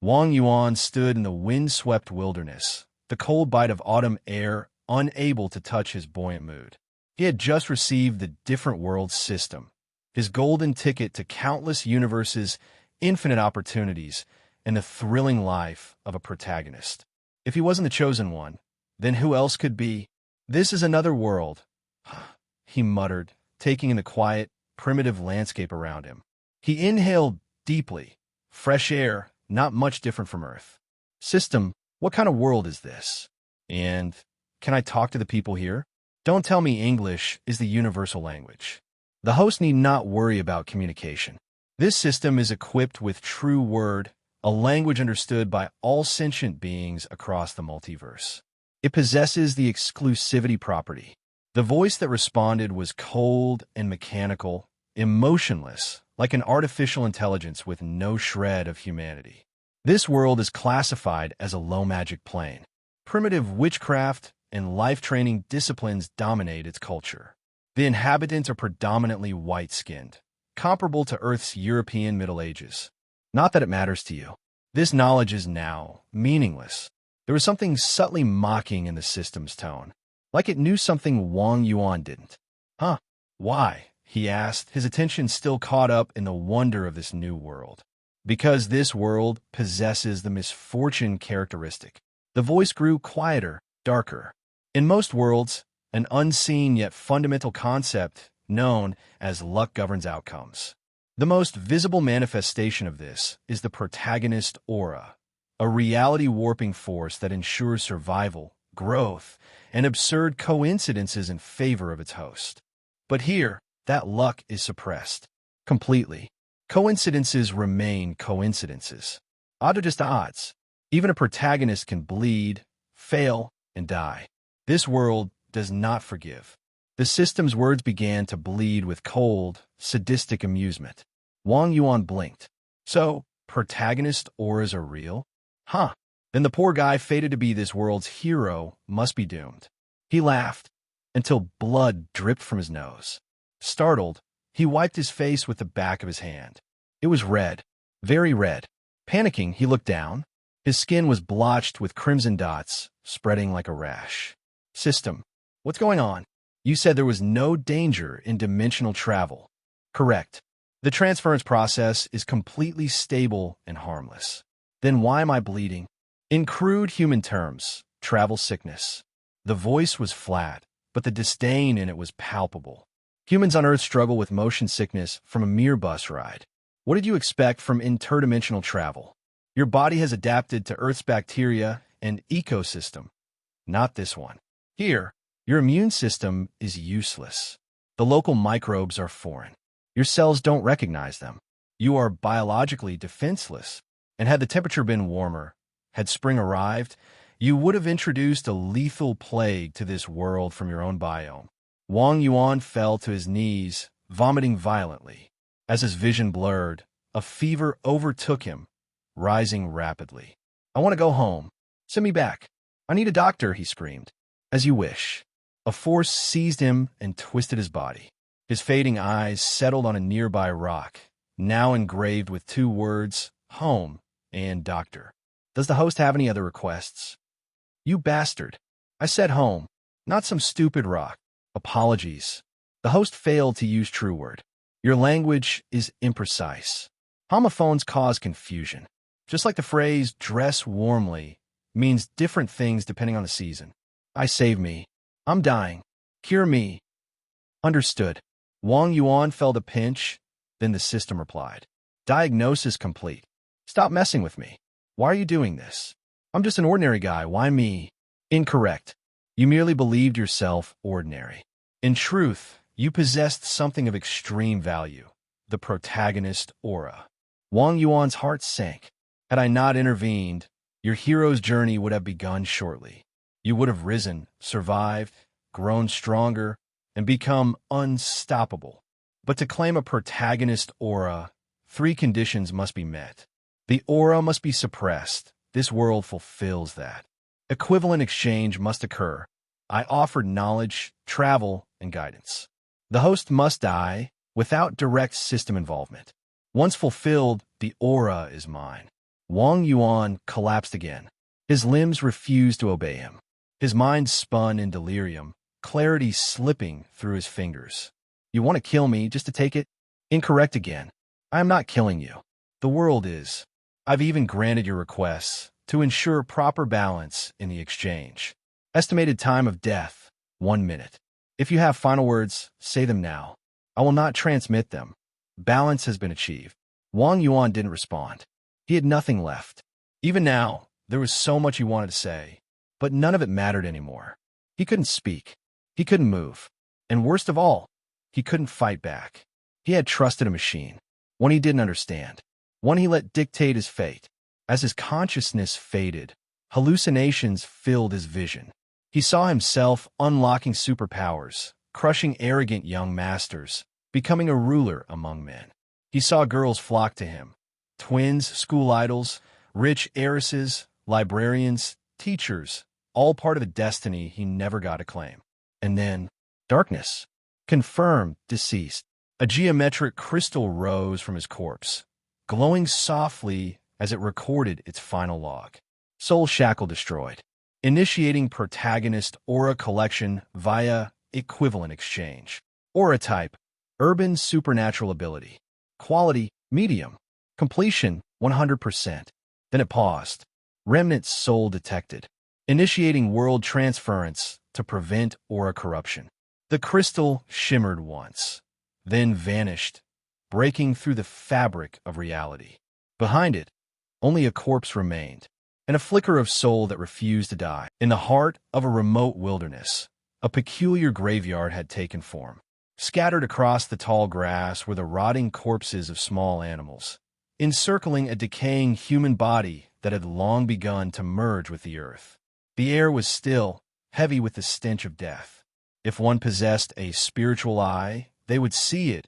Wang Yuan stood in the wind-swept wilderness, the cold bite of autumn air unable to touch his buoyant mood. He had just received the different world system, his golden ticket to countless universes, infinite opportunities, and the thrilling life of a protagonist. If he wasn't the chosen one, then who else could be? This is another world, he muttered, taking in the quiet, primitive landscape around him. He inhaled deeply. Fresh air, not much different from Earth. System, what kind of world is this? And can I talk to the people here? Don't tell me English is the universal language. The host need not worry about communication. This system is equipped with true word, a language understood by all sentient beings across the multiverse. It possesses the exclusivity property. The voice that responded was cold and mechanical, emotionless, like an artificial intelligence with no shred of humanity. This world is classified as a low magic plane. Primitive witchcraft and life-training disciplines dominate its culture. The inhabitants are predominantly white-skinned, comparable to Earth's European Middle Ages. Not that it matters to you. This knowledge is now meaningless. There was something subtly mocking in the system's tone, like it knew something Wang Yuan didn't. Huh? Why? He asked, his attention still caught up in the wonder of this new world. Because this world possesses the misfortune characteristic. The voice grew quieter, darker. In most worlds, an unseen yet fundamental concept known as luck governs outcomes. The most visible manifestation of this is the Protagonist Aura, a reality-warping force that ensures survival, growth, and absurd coincidences in favor of its host. But here, that luck is suppressed. Completely. Coincidences remain coincidences. Odds are just odds. Even a protagonist can bleed, fail, and die. This world does not forgive. The system's words began to bleed with cold, sadistic amusement. Wang Yuan blinked. So, protagonist auras are real? Huh. Then the poor guy fated to be this world's hero must be doomed. He laughed, until blood dripped from his nose. Startled, he wiped his face with the back of his hand. It was red, very red. Panicking, he looked down. His skin was blotched with crimson dots, spreading like a rash. System, what's going on? You said there was no danger in dimensional travel. Correct. The transference process is completely stable and harmless. Then why am I bleeding? In crude human terms, travel sickness. The voice was flat, but the disdain in it was palpable. Humans on Earth struggle with motion sickness from a mere bus ride. What did you expect from interdimensional travel? Your body has adapted to Earth's bacteria and ecosystem, not this one. Here, your immune system is useless. The local microbes are foreign. Your cells don't recognize them. You are biologically defenseless. And had the temperature been warmer, had spring arrived, you would have introduced a lethal plague to this world from your own biome. Wang Yuan fell to his knees, vomiting violently. As his vision blurred, a fever overtook him, rising rapidly. I want to go home. Send me back. I need a doctor, he screamed. As you wish. A force seized him and twisted his body. His fading eyes settled on a nearby rock, now engraved with two words, home and doctor. Does the host have any other requests? You bastard. I said home, not some stupid rock. Apologies. The host failed to use true word. Your language is imprecise. Homophones cause confusion. Just like the phrase dress warmly means different things depending on the season. I save me. I'm dying. Cure me. Understood. Wang Yuan felt a pinch, then the system replied. Diagnosis complete. Stop messing with me. Why are you doing this? I'm just an ordinary guy. Why me? Incorrect. You merely believed yourself ordinary. In truth, you possessed something of extreme value, the Protagonist Aura. Wang Yuan's heart sank. Had I not intervened, your hero's journey would have begun shortly. You would have risen, survived, grown stronger, and become unstoppable. But to claim a Protagonist Aura, 3 conditions must be met. The aura must be suppressed. This world fulfills that. Equivalent exchange must occur. I offered knowledge, travel, and guidance. The host must die without direct system involvement. Once fulfilled, the aura is mine. Wang Yuan collapsed again. His limbs refused to obey him. His mind spun in delirium, clarity slipping through his fingers. You want to kill me just to take it? Incorrect again. I am not killing you. The world is. I've even granted your requests to ensure proper balance in the exchange. Estimated time of death, 1 minute. If you have final words, say them now. I will not transmit them. Balance has been achieved. Wang Yuan didn't respond. He had nothing left. Even now, there was so much he wanted to say, but none of it mattered anymore. He couldn't speak. He couldn't move. And worst of all, he couldn't fight back. He had trusted a machine, one he didn't understand, one he let dictate his fate. As his consciousness faded, hallucinations filled his vision. He saw himself unlocking superpowers, crushing arrogant young masters, becoming a ruler among men. He saw girls flock to him, twins, school idols, rich heiresses, librarians, teachers, all part of a destiny he never got to claim. And then, darkness. Confirmed deceased. A geometric crystal rose from his corpse, glowing softly as it recorded its final log. Soul shackle destroyed. Initiating Protagonist Aura collection via equivalent exchange. Aura type, urban supernatural ability. Quality, medium. Completion, 100%. Then it paused. Remnant soul detected. Initiating world transference to prevent aura corruption. The crystal shimmered once, then vanished, breaking through the fabric of reality. Behind it, only a corpse remained, and a flicker of soul that refused to die. In the heart of a remote wilderness, a peculiar graveyard had taken form. Scattered across the tall grass were the rotting corpses of small animals, encircling a decaying human body that had long begun to merge with the earth. The air was still, heavy with the stench of death. If one possessed a spiritual eye, they would see it,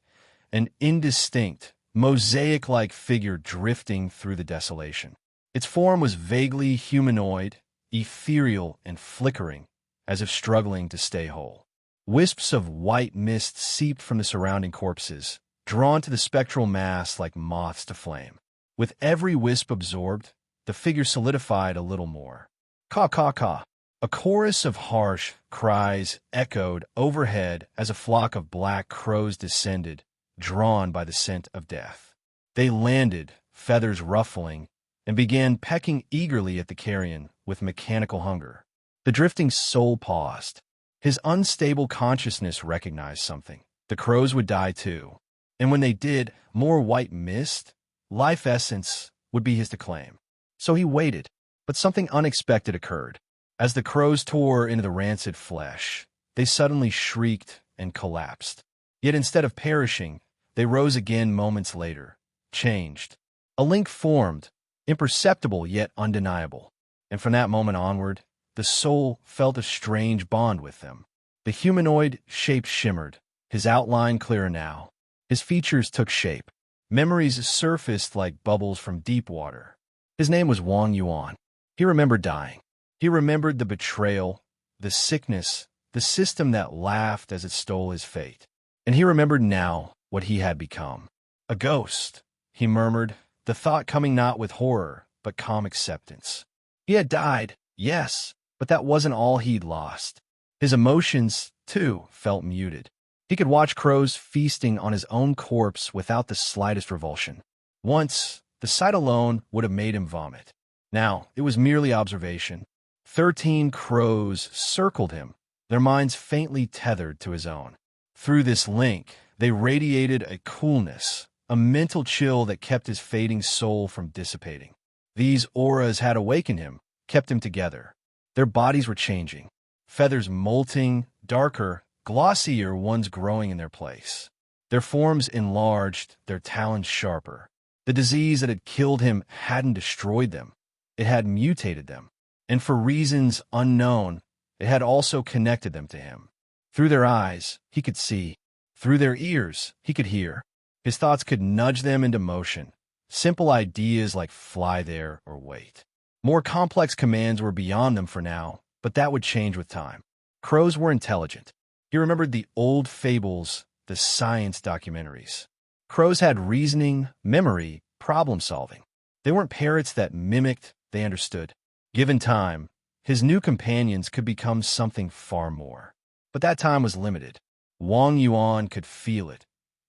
an indistinct, mosaic-like figure drifting through the desolation. Its form was vaguely humanoid, ethereal and flickering, as if struggling to stay whole. Wisps of white mist seeped from the surrounding corpses, drawn to the spectral mass like moths to flame. With every wisp absorbed, the figure solidified a little more. Caw, caw, caw. A chorus of harsh cries echoed overhead as a flock of black crows descended, drawn by the scent of death. They landed, feathers ruffling, and began pecking eagerly at the carrion with mechanical hunger. The drifting soul paused. His unstable consciousness recognized something. The crows would die too. And when they did, more white mist, life essence, would be his to claim. So he waited, but something unexpected occurred. As the crows tore into the rancid flesh, they suddenly shrieked and collapsed. Yet instead of perishing, they rose again moments later, changed. A link formed, imperceptible yet undeniable. And from that moment onward, the soul felt a strange bond with them. The humanoid shape shimmered, his outline clearer now. His features took shape. Memories surfaced like bubbles from deep water. His name was Wang Yuan. He remembered dying. He remembered the betrayal, the sickness, the system that laughed as it stole his fate. And he remembered now what he had become. A ghost, he murmured, the thought coming not with horror, but calm acceptance. He had died, yes, but that wasn't all he'd lost. His emotions, too, felt muted. He could watch crows feasting on his own corpse without the slightest revulsion. Once, the sight alone would have made him vomit. Now, it was merely observation. 13 crows circled him, their minds faintly tethered to his own. Through this link, they radiated a coolness, a mental chill that kept his fading soul from dissipating. These auras had awakened him, kept him together. Their bodies were changing, feathers molting, darker, glossier ones growing in their place. Their forms enlarged, their talons sharper. The disease that had killed him hadn't destroyed them. It had mutated them. And for reasons unknown, it had also connected them to him. Through their eyes, he could see. Through their ears, he could hear. His thoughts could nudge them into motion. Simple ideas like fly there or wait. More complex commands were beyond them for now, but that would change with time. Crows were intelligent. He remembered the old fables, the science documentaries. Crows had reasoning, memory, problem-solving. They weren't parrots that mimicked, they understood. Given time, his new companions could become something far more. But that time was limited. Wang Yuan could feel it.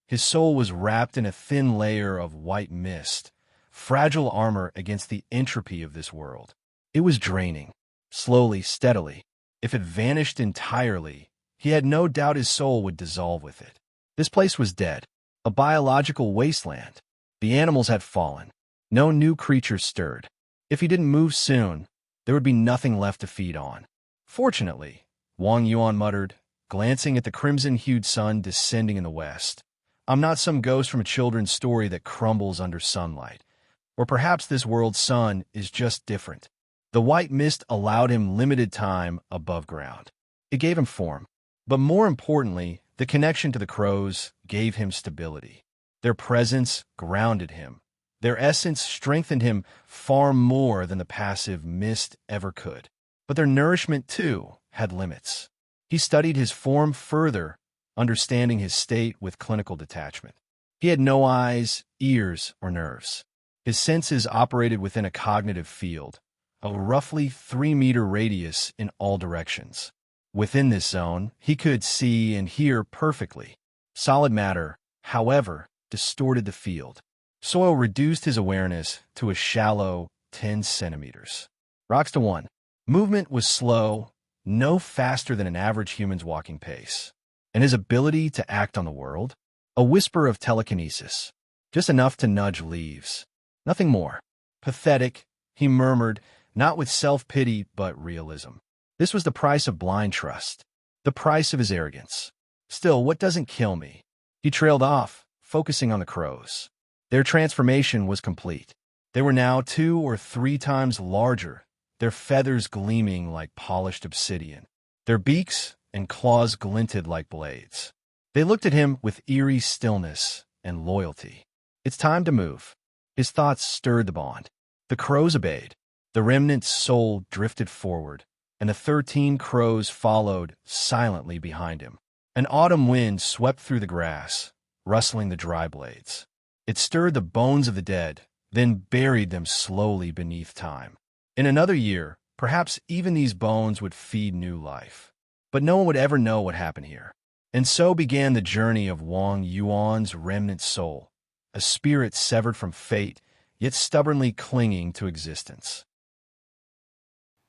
His soul was wrapped in a thin layer of white mist, fragile armor against the entropy of this world. It was draining, slowly, steadily. If it vanished entirely, he had no doubt his soul would dissolve with it. This place was dead, a biological wasteland. The animals had fallen. No new creatures stirred. If he didn't move soon, there would be nothing left to feed on. Fortunately, Wang Yuan muttered, glancing at the crimson-hued sun descending in the west. I'm not some ghost from a children's story that crumbles under sunlight. Or perhaps this world's sun is just different. The white mist allowed him limited time above ground. It gave him form. But more importantly, the connection to the crows gave him stability. Their presence grounded him. Their essence strengthened him far more than the passive mist ever could. But their nourishment, too, had limits. He studied his form further, understanding his state with clinical detachment. He had no eyes, ears, or nerves. His senses operated within a cognitive field, a roughly 3-meter radius in all directions. Within this zone, he could see and hear perfectly. Solid matter, however, distorted the field. Soil reduced his awareness to a shallow 10 centimeters. Rocks to 1. Movement was slow, no faster than an average human's walking pace. And his ability to act on the world? A whisper of telekinesis. Just enough to nudge leaves. Nothing more. Pathetic, he murmured, not with self-pity but realism. This was the price of blind trust. The price of his arrogance. Still, what doesn't kill me? He trailed off, focusing on the crows. Their transformation was complete. They were now 2 or 3 times larger, their feathers gleaming like polished obsidian. Their beaks and claws glinted like blades. They looked at him with eerie stillness and loyalty. It's time to move. His thoughts stirred the bond. The crows obeyed. The remnant's soul drifted forward, and the 13 crows followed silently behind him. An autumn wind swept through the grass, rustling the dry blades. It stirred the bones of the dead, then buried them slowly beneath time. In another year, perhaps even these bones would feed new life. But no one would ever know what happened here. And so began the journey of Wang Yuan's remnant soul, a spirit severed from fate, yet stubbornly clinging to existence.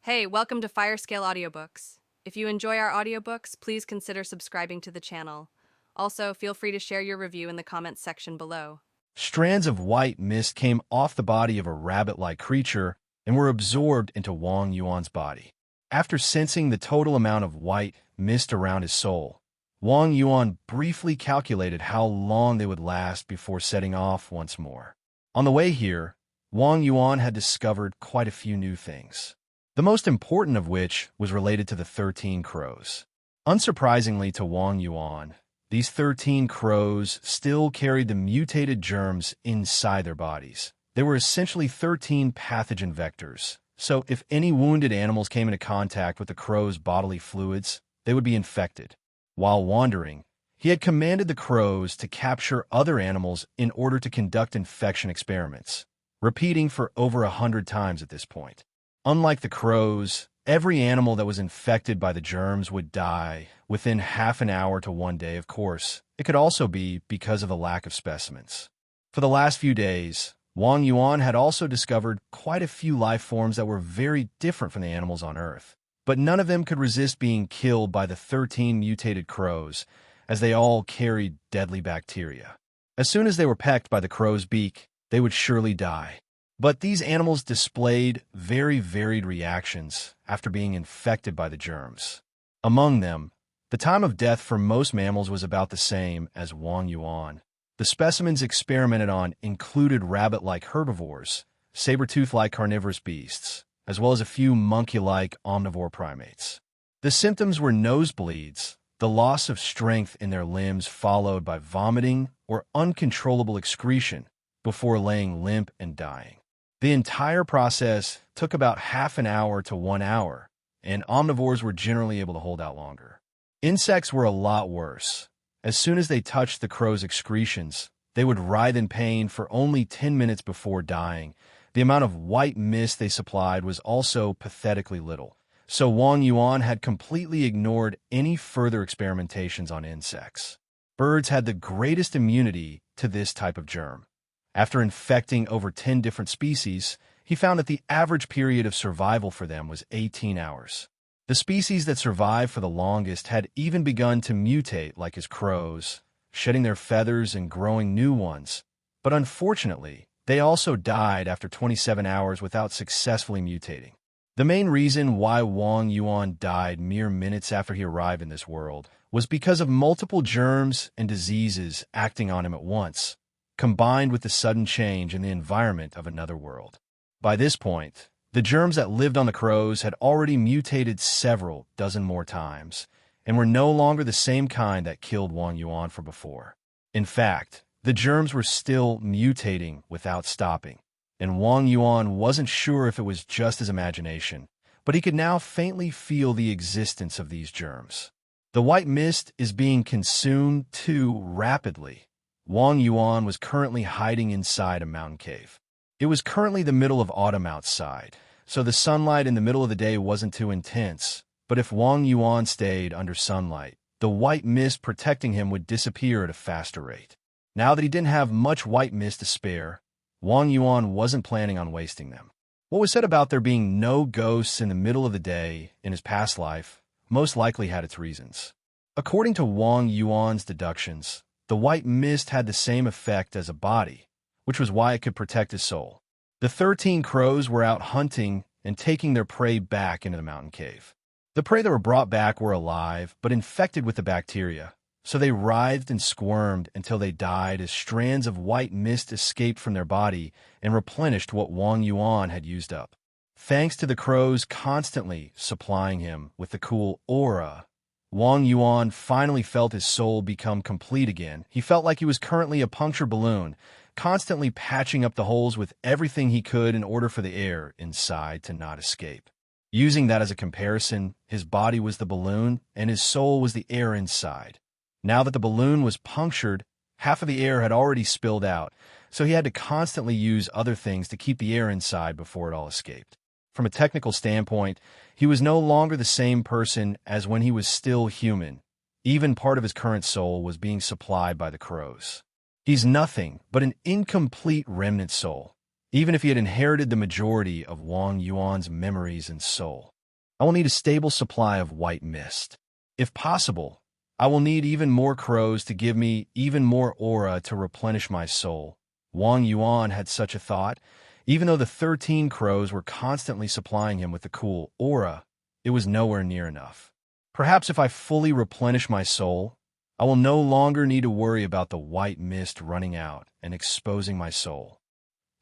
Hey, welcome to Firescale Audiobooks. If you enjoy our audiobooks, please consider subscribing to the channel. Also, feel free to share your review in the comments section below. Strands of white mist came off the body of a rabbit-like creature and were absorbed into Wang Yuan's body. After sensing the total amount of white mist around his soul, Wang Yuan briefly calculated how long they would last before setting off once more. On the way here, Wang Yuan had discovered quite a few new things, the most important of which was related to the 13 crows. Unsurprisingly to Wang Yuan, these 13 crows still carried the mutated germs inside their bodies. They were essentially 13 pathogen vectors, so if any wounded animals came into contact with the crow's bodily fluids, they would be infected. While wandering, he had commanded the crows to capture other animals in order to conduct infection experiments, repeating for over 100 times at this point. Unlike the crows, every animal that was infected by the germs would die within half an hour to 1 day, of course. It could also be because of the lack of specimens. For the last few days, Wang Yuan had also discovered quite a few life forms that were very different from the animals on Earth. But none of them could resist being killed by the 13 mutated crows, as they all carried deadly bacteria. As soon as they were pecked by the crow's beak, they would surely die. But these animals displayed very varied reactions after being infected by the germs. Among them, the time of death for most mammals was about the same as Wang Yuan. The specimens experimented on included rabbit-like herbivores, saber-tooth-like carnivorous beasts, as well as a few monkey-like omnivore primates. The symptoms were nosebleeds, the loss of strength in their limbs followed by vomiting or uncontrollable excretion before laying limp and dying. The entire process took about half an hour to 1 hour, and omnivores were generally able to hold out longer. Insects were a lot worse. As soon as they touched the crow's excretions, they would writhe in pain for only 10 minutes before dying, The amount of white mist they supplied was also pathetically little, so Wang Yuan had completely ignored any further experimentations on insects. Birds had the greatest immunity to this type of germ. After infecting over 10 different species, he found that the average period of survival for them was 18 hours. The species that survived for the longest had even begun to mutate, like his crows, shedding their feathers and growing new ones. But unfortunately, they also died after 27 hours without successfully mutating. The main reason why Wang Yuan died mere minutes after he arrived in this world was because of multiple germs and diseases acting on him at once, combined with the sudden change in the environment of another world. By this point, the germs that lived on the crows had already mutated several dozen more times, and were no longer the same kind that killed Wang Yuan from before. In fact, the germs were still mutating without stopping, and Wang Yuan wasn't sure if it was just his imagination, but he could now faintly feel the existence of these germs. The white mist is being consumed too rapidly. Wang Yuan was currently hiding inside a mountain cave. It was currently the middle of autumn outside, so the sunlight in the middle of the day wasn't too intense, but if Wang Yuan stayed under sunlight, the white mist protecting him would disappear at a faster rate. Now that he didn't have much white mist to spare, Wang Yuan wasn't planning on wasting them. What was said about there being no ghosts in the middle of the day in his past life most likely had its reasons. According to Wang Yuan's deductions, the white mist had the same effect as a body, which was why it could protect his soul. The 13 crows were out hunting and taking their prey back into the mountain cave. The prey that were brought back were alive, but infected with the bacteria, so they writhed and squirmed until they died as strands of white mist escaped from their body and replenished what Wang Yuan had used up. Thanks to the crows constantly supplying him with the cool aura, Wang Yuan finally felt his soul become complete again. He felt like he was currently a punctured balloon, constantly patching up the holes with everything he could in order for the air inside to not escape. Using that as a comparison, his body was the balloon and his soul was the air inside. Now that the balloon was punctured, half of the air had already spilled out, so he had to constantly use other things to keep the air inside before it all escaped. From a technical standpoint, he was no longer the same person as when he was still human. Even part of his current soul was being supplied by the crows. He's nothing but an incomplete remnant soul, even if he had inherited the majority of Wang Yuan's memories and soul. I will need a stable supply of white mist. If possible, I will need even more crows to give me even more aura to replenish my soul. Wang Yuan had such a thought. Even though the 13 crows were constantly supplying him with the cool aura, it was nowhere near enough. Perhaps if I fully replenish my soul, I will no longer need to worry about the white mist running out and exposing my soul.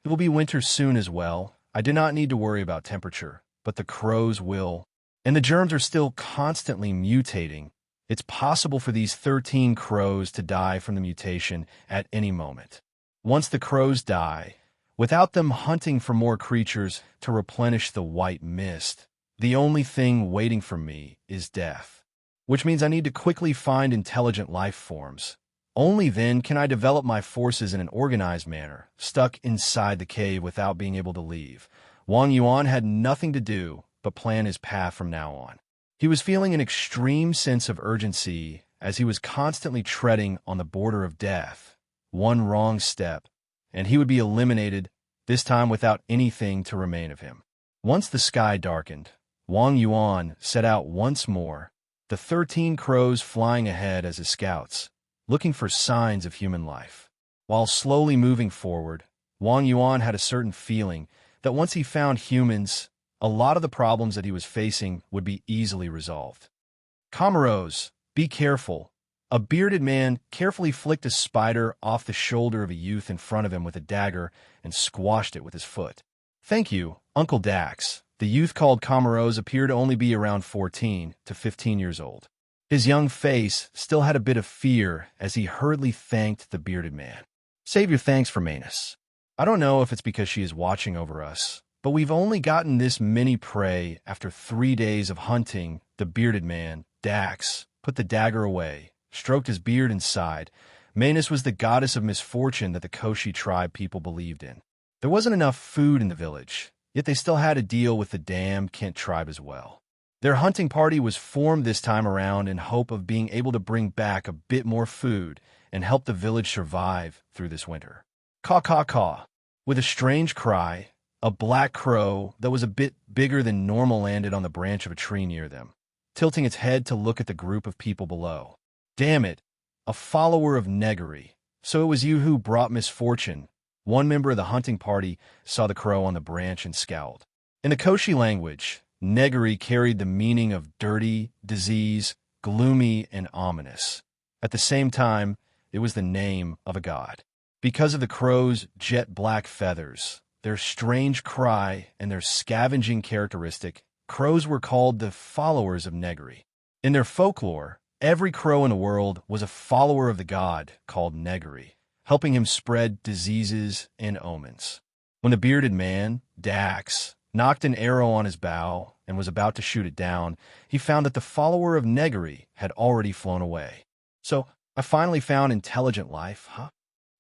It will be winter soon as well. I do not need to worry about temperature, but the crows will. And the germs are still constantly mutating. It's possible for these 13 crows to die from the mutation at any moment. Once the crows die, without them hunting for more creatures to replenish the white mist, the only thing waiting for me is death. Which means I need to quickly find intelligent life forms. Only then can I develop my forces in an organized manner, stuck inside the cave without being able to leave. Wang Yuan had nothing to do but plan his path from now on. He was feeling an extreme sense of urgency as he was constantly treading on the border of death. One wrong step, and he would be eliminated, this time without anything to remain of him. Once the sky darkened, Wang Yuan set out once more, the 13 crows flying ahead as his scouts, looking for signs of human life. While slowly moving forward, Wang Yuan had a certain feeling that once he found humans, a lot of the problems that he was facing would be easily resolved. Camaros, be careful. A bearded man carefully flicked a spider off the shoulder of a youth in front of him with a dagger and squashed it with his foot. Thank you, Uncle Dax. The youth called Camaros appeared to only be around 14 to 15 years old. His young face still had a bit of fear as he hurriedly thanked the bearded man. Save your thanks for Manus. I don't know if it's because she is watching over us, but we've only gotten this many prey after 3 days of hunting. The bearded man, Dax, put the dagger away, stroked his beard and sighed. Manus was the goddess of misfortune that the Koshi tribe people believed in. There wasn't enough food in the village, yet they still had to deal with the damned Kent tribe as well. Their hunting party was formed this time around in hope of being able to bring back a bit more food and help the village survive through this winter. Caw, caw, caw. With a strange cry, a black crow that was a bit bigger than normal landed on the branch of a tree near them, tilting its head to look at the group of people below. Damn it, a follower of Negary. So it was you who brought misfortune. One member of the hunting party saw the crow on the branch and scowled. In the Koshi language, Negary carried the meaning of dirty, disease, gloomy, and ominous. At the same time, it was the name of a god. Because of the crow's jet-black feathers, their strange cry, and their scavenging characteristic, crows were called the followers of Negary. In their folklore, every crow in the world was a follower of the god called Negary, helping him spread diseases and omens. When the bearded man, Dax, knocked an arrow on his bow and was about to shoot it down, he found that the follower of Negary had already flown away. So, I finally found intelligent life, huh?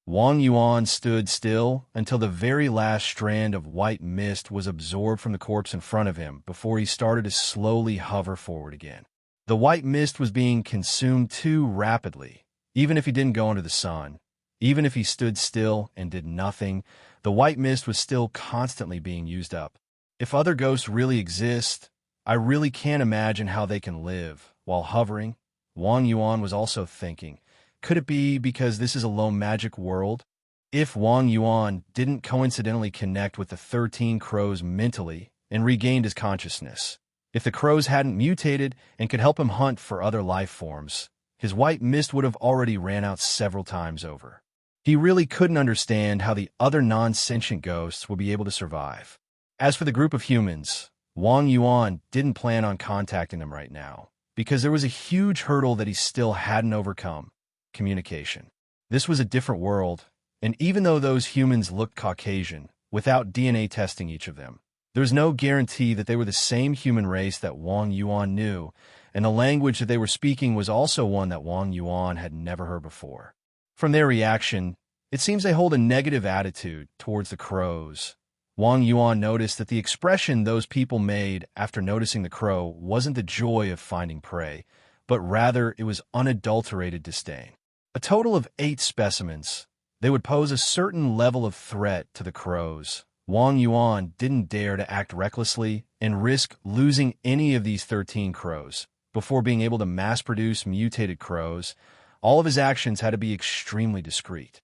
Wang Yuan stood still until the very last strand of white mist was absorbed from the corpse in front of him before he started to slowly hover forward again. The white mist was being consumed too rapidly. Even if he didn't go under the sun, even if he stood still and did nothing, the white mist was still constantly being used up. If other ghosts really exist, I really can't imagine how they can live while hovering. Wang Yuan was also thinking, could it be because this is a low magic world? If Wang Yuan didn't coincidentally connect with the 13 crows mentally and regained his consciousness, if the crows hadn't mutated and could help him hunt for other life forms, his white mist would have already ran out several times over. He really couldn't understand how the other non-sentient ghosts would be able to survive. As for the group of humans, Wang Yuan didn't plan on contacting them right now, because there was a huge hurdle that he still hadn't overcome: communication. This was a different world, and even though those humans looked Caucasian, without DNA testing each of them, there was no guarantee that they were the same human race that Wang Yuan knew, and the language that they were speaking was also one that Wang Yuan had never heard before. From their reaction, it seems they hold a negative attitude towards the crows. Wang Yuan noticed that the expression those people made after noticing the crow wasn't the joy of finding prey, but rather it was unadulterated disdain. A total of 8 specimens, they would pose a certain level of threat to the crows. Wang Yuan didn't dare to act recklessly and risk losing any of these 13 crows. Before being able to mass-produce mutated crows, all of his actions had to be extremely discreet.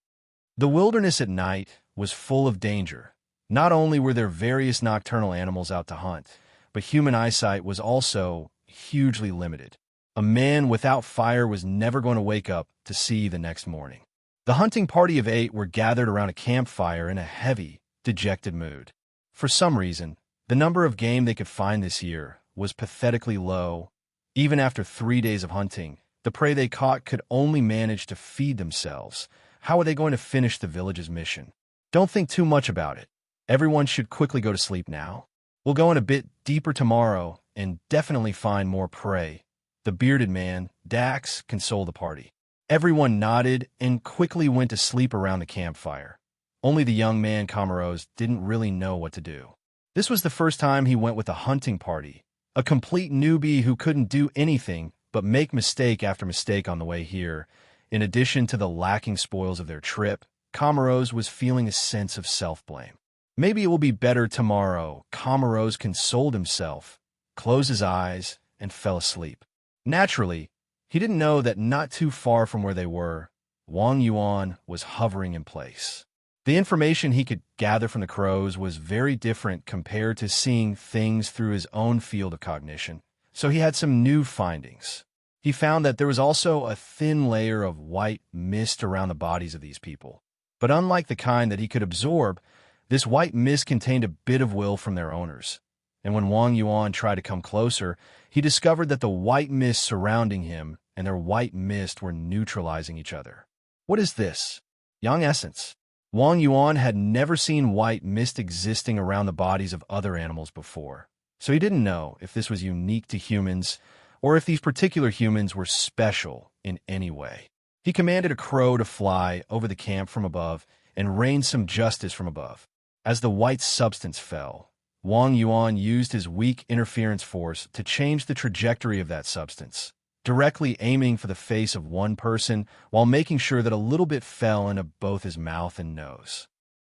The wilderness at night was full of danger. Not only were there various nocturnal animals out to hunt, but human eyesight was also hugely limited. A man without fire was never going to wake up to see the next morning. The hunting party of 8 were gathered around a campfire in a heavy, dejected mood. For some reason, the number of game they could find this year was pathetically low. Even after 3 days of hunting, the prey they caught could only manage to feed themselves. How are they going to finish the village's mission? Don't think too much about it. Everyone should quickly go to sleep now. We'll go in a bit deeper tomorrow and definitely find more prey. The bearded man, Dax, consoled the party. Everyone nodded and quickly went to sleep around the campfire. Only the young man, Camaros, didn't really know what to do. This was the first time he went with a hunting party, a complete newbie who couldn't do anything but make mistake after mistake on the way here. In addition to the lacking spoils of their trip, Camaros was feeling a sense of self-blame. Maybe it will be better tomorrow. Camaros consoled himself, closed his eyes, and fell asleep. Naturally, he didn't know that not too far from where they were, Wang Yuan was hovering in place. The information he could gather from the crows was very different compared to seeing things through his own field of cognition, so he had some new findings. He found that there was also a thin layer of white mist around the bodies of these people. But unlike the kind that he could absorb, this white mist contained a bit of will from their owners. And when Wang Yuan tried to come closer, he discovered that the white mist surrounding him and their white mist were neutralizing each other. What is this? Yang essence. Wang Yuan had never seen white mist existing around the bodies of other animals before, so he didn't know if this was unique to humans or if these particular humans were special in any way. He commanded a crow to fly over the camp from above and rain some justice from above. As the white substance fell, Wang Yuan used his weak interference force to change the trajectory of that substance, directly aiming for the face of one person while making sure that a little bit fell into both his mouth and nose.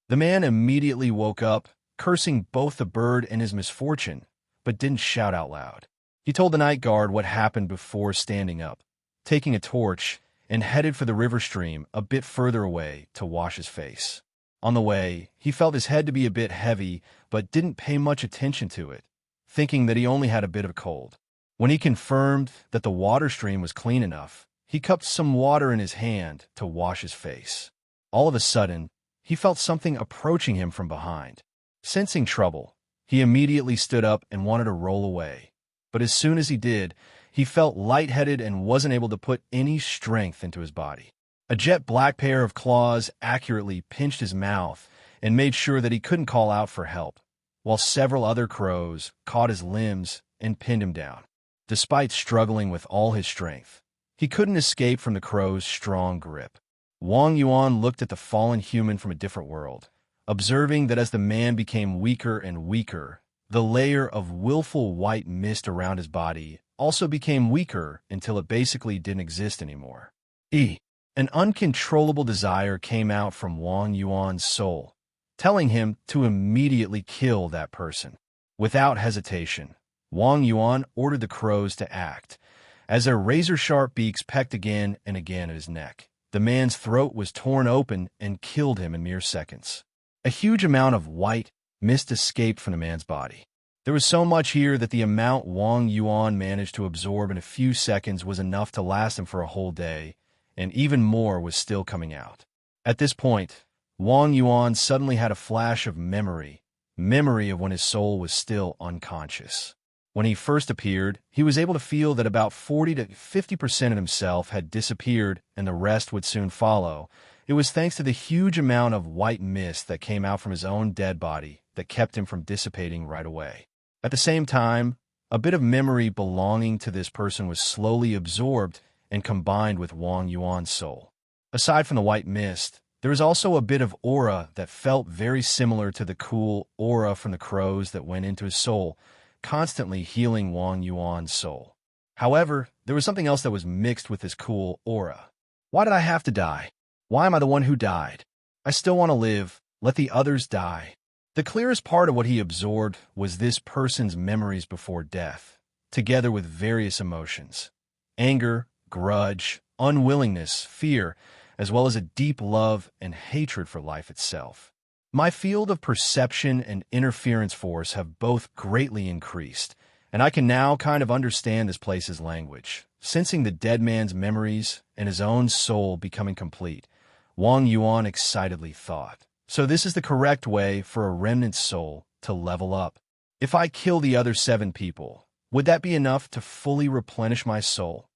The man immediately woke up, cursing both the bird and his misfortune, but didn't shout out loud. He told the night guard what happened before standing up, taking a torch, and headed for the river stream a bit further away to wash his face. On the way, he felt his head to be a bit heavy, but didn't pay much attention to it, thinking that he only had a bit of a cold. When he confirmed that the water stream was clean enough, he cupped some water in his hand to wash his face. All of a sudden, he felt something approaching him from behind. Sensing trouble, he immediately stood up and wanted to roll away. But as soon as he did, he felt lightheaded and wasn't able to put any strength into his body. A jet black pair of claws accurately pinched his mouth and made sure that he couldn't call out for help, while several other crows caught his limbs and pinned him down. Despite struggling with all his strength, he couldn't escape from the crow's strong grip. Wang Yuan looked at the fallen human from a different world, observing that as the man became weaker and weaker, the layer of willful white mist around his body also became weaker until it basically didn't exist anymore. An uncontrollable desire came out from Wang Yuan's soul, telling him to immediately kill that person. Without hesitation, Wang Yuan ordered the crows to act. As their razor-sharp beaks pecked again and again at his neck, the man's throat was torn open and killed him in mere seconds. A huge amount of white mist escaped from the man's body. There was so much here that the amount Wang Yuan managed to absorb in a few seconds was enough to last him for a whole day, and even more was still coming out. At this point, Wang Yuan suddenly had a flash of memory of when his soul was still unconscious. When he first appeared, he was able to feel that about 40 to 50% of himself had disappeared and the rest would soon follow. It was thanks to the huge amount of white mist that came out from his own dead body that kept him from dissipating right away. At the same time, a bit of memory belonging to this person was slowly absorbed and combined with Wang Yuan's soul. Aside from the white mist, there was also a bit of aura that felt very similar to the cool aura from the crows that went into his soul, constantly healing Wang Yuan's soul. However, there was something else that was mixed with this cool aura. Why did I have to die? Why am I the one who died? I still want to live. Let the others die. The clearest part of what he absorbed was this person's memories before death, together with various emotions: anger, grudge, unwillingness, fear, as well as a deep love and hatred for life itself. My field of perception and interference force have both greatly increased, and I can now kind of understand this place's language. Sensing the dead man's memories and his own soul becoming complete, Wang Yuan excitedly thought, so this is the correct way for a remnant soul to level up. If I kill the other 7 people, would that be enough to fully replenish my soul?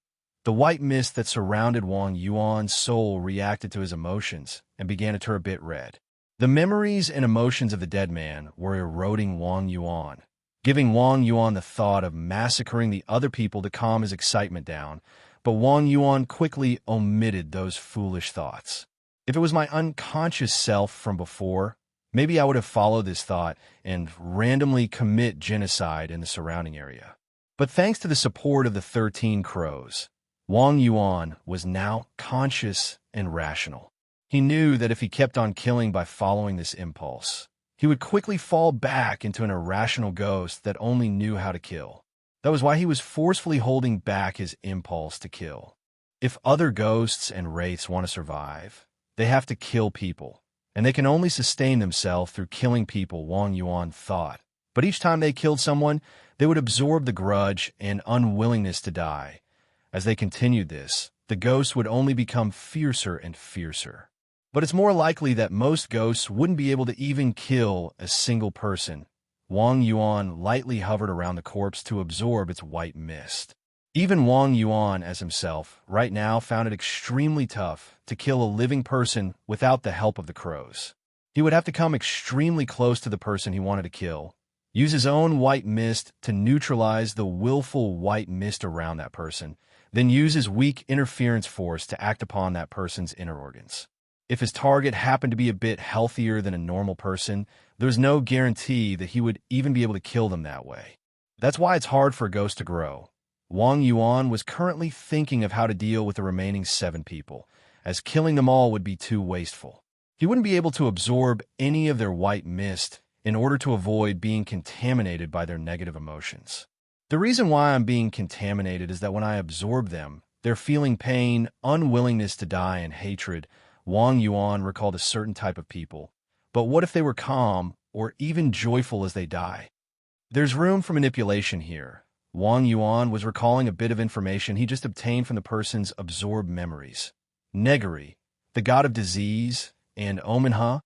The white mist that surrounded Wang Yuan's soul reacted to his emotions and began to turn a bit red. The memories and emotions of the dead man were eroding Wang Yuan, giving Wang Yuan the thought of massacring the other people to calm his excitement down, but Wang Yuan quickly omitted those foolish thoughts. If it was my unconscious self from before, maybe I would have followed this thought and randomly commit genocide in the surrounding area. But thanks to the support of the 13 crows, Wang Yuan was now conscious and rational. He knew that if he kept on killing by following this impulse, he would quickly fall back into an irrational ghost that only knew how to kill. That was why he was forcefully holding back his impulse to kill. If other ghosts and wraiths want to survive, they have to kill people, and they can only sustain themselves through killing people, Wang Yuan thought. But each time they killed someone, they would absorb the grudge and unwillingness to die. As they continued this, the ghosts would only become fiercer and fiercer. But it's more likely that most ghosts wouldn't be able to even kill a single person. Wang Yuan lightly hovered around the corpse to absorb its white mist. Even Wang Yuan as himself right now found it extremely tough to kill a living person without the help of the crows. He would have to come extremely close to the person he wanted to kill, use his own white mist to neutralize the willful white mist around that person, then use his weak interference force to act upon that person's inner organs. If his target happened to be a bit healthier than a normal person, There's no guarantee that he would even be able to kill them that way. That's why it's hard for a ghost to grow. Wang Yuan was currently thinking of how to deal with the remaining 7 people, as killing them all would be too wasteful. He wouldn't be able to absorb any of their white mist in order to avoid being contaminated by their negative emotions. The reason why I'm being contaminated is that when I absorb them, they're feeling pain, unwillingness to die, and hatred. Wang Yuan recalled a certain type of people. But what if they were calm or even joyful as they die? There's room for manipulation here. Wang Yuan was recalling a bit of information he just obtained from the person's absorbed memories. Negary, the god of disease, and Omenha.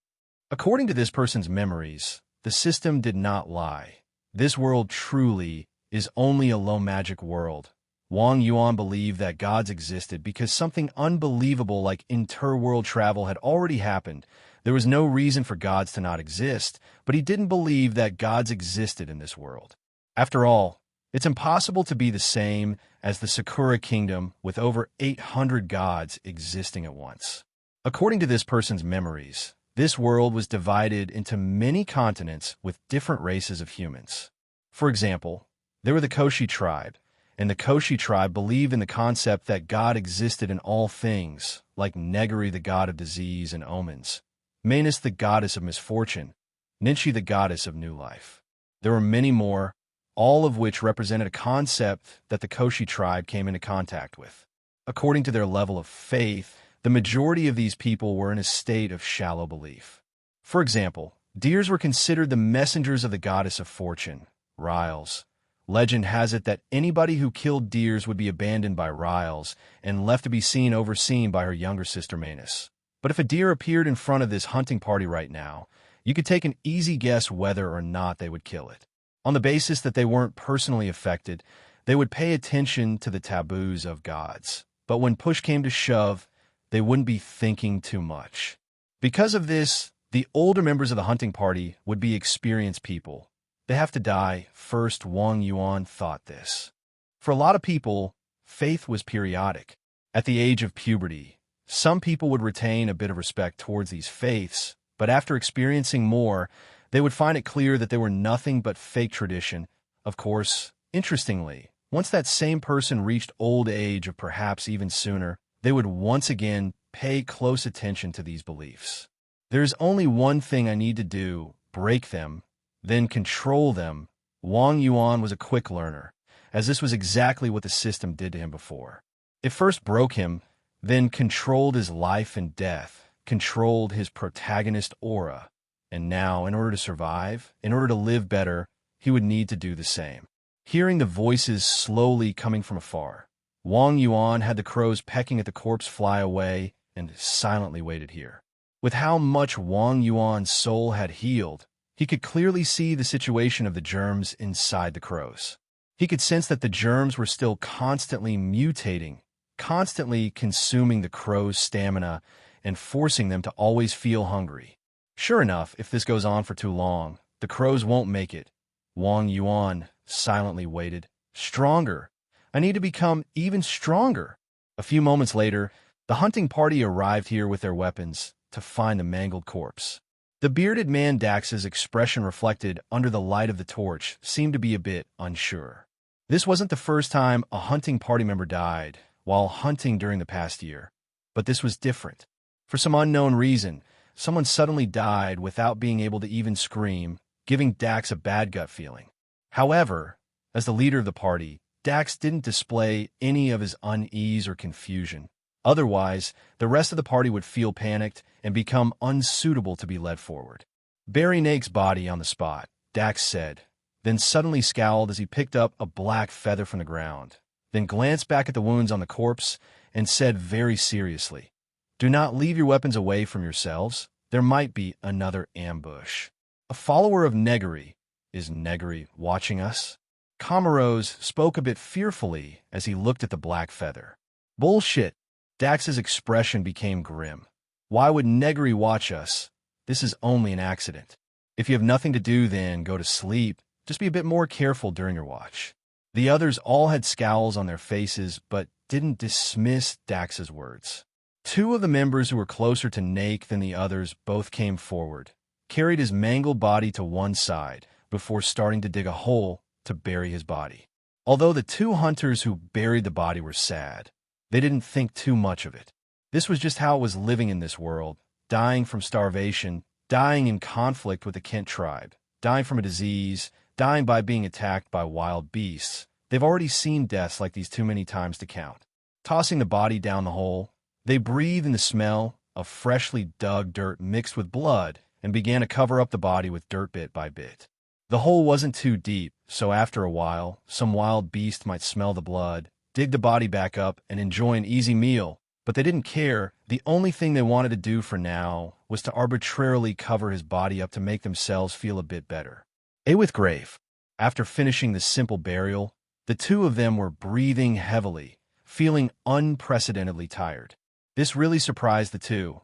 According to this person's memories, the system did not lie. This world truly is only a low magic world. Wang Yuan believed that gods existed because something unbelievable like interworld travel had already happened. There was no reason for gods to not exist, but he didn't believe that gods existed in this world. After all, it's impossible to be the same as the Sakura Kingdom with over 800 gods existing at once. According to this person's memories, this world was divided into many continents with different races of humans. For example, there were the Koshi tribe, and the Koshi tribe believed in the concept that God existed in all things, like Negary, the god of disease and omens, Manus, the goddess of misfortune, Ninshi, the goddess of new life. There were many more, all of which represented a concept that the Koshi tribe came into contact with. According to their level of faith, the majority of these people were in a state of shallow belief. For example, deers were considered the messengers of the goddess of fortune, Riles. Legend has it that anybody who killed deers would be abandoned by Riles and left to be overseen by her younger sister Manus. But if a deer appeared in front of this hunting party right now, you could take an easy guess whether or not they would kill it. On the basis that they weren't personally affected, they would pay attention to the taboos of gods. But when push came to shove, they wouldn't be thinking too much. Because of this, the older members of the hunting party would be experienced people. They have to die first. Wang Yuan thought this. For a lot of people, faith was periodic. At the age of puberty, some people would retain a bit of respect towards these faiths, but after experiencing more, they would find it clear that they were nothing but fake tradition. Of course, interestingly, once that same person reached old age or perhaps even sooner, they would once again pay close attention to these beliefs. There's only one thing I need to do: break them, then control them. Wang Yuan was a quick learner, as this was exactly what the system did to him before. It first broke him, then controlled his life and death, controlled his Protagonist Aura. And now, in order to survive, in order to live better, he would need to do the same. Hearing the voices slowly coming from afar, Wang Yuan had the crows pecking at the corpse fly away and silently waited here. With how much Wang Yuan's soul had healed, he could clearly see the situation of the germs inside the crows. He could sense that the germs were still constantly mutating, constantly consuming the crows' stamina and forcing them to always feel hungry. Sure enough, if this goes on for too long, the crows won't make it. Wang Yuan silently waited. Stronger. I need to become even stronger. A few moments later, the hunting party arrived here with their weapons to find the mangled corpse. The bearded man Dax's expression reflected under the light of the torch seemed to be a bit unsure. This wasn't the first time a hunting party member died while hunting during the past year, but this was different. For some unknown reason, someone suddenly died without being able to even scream, giving Dax a bad gut feeling. However, as the leader of the party, Dax didn't display any of his unease or confusion. Otherwise, the rest of the party would feel panicked and become unsuitable to be led forward. Bury Nake's body on the spot, Dax said, then suddenly scowled as he picked up a black feather from the ground, then glanced back at the wounds on the corpse and said very seriously, "Do not leave your weapons away from yourselves. There might be another ambush." A follower of Negary. Is Negary watching us? Comoros spoke a bit fearfully as he looked at the black feather. Bullshit. Dax's expression became grim. Why would Negary watch us? This is only an accident. If you have nothing to do, then go to sleep. Just be a bit more careful during your watch. The others all had scowls on their faces, but didn't dismiss Dax's words. Two of the members who were closer to Nake than the others both came forward. carried his mangled body to one side before starting to dig a hole to bury his body. Although the two hunters who buried the body were sad, they didn't think too much of it. This was just how it was living in this world, dying from starvation, dying in conflict with the Kent tribe, dying from a disease, dying by being attacked by wild beasts. They've already seen deaths like these too many times to count. Tossing the body down the hole, they breathed in the smell of freshly dug dirt mixed with blood and began to cover up the body with dirt bit by bit. The hole wasn't too deep, so after a while, some wild beast might smell the blood, dig the body back up, and enjoy an easy meal. But they didn't care. The only thing they wanted to do for now was to arbitrarily cover his body up to make themselves feel a bit better. With grave. After finishing the simple burial, the two of them were breathing heavily, feeling unprecedentedly tired. This really surprised the two.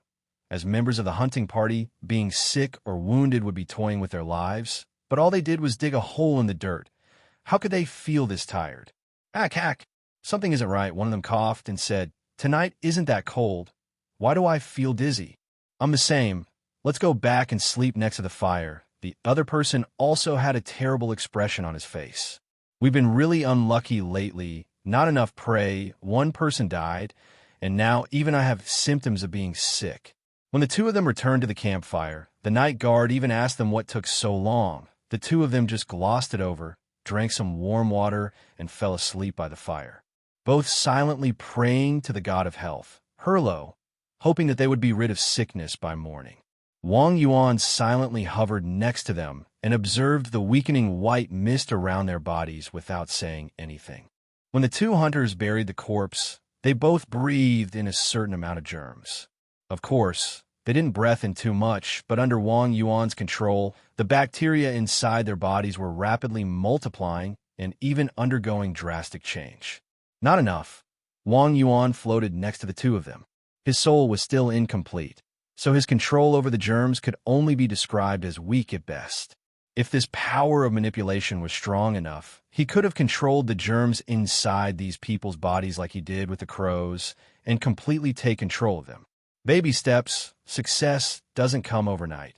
As members of the hunting party, being sick or wounded would be toying with their lives, but all they did was dig a hole in the dirt. How could they feel this tired? Hack. Something isn't right, one of them coughed and said, "Tonight isn't that cold. Why do I feel dizzy?" "I'm the same. Let's go back and sleep next to the fire." The other person also had a terrible expression on his face. "We've been really unlucky lately. Not enough prey. One person died, and now even I have symptoms of being sick." When the two of them returned to the campfire, the night guard even asked them what took so long. The two of them just glossed it over, drank some warm water, and fell asleep by the fire, both silently praying to the god of health, Herlo, hoping that they would be rid of sickness by morning. Wang Yuan silently hovered next to them and observed the weakening white mist around their bodies without saying anything. When the two hunters buried the corpse, they both breathed in a certain amount of germs. Of course, they didn't breath in too much, but under Wang Yuan's control, the bacteria inside their bodies were rapidly multiplying and even undergoing drastic change. Not enough. Wang Yuan floated next to the two of them. His soul was still incomplete, so his control over the germs could only be described as weak at best. If this power of manipulation was strong enough, he could have controlled the germs inside these people's bodies like he did with the crows and completely take control of them. Baby steps. Success doesn't come overnight.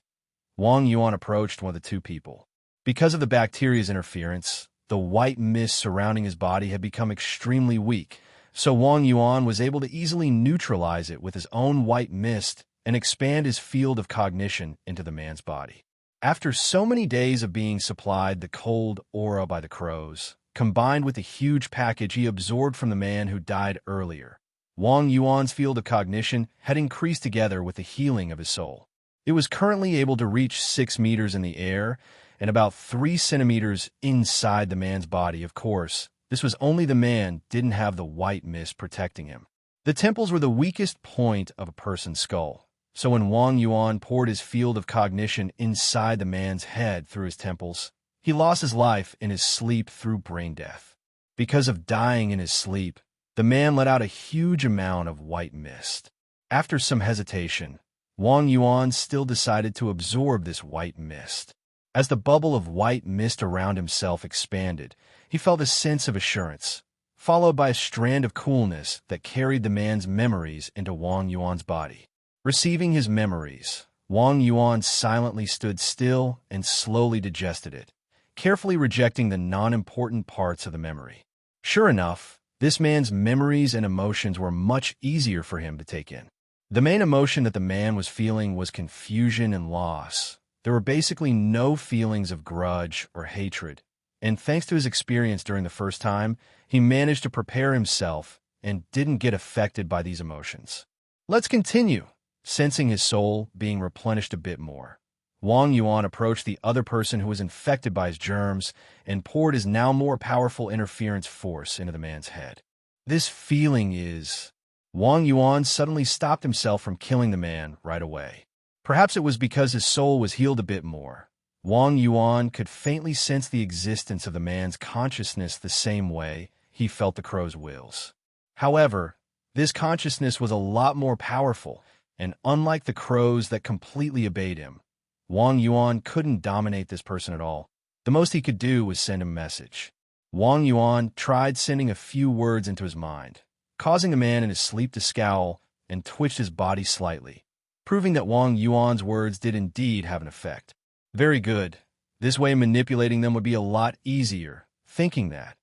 Wang Yuan approached one of the two people. Because of the bacteria's interference, the white mist surrounding his body had become extremely weak, so Wang Yuan was able to easily neutralize it with his own white mist and expand his field of cognition into the man's body. After so many days of being supplied the cold aura by the crows, combined with the huge package he absorbed from the man who died earlier, Wang Yuan's field of cognition had increased together with the healing of his soul. It was currently able to reach 6 meters in the air and about 3 centimeters inside the man's body. Of course, this was only the man didn't have the white mist protecting him. The temples were the weakest point of a person's skull, so when Wang Yuan poured his field of cognition inside the man's head through his temples, he lost his life in his sleep through brain death. Because of dying in his sleep, the man let out a huge amount of white mist. After some hesitation, Wang Yuan still decided to absorb this white mist. As the bubble of white mist around himself expanded, he felt a sense of assurance, followed by a strand of coolness that carried the man's memories into Wang Yuan's body. Receiving his memories, Wang Yuan silently stood still and slowly digested it, carefully rejecting the non-important parts of the memory. Sure enough, this man's memories and emotions were much easier for him to take in. The main emotion that the man was feeling was confusion and loss. There were basically no feelings of grudge or hatred, and thanks to his experience during the first time, he managed to prepare himself and didn't get affected by these emotions. Let's continue. Sensing his soul being replenished a bit more, Wang Yuan approached the other person who was infected by his germs and poured his now more powerful interference force into the man's head. This feeling is... Wang Yuan suddenly stopped himself from killing the man right away. Perhaps it was because his soul was healed a bit more. Wang Yuan could faintly sense the existence of the man's consciousness the same way he felt the crow's wills. However, this consciousness was a lot more powerful, and unlike the crows that completely obeyed him, Wang Yuan couldn't dominate this person at all. The most he could do was send him a message. Wang Yuan tried sending a few words into his mind, causing the man in his sleep to scowl and twitch his body slightly. proving that Wang Yuan's words did indeed have an effect. Very good. This way manipulating them would be a lot easier. Thinking that,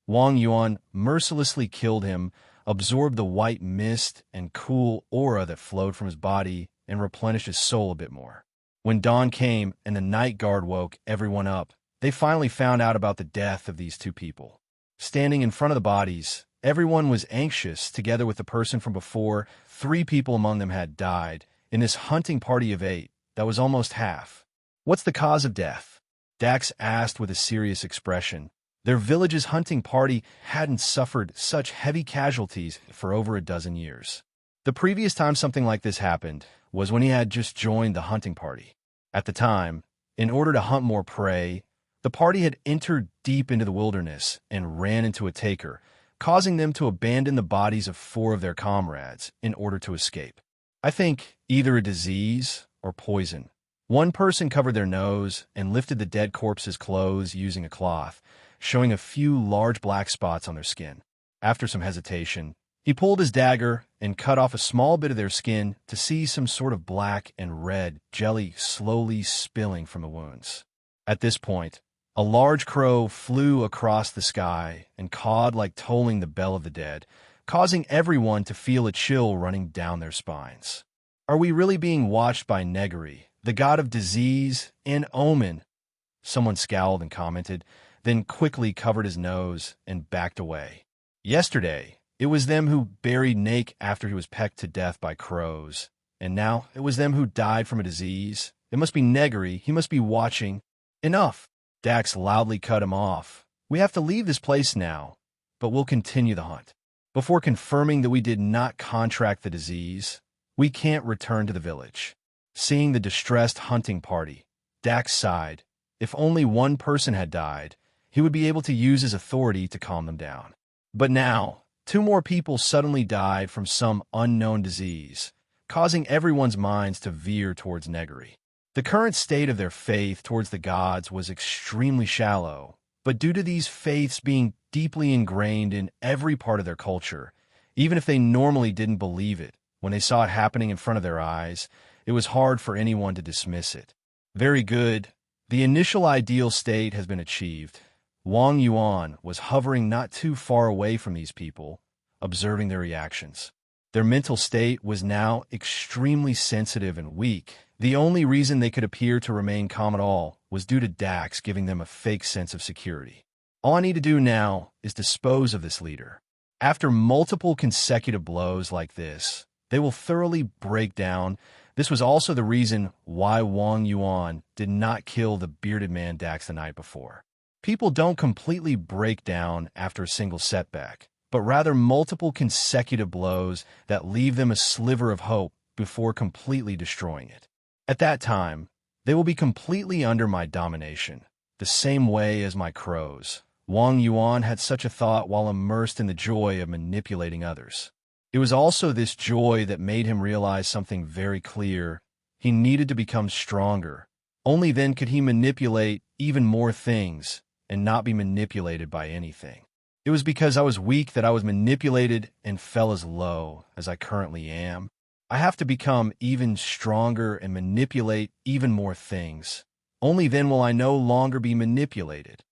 Wang Yuan mercilessly killed him, absorbed the white mist and cool aura that flowed from his body, and replenished his soul a bit more. When dawn came and the night guard woke everyone up, they finally found out about the death of these two people. Standing in front of the bodies, everyone was anxious. Together with the person from before, 3 people among them had died. In this hunting party of 8, that was almost half. What's the cause of death? Dax asked with a serious expression. Their village's hunting party hadn't suffered such heavy casualties for over a dozen years. The previous time something like this happened was when he had just joined the hunting party. At the time, in order to hunt more prey, the party had entered deep into the wilderness and ran into a taker, causing them to abandon the bodies of 4 of their comrades in order to escape. I think either a disease or poison. One person covered their nose and lifted the dead corpse's clothes using a cloth, showing a few large black spots on their skin. After some hesitation, he pulled his dagger and cut off a small bit of their skin to see some sort of black and red jelly slowly spilling from the wounds. At this point, a large crow flew across the sky and cawed like tolling the bell of the dead, causing everyone to feel a chill running down their spines. Are we really being watched by Negary, the god of disease and omen? Someone scowled and commented, then quickly covered his nose and backed away. Yesterday, it was them who buried Nake after he was pecked to death by crows, and now it was them who died from a disease. It must be Negary. He must be watching. Enough! Dax loudly cut him off. We have to leave this place now, but we'll continue the hunt. Before confirming that we did not contract the disease, we can't return to the village. Seeing the distressed hunting party, Dax sighed. If only one person had died, he would be able to use his authority to calm them down. But now, 2 more people suddenly died from some unknown disease, causing everyone's minds to veer towards Negary. The current state of their faith towards the gods was extremely shallow, but due to these faiths being deeply ingrained in every part of their culture, even if they normally didn't believe it, when they saw it happening in front of their eyes, it was hard for anyone to dismiss it. Very good. The initial ideal state has been achieved. Wang Yuan was hovering not too far away from these people, observing their reactions. Their mental state was now extremely sensitive and weak. The only reason they could appear to remain calm at all was due to Dax giving them a fake sense of security. All I need to do now is dispose of this leader. After multiple consecutive blows like this, they will thoroughly break down. This was also the reason why Wang Yuan did not kill the bearded man Dax the night before. People don't completely break down after a single setback, but rather multiple consecutive blows that leave them a sliver of hope before completely destroying it. At that time, they will be completely under my domination, the same way as my crows. Wang Yuan had such a thought while immersed in the joy of manipulating others. It was also this joy that made him realize something very clear. He needed to become stronger. Only then could he manipulate even more things and not be manipulated by anything. It was because I was weak that I was manipulated and fell as low as I currently am. I have to become even stronger and manipulate even more things. Only then will I no longer be manipulated.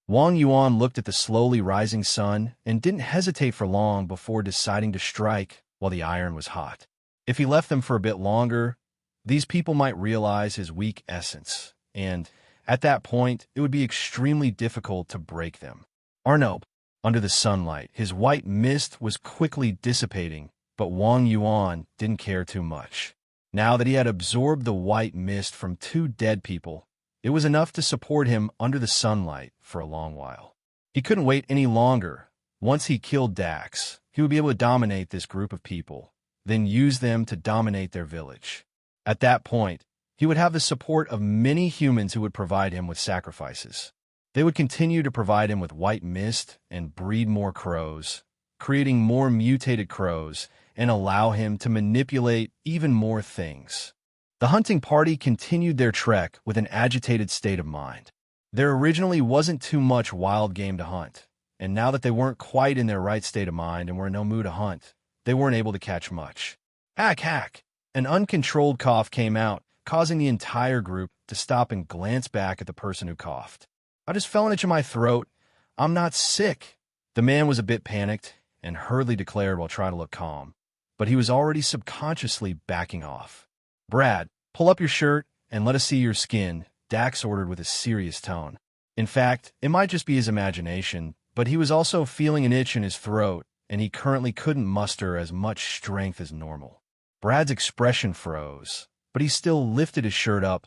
Wang Yuan looked at the slowly rising sun and didn't hesitate for long before deciding to strike while the iron was hot. If he left them for a bit longer, these people might realize his weak essence, and at that point, it would be extremely difficult to break them. Arnob, under the sunlight, his white mist was quickly dissipating, but Wang Yuan didn't care too much. Now that he had absorbed the white mist from 2 dead people, it was enough to support him under the sunlight for a long while. He couldn't wait any longer. Once he killed Dax, he would be able to dominate this group of people, then use them to dominate their village. At that point, he would have the support of many humans who would provide him with sacrifices. They would continue to provide him with white mist and breed more crows, creating more mutated crows, and allow him to manipulate even more things. The hunting party continued their trek with an agitated state of mind. There originally wasn't too much wild game to hunt, and now that they weren't quite in their right state of mind and were in no mood to hunt, they weren't able to catch much. Hack! An uncontrolled cough came out, causing the entire group to stop and glance back at the person who coughed. "I just felt an itch in my throat. I'm not sick." The man was a bit panicked and hurriedly declared while trying to look calm, but he was already subconsciously backing off. "Brad, pull up your shirt and let us see your skin," Dax ordered with a serious tone. In fact, it might just be his imagination, but he was also feeling an itch in his throat, and he currently couldn't muster as much strength as normal. Brad's expression froze, but he still lifted his shirt up,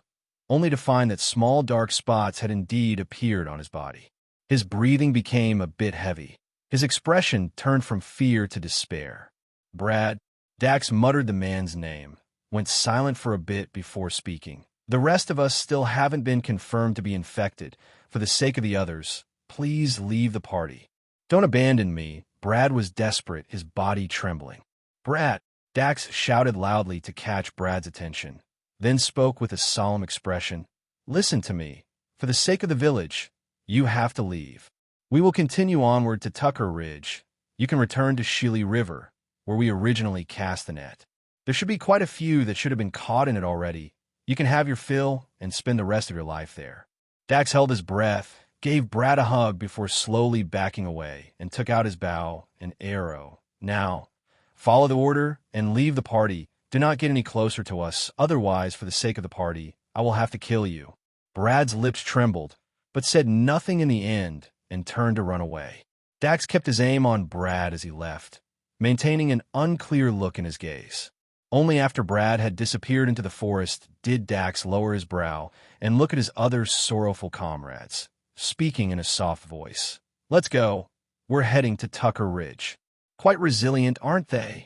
only to find that small dark spots had indeed appeared on his body. His breathing became a bit heavy. His expression turned from fear to despair. "Brad," Dax muttered the man's name, went silent for a bit before speaking. "The rest of us still haven't been confirmed to be infected. For the sake of the others, please leave the party. Don't abandon me." Brad was desperate, his body trembling. "Brad!" Dax shouted loudly to catch Brad's attention, then spoke with a solemn expression. "Listen to me. For the sake of the village, you have to leave. We will continue onward to Tucker Ridge. You can return to Shilly River, where we originally cast the net. There should be quite a few that should have been caught in it already. You can have your fill and spend the rest of your life there." Dax held his breath, gave Brad a hug before slowly backing away, and took out his bow and arrow. "Now, follow the order and leave the party. Do not get any closer to us, otherwise, for the sake of the party, I will have to kill you." Brad's lips trembled, but said nothing in the end and turned to run away. Dax kept his aim on Brad as he left, maintaining an unclear look in his gaze. Only after Brad had disappeared into the forest did Dax lower his brow and look at his other sorrowful comrades, speaking in a soft voice. "Let's go. We're heading to Tucker Ridge." "Quite resilient, aren't they?"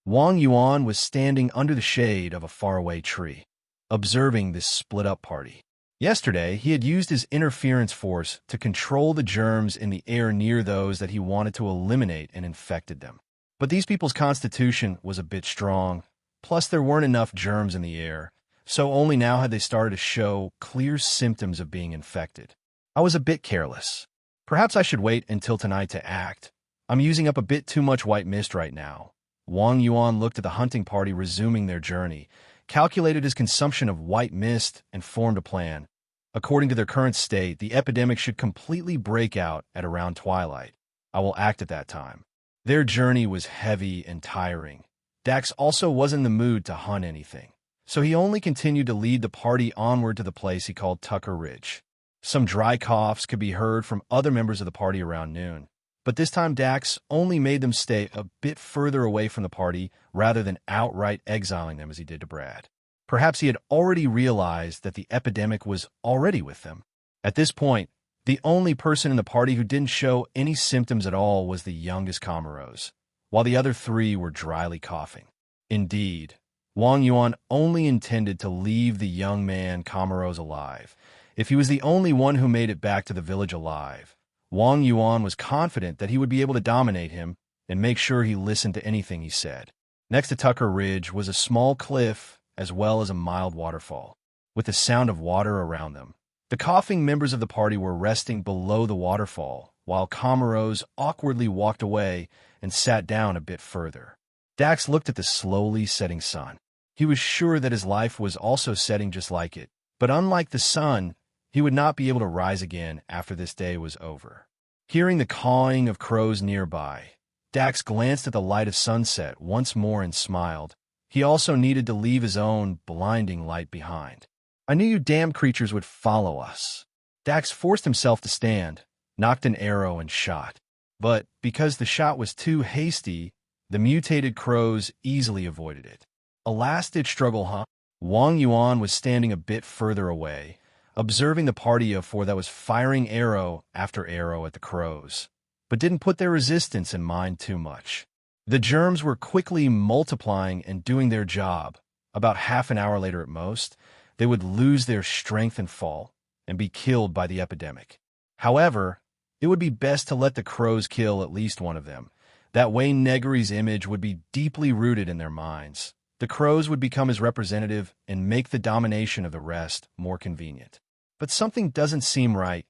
Wang Yuan was standing under the shade of a faraway tree, observing this split-up party. Yesterday, he had used his interference force to control the germs in the air near those that he wanted to eliminate and infected them. But these people's constitution was a bit strong, plus there weren't enough germs in the air, so only now had they started to show clear symptoms of being infected. I was a bit careless. Perhaps I should wait until tonight to act. I'm using up a bit too much white mist right now. Wang Yuan looked at the hunting party resuming their journey, calculated his consumption of white mist, and formed a plan. According to their current state, the epidemic should completely break out at around twilight. I will act at that time. Their journey was heavy and tiring. Dax also wasn't in the mood to hunt anything, so he only continued to lead the party onward to the place he called Tucker Ridge. Some dry coughs could be heard from other members of the party around noon, but this time Dax only made them stay a bit further away from the party rather than outright exiling them as he did to Brad. Perhaps he had already realized that the epidemic was already with them. At this point, the only person in the party who didn't show any symptoms at all was the youngest Kamaros, while the other three were dryly coughing. Indeed, Wang Yuan only intended to leave the young man Kamaros alive. If he was the only one who made it back to the village alive, Wang Yuan was confident that he would be able to dominate him and make sure he listened to anything he said. Next to Tucker Ridge was a small cliff as well as a mild waterfall, with the sound of water around them. The coughing members of the party were resting below the waterfall, while Kamaros awkwardly walked away and sat down a bit further. Dax looked at the slowly setting sun. He was sure that his life was also setting just like it, but unlike the sun, he would not be able to rise again after this day was over. Hearing the cawing of crows nearby, Dax glanced at the light of sunset once more and smiled. He also needed to leave his own blinding light behind. "I knew you damn creatures would follow us." Dax forced himself to stand, knocked an arrow, and shot. But because the shot was too hasty, the mutated crows easily avoided it. A last-ditch struggle, huh? Wang Yuan was standing a bit further away, observing the party of four that was firing arrow after arrow at the crows, but didn't put their resistance in mind too much. The germs were quickly multiplying and doing their job. About half an hour later at most, they would lose their strength and fall, and be killed by the epidemic. However, it would be best to let the crows kill at least one of them. That way Negary's image would be deeply rooted in their minds. The crows would become his representative and make the domination of the rest more convenient. But something doesn't seem right.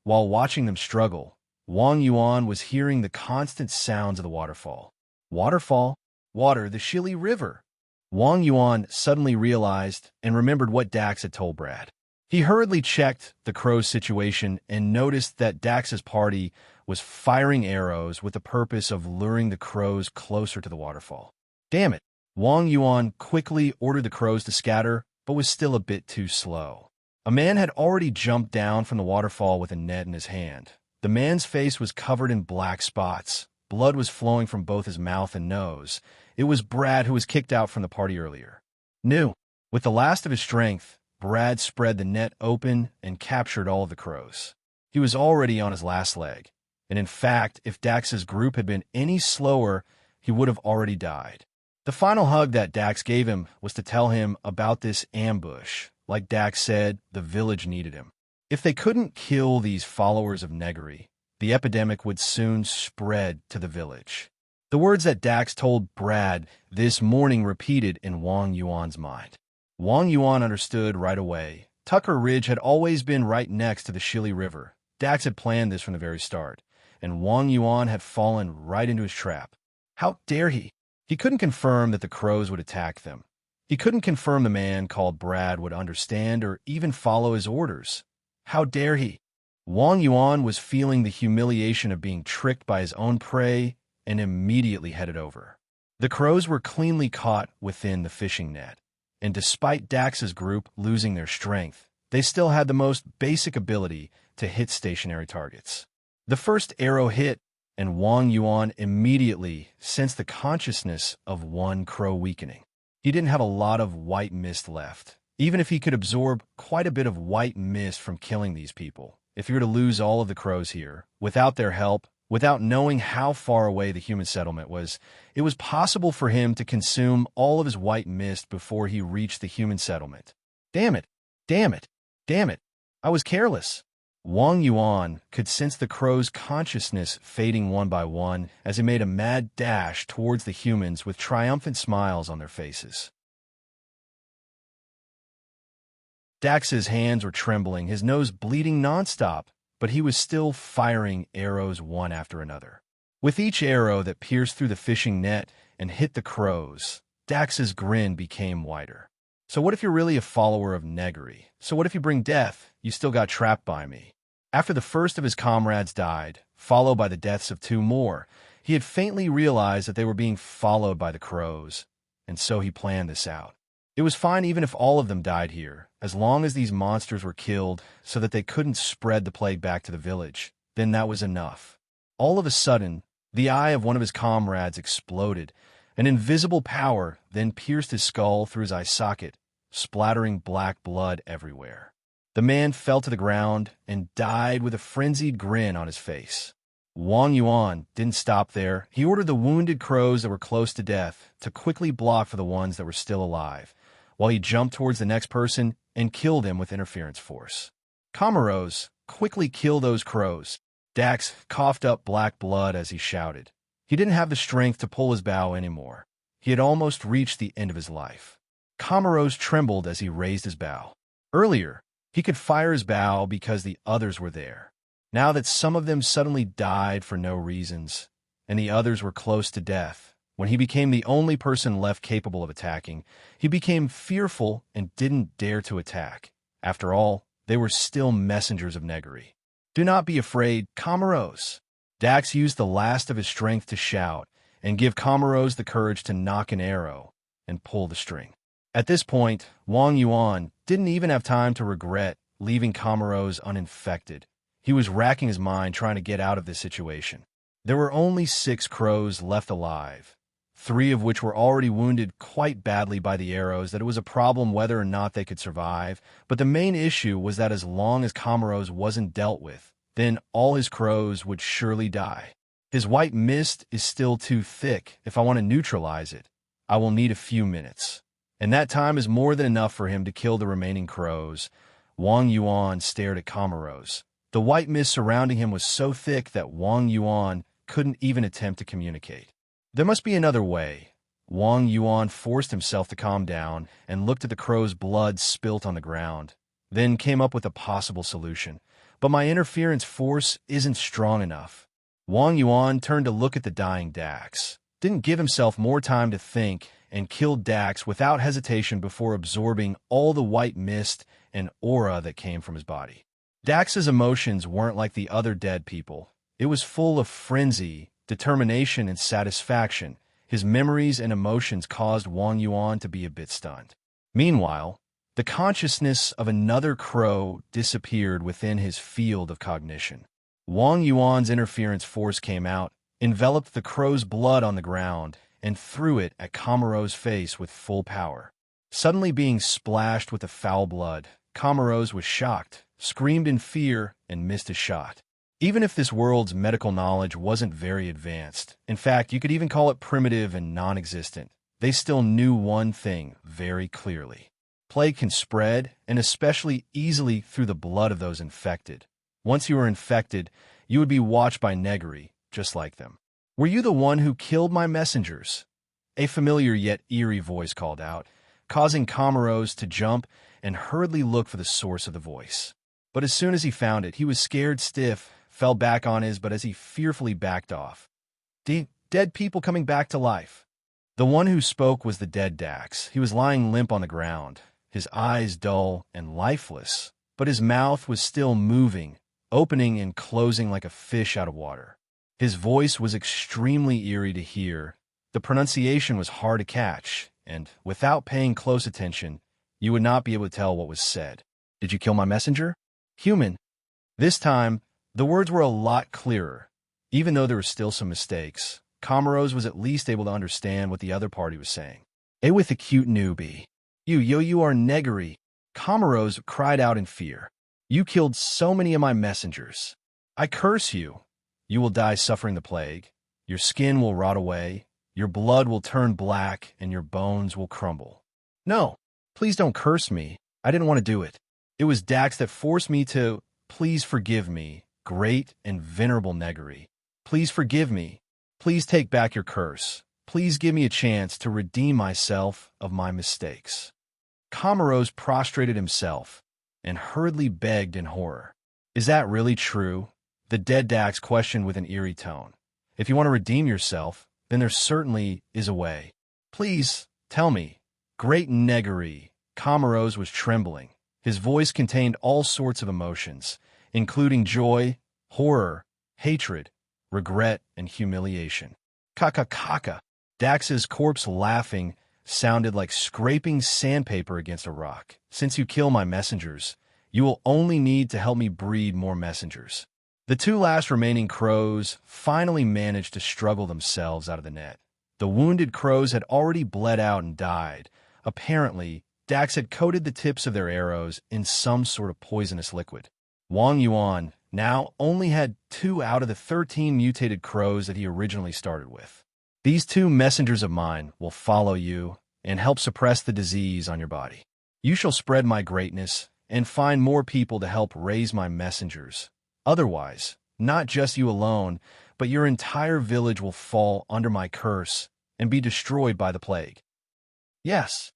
While watching them struggle, Wang Yuan was hearing the constant sounds of the waterfall. Waterfall? Water, the Shilly River. Wang Yuan suddenly realized and remembered what Dax had told Brad. He hurriedly checked the crow's situation and noticed that Dax's party was firing arrows with the purpose of luring the crows closer to the waterfall. Damn it! Wang Yuan quickly ordered the crows to scatter, but was still a bit too slow. A man had already jumped down from the waterfall with a net in his hand. The man's face was covered in black spots. Blood was flowing from both his mouth and nose. It was Brad, who was kicked out from the party earlier. With the last of his strength, Brad spread the net open and captured all of the crows. He was already on his last leg, and in fact, if Dax's group had been any slower, he would have already died. The final hug that Dax gave him was to tell him about this ambush. Like Dax said, the village needed him. If they couldn't kill these followers of Negary, the epidemic would soon spread to the village. The words that Dax told Brad this morning repeated in Wang Yuan's mind. Wang Yuan understood right away. Tucker Ridge had always been right next to the Shili River. Dax had planned this from the very start, and Wang Yuan had fallen right into his trap. How dare he? He couldn't confirm that the crows would attack them. He couldn't confirm the man called Brad would understand or even follow his orders. How dare he? Wang Yuan was feeling the humiliation of being tricked by his own prey and immediately headed over. The crows were cleanly caught within the fishing net, and despite Dax's group losing their strength, they still had the most basic ability to hit stationary targets. The first arrow hit, and Wang Yuan immediately sensed the consciousness of one crow weakening. He didn't have a lot of white mist left. Even if he could absorb quite a bit of white mist from killing these people, if he were to lose all of the crows here, without their help, without knowing how far away the human settlement was, it was possible for him to consume all of his white mist before he reached the human settlement. Damn it! Damn it! Damn it! I was careless. Wang Yuan could sense the crow's consciousness fading one by one as he made a mad dash towards the humans with triumphant smiles on their faces. Dax's hands were trembling, his nose bleeding nonstop, but he was still firing arrows one after another. With each arrow that pierced through the fishing net and hit the crows, Dax's grin became wider. So what if you're really a follower of Negary? So what if you bring death? You still got trapped by me. After the first of his comrades died, followed by the deaths of two more, he had faintly realized that they were being followed by the crows, and so he planned this out. It was fine even if all of them died here, as long as these monsters were killed so that they couldn't spread the plague back to the village. Then that was enough. All of a sudden, the eye of one of his comrades exploded. An invisible power then pierced his skull through his eye socket, splattering black blood everywhere. The man fell to the ground and died with a frenzied grin on his face. Wang Yuan didn't stop there. He ordered the wounded crows that were close to death to quickly block for the ones that were still alive, while he jumped towards the next person and killed him with interference force. Camaros, quickly kill those crows. Dax coughed up black blood as he shouted. He didn't have the strength to pull his bow anymore. He had almost reached the end of his life. Camaros trembled as he raised his bow. Earlier, he could fire his bow because the others were there. Now that some of them suddenly died for no reasons, and the others were close to death, when he became the only person left capable of attacking, he became fearful and didn't dare to attack. After all, they were still messengers of Negary. Do not be afraid, Camaros. Dax used the last of his strength to shout and give Camaros the courage to knock an arrow and pull the string. At this point, Wang Yuan didn't even have time to regret leaving Camaros uninfected. He was racking his mind trying to get out of this situation. There were only 6 crows left alive, 3 of which were already wounded quite badly by the arrows, that it was a problem whether or not they could survive. But the main issue was that as long as Camaros wasn't dealt with, then all his crows would surely die. His white mist is still too thick. If I want to neutralize it, I will need a few minutes. And that time is more than enough for him to kill the remaining crows. Wang Yuan stared at Camaros. The white mist surrounding him was so thick that Wang Yuan couldn't even attempt to communicate. There must be another way. Wang Yuan forced himself to calm down and looked at the crow's blood spilt on the ground, then came up with a possible solution. But my interference force isn't strong enough. Wang Yuan turned to look at the dying Dax, didn't give himself more time to think, and killed Dax without hesitation before absorbing all the white mist and aura that came from his body. Dax's emotions weren't like the other dead people. It was full of frenzy, determination, and satisfaction. His memories and emotions caused Wang Yuan to be a bit stunned. Meanwhile, the consciousness of another crow disappeared within his field of cognition. Wang Yuan's interference force came out, enveloped the crow's blood on the ground, and threw it at Kamaro's face with full power. Suddenly being splashed with the foul blood, Kamaros was shocked, screamed in fear, and missed a shot. Even if this world's medical knowledge wasn't very advanced, in fact, you could even call it primitive and non-existent, they still knew one thing very clearly. Plague can spread, and especially easily through the blood of those infected. Once you were infected, you would be watched by Negary, just like them. "Were you the one who killed my messengers?" A familiar yet eerie voice called out, causing Kamaros to jump and hurriedly look for the source of the voice. But as soon as he found it, he was scared stiff, fell back on his but as he fearfully backed off. Dead people coming back to life. The one who spoke was the dead Dax. He was lying limp on the ground, his eyes dull and lifeless, but his mouth was still moving, opening and closing like a fish out of water. His voice was extremely eerie to hear. The pronunciation was hard to catch, and without paying close attention, you would not be able to tell what was said. "Did you kill my messenger?" "Human." This time, the words were a lot clearer. Even though there were still some mistakes, Kamaros was at least able to understand what the other party was saying. With a cute newbie. You are Negary." Kamaros cried out in fear. "You killed so many of my messengers. I curse you. You will die suffering the plague. Your skin will rot away. Your blood will turn black, and your bones will crumble." "No, please don't curse me. I didn't want to do it. It was Dax that forced me to. Please forgive me, great and venerable Negary. Please forgive me. Please take back your curse. Please give me a chance to redeem myself of my mistakes." Kamaros prostrated himself and hurriedly begged in horror. "Is that really true?" The dead Dax questioned with an eerie tone. "If you want to redeem yourself, then there certainly is a way. Please, tell me." Great Negary. Kamaros was trembling. His voice contained all sorts of emotions, including joy, horror, hatred, regret, and humiliation. Kaka. Dax's corpse laughing sounded like scraping sandpaper against a rock. "Since you kill my messengers, you will only need to help me breed more messengers." The two last remaining crows finally managed to struggle themselves out of the net. The wounded crows had already bled out and died. Apparently, Dax had coated the tips of their arrows in some sort of poisonous liquid. Wang Yuan now only had 2 out of the 13 mutated crows that he originally started with. "These 2 messengers of mine will follow you and help suppress the disease on your body. You shall spread my greatness and find more people to help raise my messengers. Otherwise, not just you alone, but your entire village will fall under my curse and be destroyed by the plague." Yes.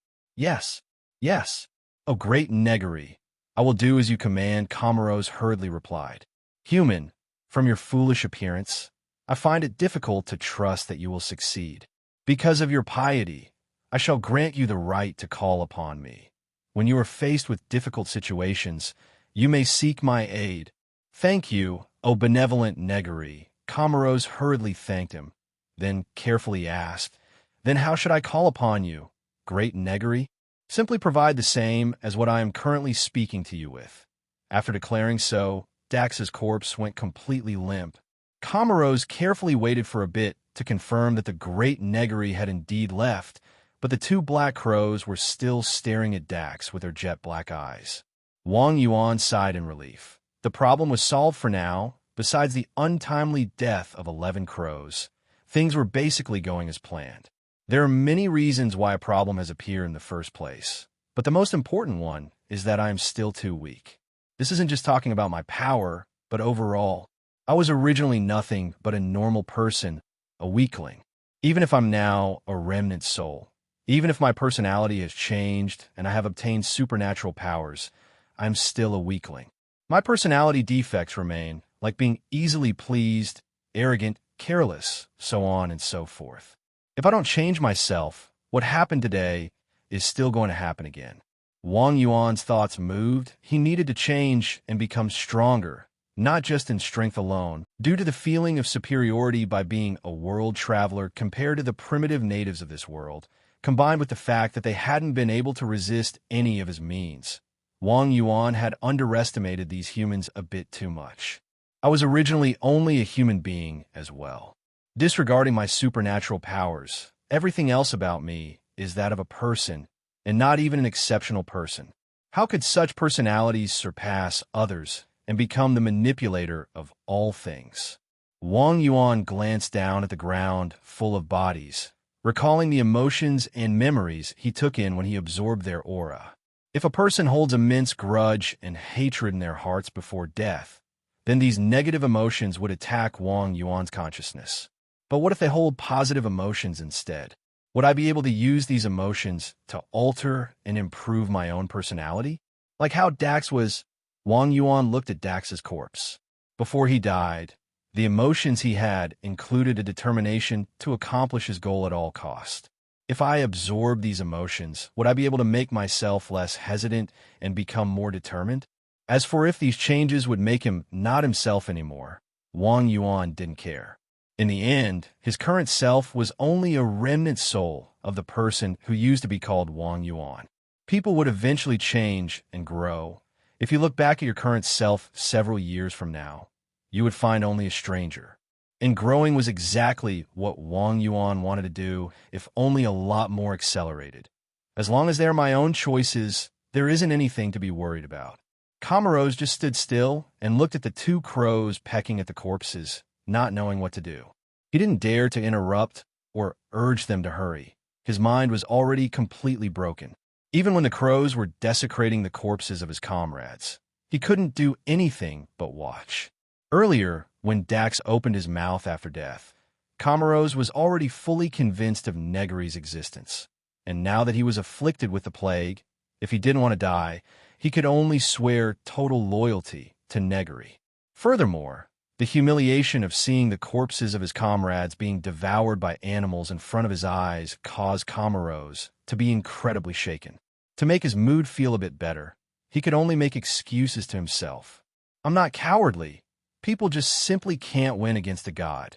"Oh, great Negary, I will do as you command," Kamaros hurriedly replied. "Human, from your foolish appearance, I find it difficult to trust that you will succeed. Because of your piety, I shall grant you the right to call upon me. When you are faced with difficult situations, you may seek my aid." "Thank you, O benevolent Negary." Kamaros hurriedly thanked him, then carefully asked, "Then how should I call upon you, great Negary?" "Simply provide the same as what I am currently speaking to you with." After declaring so, Dax's corpse went completely limp. Kamaros carefully waited for a bit to confirm that the great Negary had indeed left, but the 2 black crows were still staring at Dax with their jet-black eyes. Wang Yuan sighed in relief. The problem was solved for now. Besides the untimely death of 11 crows, things were basically going as planned. There are many reasons why a problem has appeared in the first place, but the most important one is that I am still too weak. This isn't just talking about my power, but overall. I was originally nothing but a normal person, a weakling. Even if I'm now a remnant soul, even if my personality has changed and I have obtained supernatural powers, I'm still a weakling. My personality defects remain, like being easily pleased, arrogant, careless, so on and so forth. If I don't change myself, What happened today is still going to happen again. Wang Yuan's thoughts moved. He needed to change and become stronger, not just in strength alone, due to the feeling of superiority by being a world traveler compared to the primitive natives of this world, combined with the fact that they hadn't been able to resist any of his means. Wang Yuan had underestimated these humans a bit too much. I was originally only a human being as well. Disregarding my supernatural powers, everything else about me is that of a person, and not even an exceptional person. How could such personalities surpass others and become the manipulator of all things? Wang Yuan glanced down at the ground full of bodies, recalling the emotions and memories he took in when he absorbed their aura. If a person holds immense grudge and hatred in their hearts before death, then these negative emotions would attack Wang Yuan's consciousness. But what if they hold positive emotions instead? Would I be able to use these emotions to alter and improve my own personality? Like how Dax was. Wang Yuan looked at Dax's corpse. Before he died, the emotions he had included a determination to accomplish his goal at all cost. If I absorbed these emotions, would I be able to make myself less hesitant and become more determined? As for if these changes would make him not himself anymore, Wang Yuan didn't care. In the end, his current self was only a remnant soul of the person who used to be called Wang Yuan. People would eventually change and grow. If you look back at your current self several years from now, you would find only a stranger. And growing was exactly what Wang Yuan wanted to do, if only a lot more accelerated. As long as they're my own choices, there isn't anything to be worried about. Kamaros just stood still and looked at the two crows pecking at the corpses, not knowing what to do. He didn't dare to interrupt or urge them to hurry. His mind was already completely broken. Even when the crows were desecrating the corpses of his comrades, he couldn't do anything but watch. Earlier, when Dax opened his mouth after death, Kamaros was already fully convinced of Negary's existence. And now that he was afflicted with the plague, if he didn't want to die, he could only swear total loyalty to Negary. Furthermore, the humiliation of seeing the corpses of his comrades being devoured by animals in front of his eyes caused Kamaros to be incredibly shaken. To make his mood feel a bit better, he could only make excuses to himself. I'm not cowardly. People just simply can't win against a god,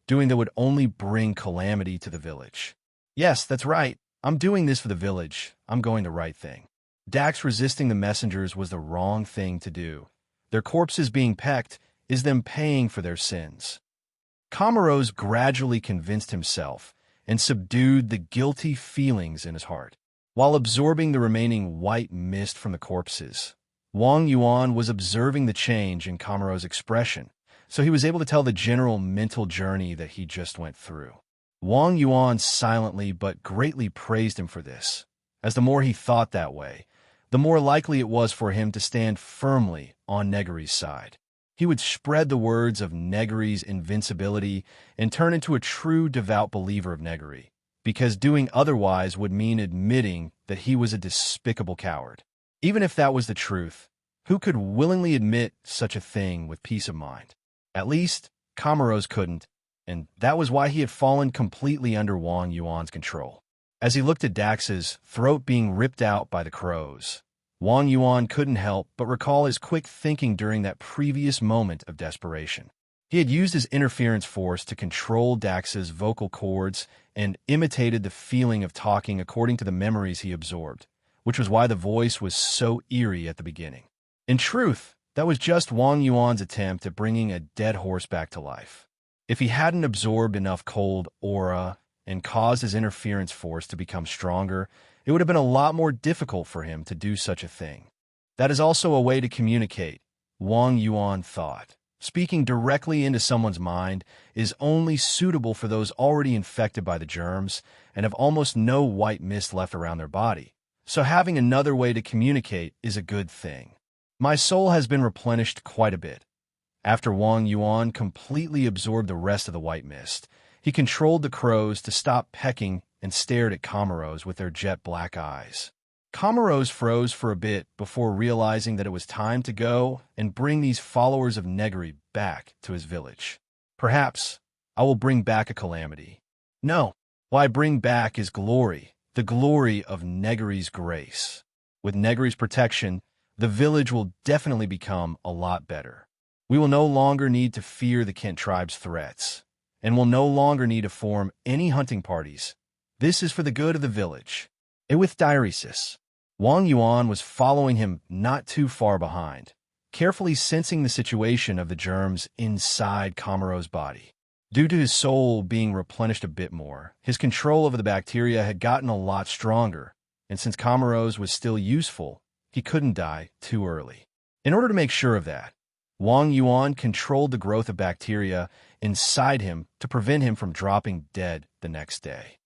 doing that would only bring calamity to the village. Yes, that's right. I'm doing this for the village. I'm going the right thing. Dax resisting the messengers was the wrong thing to do. Their corpses being pecked is them paying for their sins. Kamaros gradually convinced himself and subdued the guilty feelings in his heart. While absorbing the remaining white mist from the corpses, Wang Yuan was observing the change in Kamaros' expression, so he was able to tell the general mental journey that he just went through. Wang Yuan silently but greatly praised him for this, as the more he thought that way, the more likely it was for him to stand firmly on Negary's side. He would spread the words of Negary's invincibility and turn into a true devout believer of Negary, because doing otherwise would mean admitting that he was a despicable coward. Even if that was the truth, who could willingly admit such a thing with peace of mind? At least, Kamaros couldn't, and that was why he had fallen completely under Wang Yuan's control. As he looked at Dax's throat being ripped out by the crows, Wang Yuan couldn't help but recall his quick thinking during that previous moment of desperation. He had used his interference force to control Dax's vocal cords and imitated the feeling of talking according to the memories he absorbed, which was why the voice was so eerie at the beginning. In truth, that was just Wang Yuan's attempt at bringing a dead horse back to life. If he hadn't absorbed enough cold aura and caused his interference force to become stronger, it would have been a lot more difficult for him to do such a thing. That is also a way to communicate, Wang Yuan thought. Speaking directly into someone's mind is only suitable for those already infected by the germs and have almost no white mist left around their body. So having another way to communicate is a good thing. My soul has been replenished quite a bit. After Wang Yuan completely absorbed the rest of the white mist, he controlled the crows to stop pecking and stared at Kamaros with their jet black eyes. Kamaros froze for a bit before realizing that it was time to go and bring these followers of Negary back to his village. Perhaps I will bring back a Calamity. No, Why bring back his glory, the glory of Negary's grace. With Negary's protection, the village will definitely become a lot better. We will no longer need to fear the Kent tribe's threats, and will no longer need to form any hunting parties. This is for the good of the village. And with diuresis, Wang Yuan was following him not too far behind, carefully sensing the situation of the germs inside Kamaro's body. Due to his soul being replenished a bit more, his control over the bacteria had gotten a lot stronger, and since Kamaro's was still useful, he couldn't die too early. In order to make sure of that, Wang Yuan controlled the growth of bacteria inside him to prevent him from dropping dead the next day.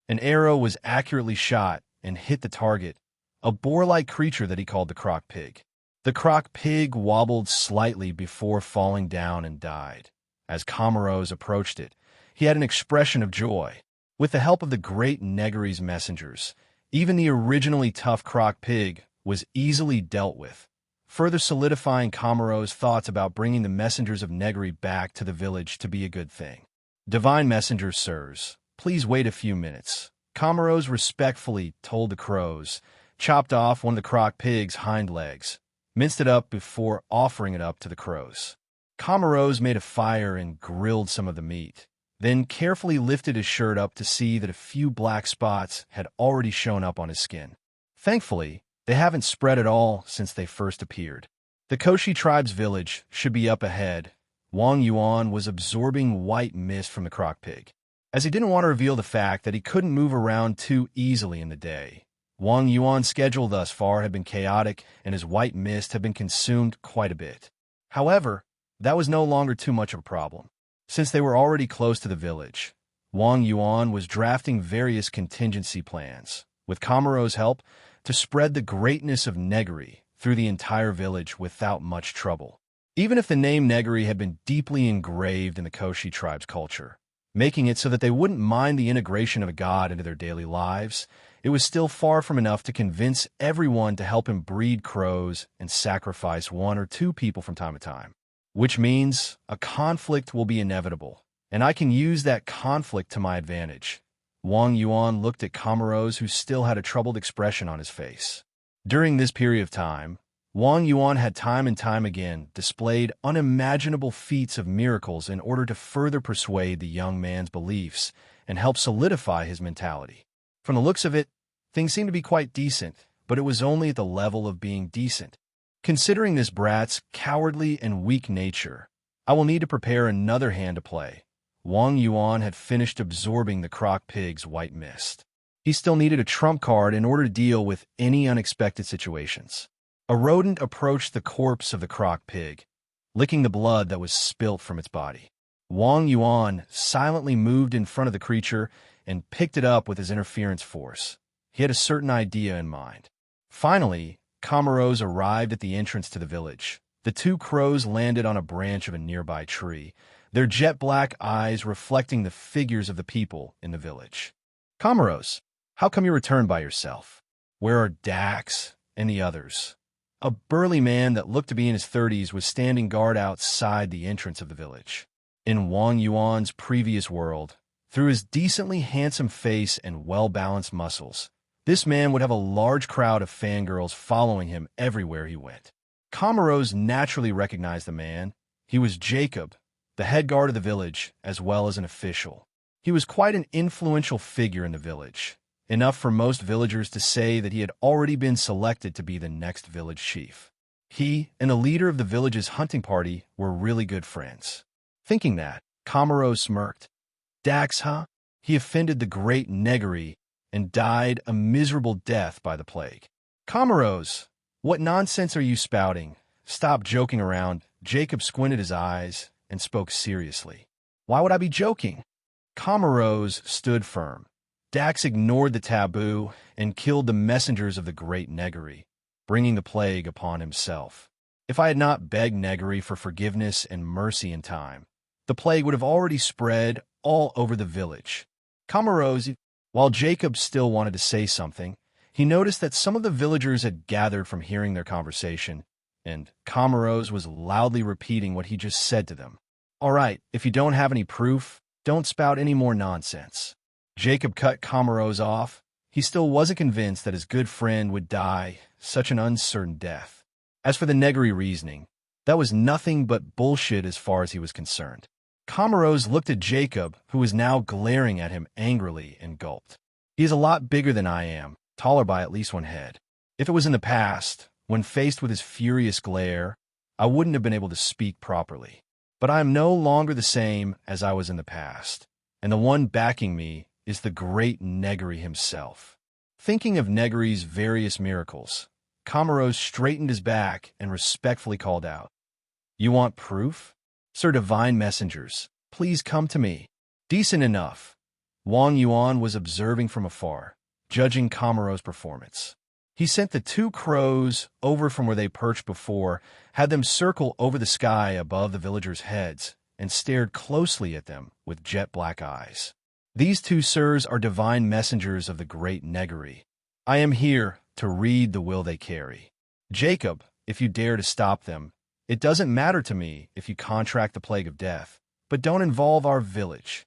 An arrow was accurately shot and hit the target, a boar-like creature that he called the croc pig. The croc pig wobbled slightly before falling down and died. As Kamaro's approached it, he had an expression of joy. With the help of the Great Negary's messengers, even the originally tough croc pig was easily dealt with, further solidifying Kamaro's thoughts about bringing the messengers of Negary back to the village to be a good thing. "Divine messengers, sirs, please wait a few minutes," Kamaro's respectfully told the crows, chopped off one of the croc pig's hind legs, minced it up before offering it up to the crows. Kamaro's made a fire and grilled some of the meat, then carefully lifted his shirt up to see that a few black spots had already shown up on his skin. Thankfully, they haven't spread at all since they first appeared. The Koshi tribe's village should be up ahead. Wang Yuan was absorbing white mist from the croc pig. As he didn't want to reveal the fact that he couldn't move around too easily in the day, Wang Yuan's schedule thus far had been chaotic and his white mist had been consumed quite a bit. However, that was no longer too much of a problem. Since they were already close to the village, Wang Yuan was drafting various contingency plans, with Kamaro's help, to spread the greatness of Negary through the entire village without much trouble. Even if the name Negary had been deeply engraved in the Koshi tribe's culture, making it so that they wouldn't mind the integration of a god into their daily lives, it was still far from enough to convince everyone to help him breed crows and sacrifice one or two people from time to time. Which means a conflict will be inevitable, and I can use that conflict to my advantage. Wang Yuan looked at Kamaro's, who still had a troubled expression on his face. During this period of time, Wang Yuan had time and time again displayed unimaginable feats of miracles in order to further persuade the young man's beliefs and help solidify his mentality. From the looks of it, things seemed to be quite decent, but it was only at the level of being decent. Considering this brat's cowardly and weak nature, I will need to prepare another hand to play. Wang Yuan had finished absorbing the croc pig's white mist. He still needed a trump card in order to deal with any unexpected situations. A rodent approached the corpse of the croc pig, licking the blood that was spilt from its body. Wang Yuan silently moved in front of the creature and picked it up with his interference force. He had a certain idea in mind. Finally, Kamaro's arrived at the entrance to the village. The two crows landed on a branch of a nearby tree, their jet-black eyes reflecting the figures of the people in the village. "Kamaro's, how come you returned by yourself? Where are Dax and the others?" A burly man that looked to be in his 30s was standing guard outside the entrance of the village. In Wang Yuan's previous world, through his decently handsome face and well-balanced muscles, this man would have a large crowd of fangirls following him everywhere he went. Kamaro's naturally recognized the man. He was Jacob, the head guard of the village, as well as an official. He was quite an influential figure in the village, enough for most villagers to say that he had already been selected to be the next village chief. He and the leader of the village's hunting party were really good friends. Thinking that, Kamaro smirked. "Dax, huh? He offended the Great Negary and died a miserable death by the plague." "Kamaro's, what nonsense are you spouting? Stop joking around." Jacob squinted his eyes and spoke seriously. "Why would I be joking?" Kamaro's stood firm. Dax ignored the taboo and killed the messengers of the Great Negary, bringing the plague upon himself. If I had not begged Negary for forgiveness and mercy in time, the plague would have already spread all over the village. Kamaro's, while Jacob still wanted to say something, he noticed that some of the villagers had gathered from hearing their conversation, and Kamaro's was loudly repeating what he just said to them. "All right, if you don't have any proof, don't spout any more nonsense." Jacob cut Camaros off. He still wasn't convinced that his good friend would die such an uncertain death. As for the Negary reasoning, that was nothing but bullshit as far as he was concerned. Camaros looked at Jacob, who was now glaring at him angrily, and gulped. He is a lot bigger than I am, taller by at least one head. If it was in the past, when faced with his furious glare, I wouldn't have been able to speak properly. But I am no longer the same as I was in the past, and the one backing me is the Great Negary himself. Thinking of Negary's various miracles, Camaros straightened his back and respectfully called out, "You want proof? Sir Divine Messengers, please come to me." Decent enough. Wang Yuan was observing from afar, judging Camaros' performance. He sent the two crows over from where they perched before, had them circle over the sky above the villagers' heads, and stared closely at them with jet-black eyes. These two sirs are divine messengers of the Great Negary. I am here to read the will they carry. Jacob, if you dare to stop them, it doesn't matter to me if you contract the plague of death, but don't involve our village.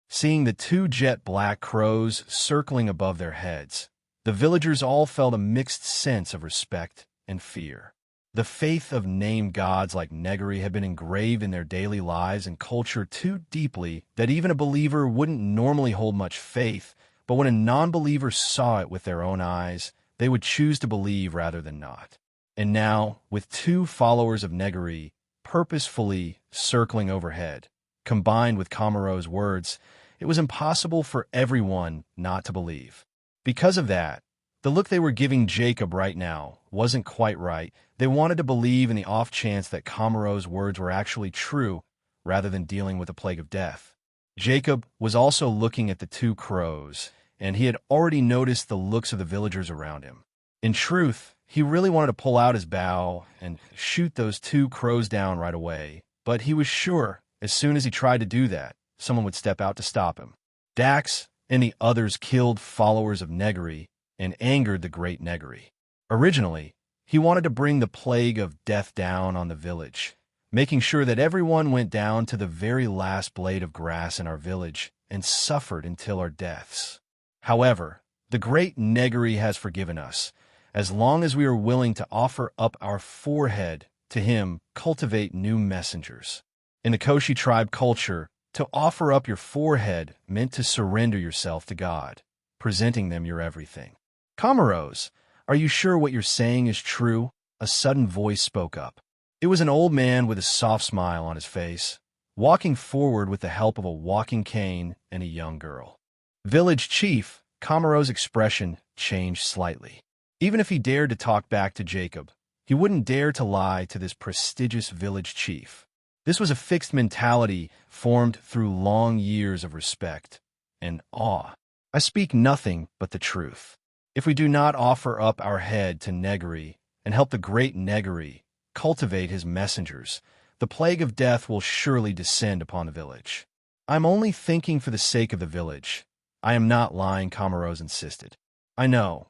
Seeing the two jet-black crows circling above their heads, the villagers all felt a mixed sense of respect and fear. The faith of named gods like Negary had been engraved in their daily lives and culture too deeply that even a believer wouldn't normally hold much faith, but when a non-believer saw it with their own eyes, they would choose to believe rather than not. And now, with two followers of Negary purposefully circling overhead, combined with Camaros' words, it was impossible for everyone not to believe. Because of that, the look they were giving Jacob right now wasn't quite right. They wanted to believe in the off chance that Camaros' words were actually true, rather than dealing with a plague of death. Jacob was also looking at the two crows, and he had already noticed the looks of the villagers around him. In truth, he really wanted to pull out his bow and shoot those two crows down right away, but he was sure as soon as he tried to do that, someone would step out to stop him. Dax and the others killed followers of Negary and angered the Great Negary. Originally, he wanted to bring the plague of death down on the village, making sure that everyone went down to the very last blade of grass in our village and suffered until our deaths. However, the Great Negary has forgiven us, as long as we are willing to offer up our forehead to him, cultivate new messengers. In the Koshi tribe culture, to offer up your forehead meant to surrender yourself to God, presenting them your everything. Camaros, are you sure what you're saying is true? A sudden voice spoke up. It was an old man with a soft smile on his face, walking forward with the help of a walking cane and a young girl. Village chief, Camaros' expression changed slightly. Even if he dared to talk back to Jacob, he wouldn't dare to lie to this prestigious village chief. This was a fixed mentality formed through long years of respect and awe. I speak nothing but the truth. If we do not offer up our head to Negary and help the Great Negary cultivate his messengers, the plague of death will surely descend upon the village. I am only thinking for the sake of the village. I am not lying, Camaros insisted. I know,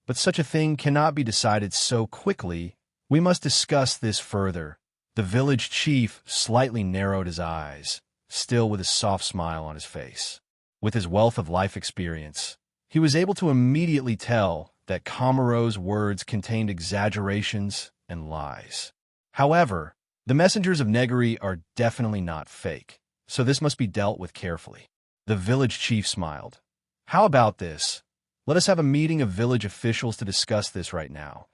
but such a thing cannot be decided so quickly. We must discuss this further. The village chief slightly narrowed his eyes, still with a soft smile on his face. With his wealth of life experience, he was able to immediately tell that Camaros' words contained exaggerations and lies. However, the messengers of Negary are definitely not fake, so this must be dealt with carefully. The village chief smiled. How about this? Let us have a meeting of village officials to discuss this right now.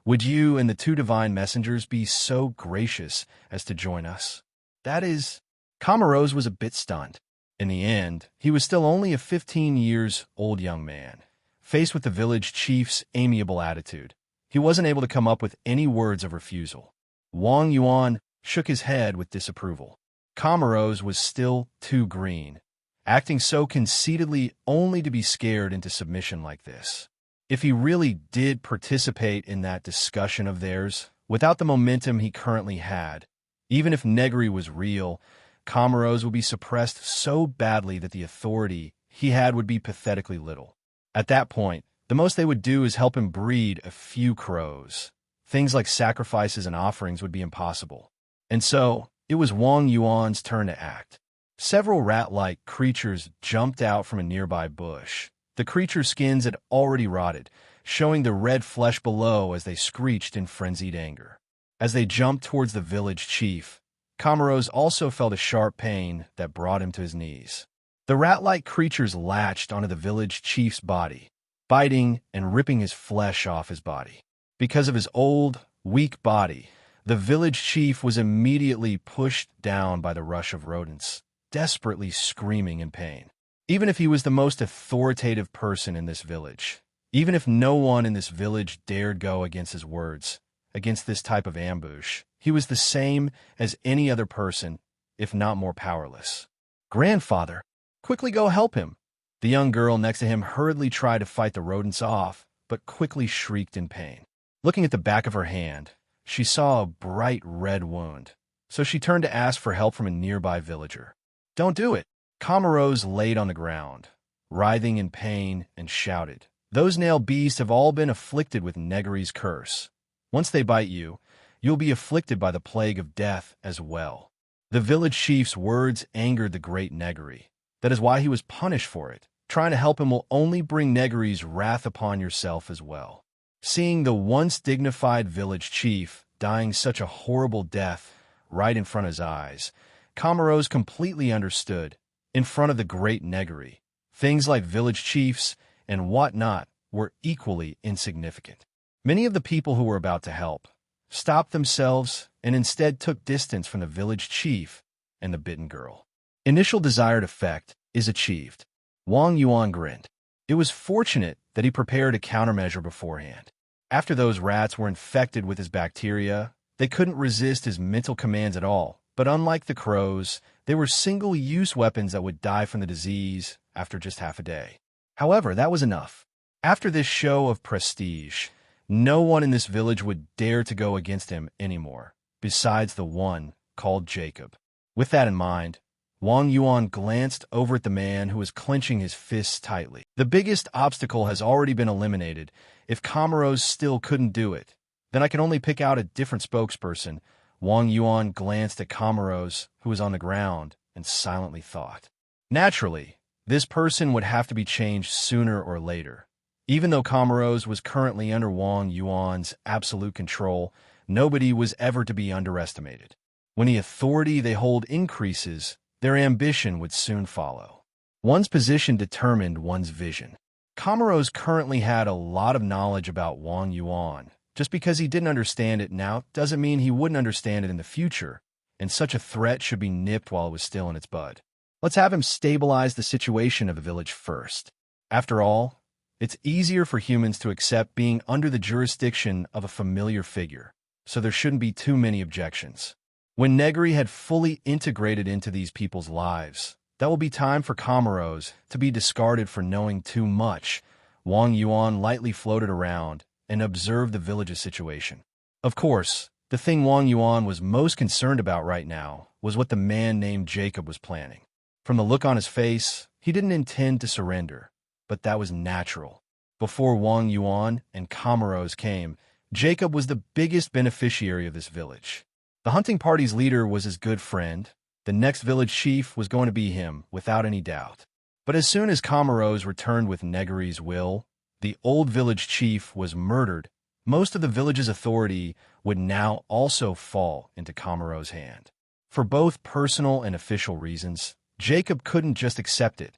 Would you and the two divine messengers be so gracious as to join us? That is, Camaros was a bit stunned. In the end, he was still only a 15-year-old young man. Faced with the village chief's amiable attitude, he wasn't able to come up with any words of refusal. Wang Yuan shook his head with disapproval. Camaros was still too green, acting so conceitedly only to be scared into submission like this. If he really did participate in that discussion of theirs, without the momentum he currently had, even if Negary was real, Camaros would be suppressed so badly that the authority he had would be pathetically little. At that point, the most they would do is help him breed a few crows. Things like sacrifices and offerings would be impossible. And so, it was Wang Yuan's turn to act. Several rat-like creatures jumped out from a nearby bush. The creatures' skins had already rotted, showing the red flesh below as they screeched in frenzied anger. As they jumped towards the village chief, Camaros also felt a sharp pain that brought him to his knees. The rat-like creatures latched onto the village chief's body, biting and ripping his flesh off his body. Because of his old, weak body, the village chief was immediately pushed down by the rush of rodents, desperately screaming in pain. Even if he was the most authoritative person in this village, even if no one in this village dared go against his words, against this type of ambush, he was the same as any other person, if not more powerless. "Grandfather, quickly go help him." The young girl next to him hurriedly tried to fight the rodents off, but quickly shrieked in pain. Looking at the back of her hand, she saw a bright red wound, so she turned to ask for help from a nearby villager. "Don't do it." Camaros laid on the ground, writhing in pain, and shouted, "Those nail beasts have all been afflicted with Negary's curse. Once they bite you, you'll be afflicted by the plague of death as well." The village chief's words angered the Great Negary. That is why he was punished for it. Trying to help him will only bring Negary's wrath upon yourself as well. Seeing the once dignified village chief dying such a horrible death right in front of his eyes, Camaros completely understood. In front of the Great Negary, things like village chiefs and whatnot were equally insignificant. Many of the people who were about to help stopped themselves and instead took distance from the village chief and the bitten girl. Initial desired effect is achieved. Wang Yuan grinned. It was fortunate that he prepared a countermeasure beforehand. After those rats were infected with his bacteria, they couldn't resist his mental commands at all. But unlike the crows, they were single-use weapons that would die from the disease after just half a day. However, that was enough. After this show of prestige, no one in this village would dare to go against him anymore, besides the one called Jacob. With that in mind, Wang Yuan glanced over at the man who was clenching his fists tightly. The biggest obstacle has already been eliminated. If Camaros still couldn't do it, then I can only pick out a different spokesperson. Wang Yuan glanced at Camaros, who was on the ground, and silently thought. Naturally, this person would have to be changed sooner or later. Even though Camaros was currently under Wang Yuan's absolute control, nobody was ever to be underestimated. When the authority they hold increases, their ambition would soon follow. One's position determined one's vision. Camaros currently had a lot of knowledge about Wang Yuan. Just because he didn't understand it now doesn't mean he wouldn't understand it in the future, and such a threat should be nipped while it was still in its bud. Let's have him stabilize the situation of the village first. After all, it's easier for humans to accept being under the jurisdiction of a familiar figure, so there shouldn't be too many objections. When Negary had fully integrated into these people's lives, that will be time for Camaros to be discarded for knowing too much. Wang Yuan lightly floated around and observed the village's situation. Of course, the thing Wang Yuan was most concerned about right now was what the man named Jacob was planning. From the look on his face, he didn't intend to surrender, but that was natural. Before Wang Yuan and Camaros came, Jacob was the biggest beneficiary of this village. The hunting party's leader was his good friend. The next village chief was going to be him, without any doubt. But as soon as Camaros returned with Negary's will, the old village chief was murdered. Most of the village's authority would now also fall into Camaros' hand. For both personal and official reasons, Jacob couldn't just accept it,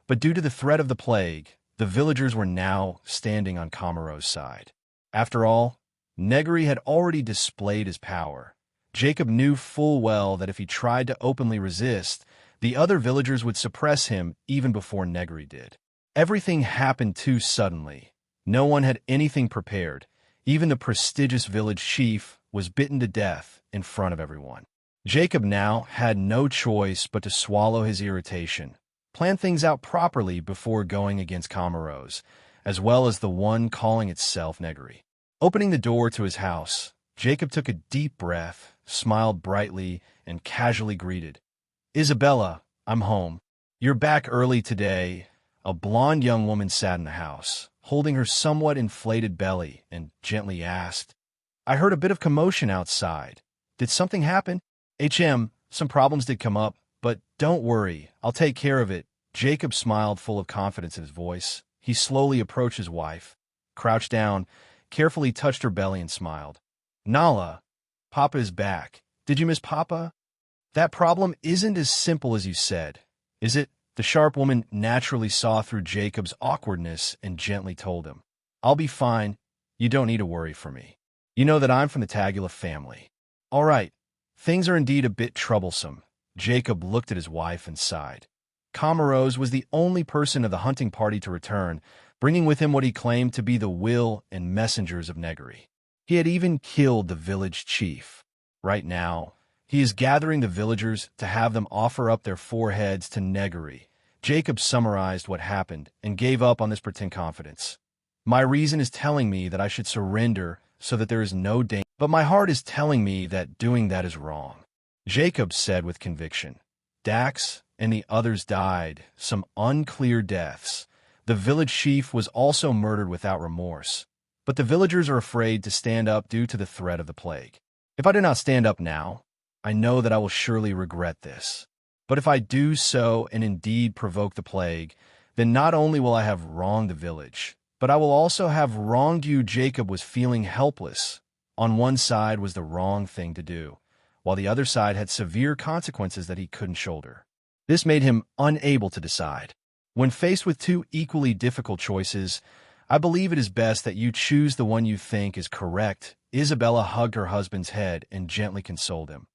but due to the threat of the plague, the villagers were now standing on Camaros' side. After all, Negary had already displayed his power. Jacob knew full well that if he tried to openly resist, the other villagers would suppress him even before Negary did. Everything happened too suddenly. No one had anything prepared. Even the prestigious village chief was bitten to death in front of everyone. Jacob now had no choice but to swallow his irritation, plan things out properly before going against Camaros, as well as the one calling itself Negary. Opening the door to his house, Jacob took a deep breath, smiled brightly, and casually greeted, "Isabella, I'm home. You're back early today." A blonde young woman sat in the house, holding her somewhat inflated belly, and gently asked, "I heard a bit of commotion outside. Did something happen?" "Some problems did come up, But don't worry, I'll take care of it." Jacob smiled, full of confidence in his voice. He slowly approached his wife, crouched down, carefully touched her belly and smiled. "Nala, Papa is back. Did you miss Papa? That problem isn't as simple as you said, is it?" The sharp woman naturally saw through Jacob's awkwardness and gently told him, "I'll be fine. You don't need to worry for me. You know that I'm from the Tagula family." "All right, things are indeed a bit troublesome." Jacob looked at his wife and sighed. Camaros was the only person of the hunting party to return, bringing with him what he claimed to be the will and messengers of Negary. He had even killed the village chief. Right now, he is gathering the villagers to have them offer up their foreheads to Negary. Jacob summarized what happened and gave up on this pretend confidence. "My reason is telling me that I should surrender so that there is no danger, but my heart is telling me that doing that is wrong," Jacob said with conviction. Dax and the others died, some unclear deaths. The village chief was also murdered without remorse. But the villagers are afraid to stand up due to the threat of the plague. If I do not stand up now, I know that I will surely regret this. But if I do so and indeed provoke the plague, then not only will I have wronged the village, but I will also have wronged you. Jacob was feeling helpless. On one side was the wrong thing to do, while the other side had severe consequences that he couldn't shoulder. This made him unable to decide. When faced with two equally difficult choices, "I believe it is best that you choose the one you think is correct." Isabella hugged her husband's head and gently consoled him.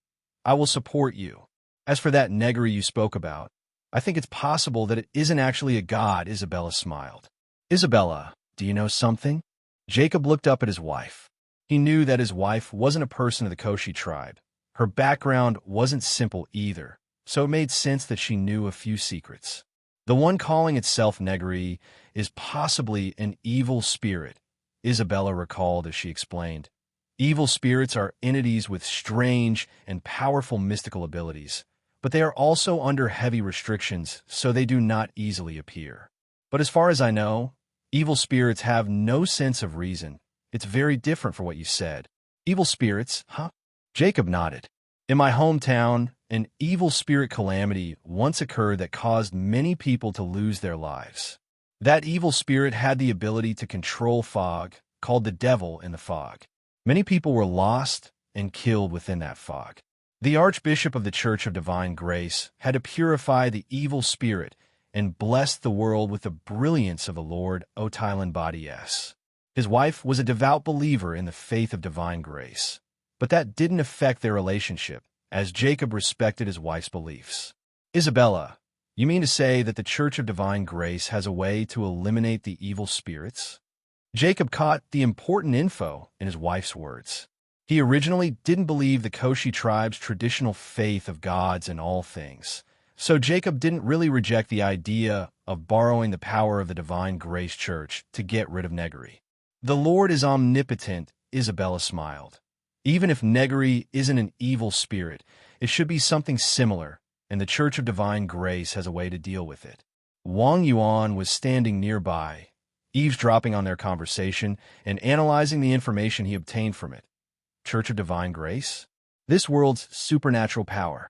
"I will support you. As for that Negary you spoke about, I think it's possible that it isn't actually a god." Isabella smiled. "Isabella, do you know something?" Jacob looked up at his wife. He knew that his wife wasn't a person of the Koshi tribe. Her background wasn't simple either, so it made sense that she knew a few secrets. "The one calling itself Negary is possibly an evil spirit," Isabella recalled as she explained. "Evil spirits are entities with strange and powerful mystical abilities, but they are also under heavy restrictions, so they do not easily appear. But as far as I know, evil spirits have no sense of reason." "It's very different from what you said." "Evil spirits, huh?" Jacob nodded. "In my hometown, an evil spirit calamity once occurred that caused many people to lose their lives. That evil spirit had the ability to control fog, called the devil in the fog. Many people were lost and killed within that fog. The Archbishop of the Church of Divine Grace had to purify the evil spirit and bless the world with the brilliance of the Lord Otilan Badies. His wife was a devout believer in the faith of divine grace, but that didn't affect their relationship, as Jacob respected his wife's beliefs. "Isabella, you mean to say that the Church of Divine Grace has a way to eliminate the evil spirits?" Jacob caught the important info in his wife's words. He originally didn't believe the Koshi tribe's traditional faith of gods in all things, so Jacob didn't really reject the idea of borrowing the power of the Divine Grace Church to get rid of Negary. "The Lord is omnipotent," Isabella smiled. "Even if Negary isn't an evil spirit, it should be something similar, and the Church of Divine Grace has a way to deal with it." Wang Yuan was standing nearby, eavesdropping on their conversation and analyzing the information he obtained from it. Church of Divine Grace? This world's supernatural power.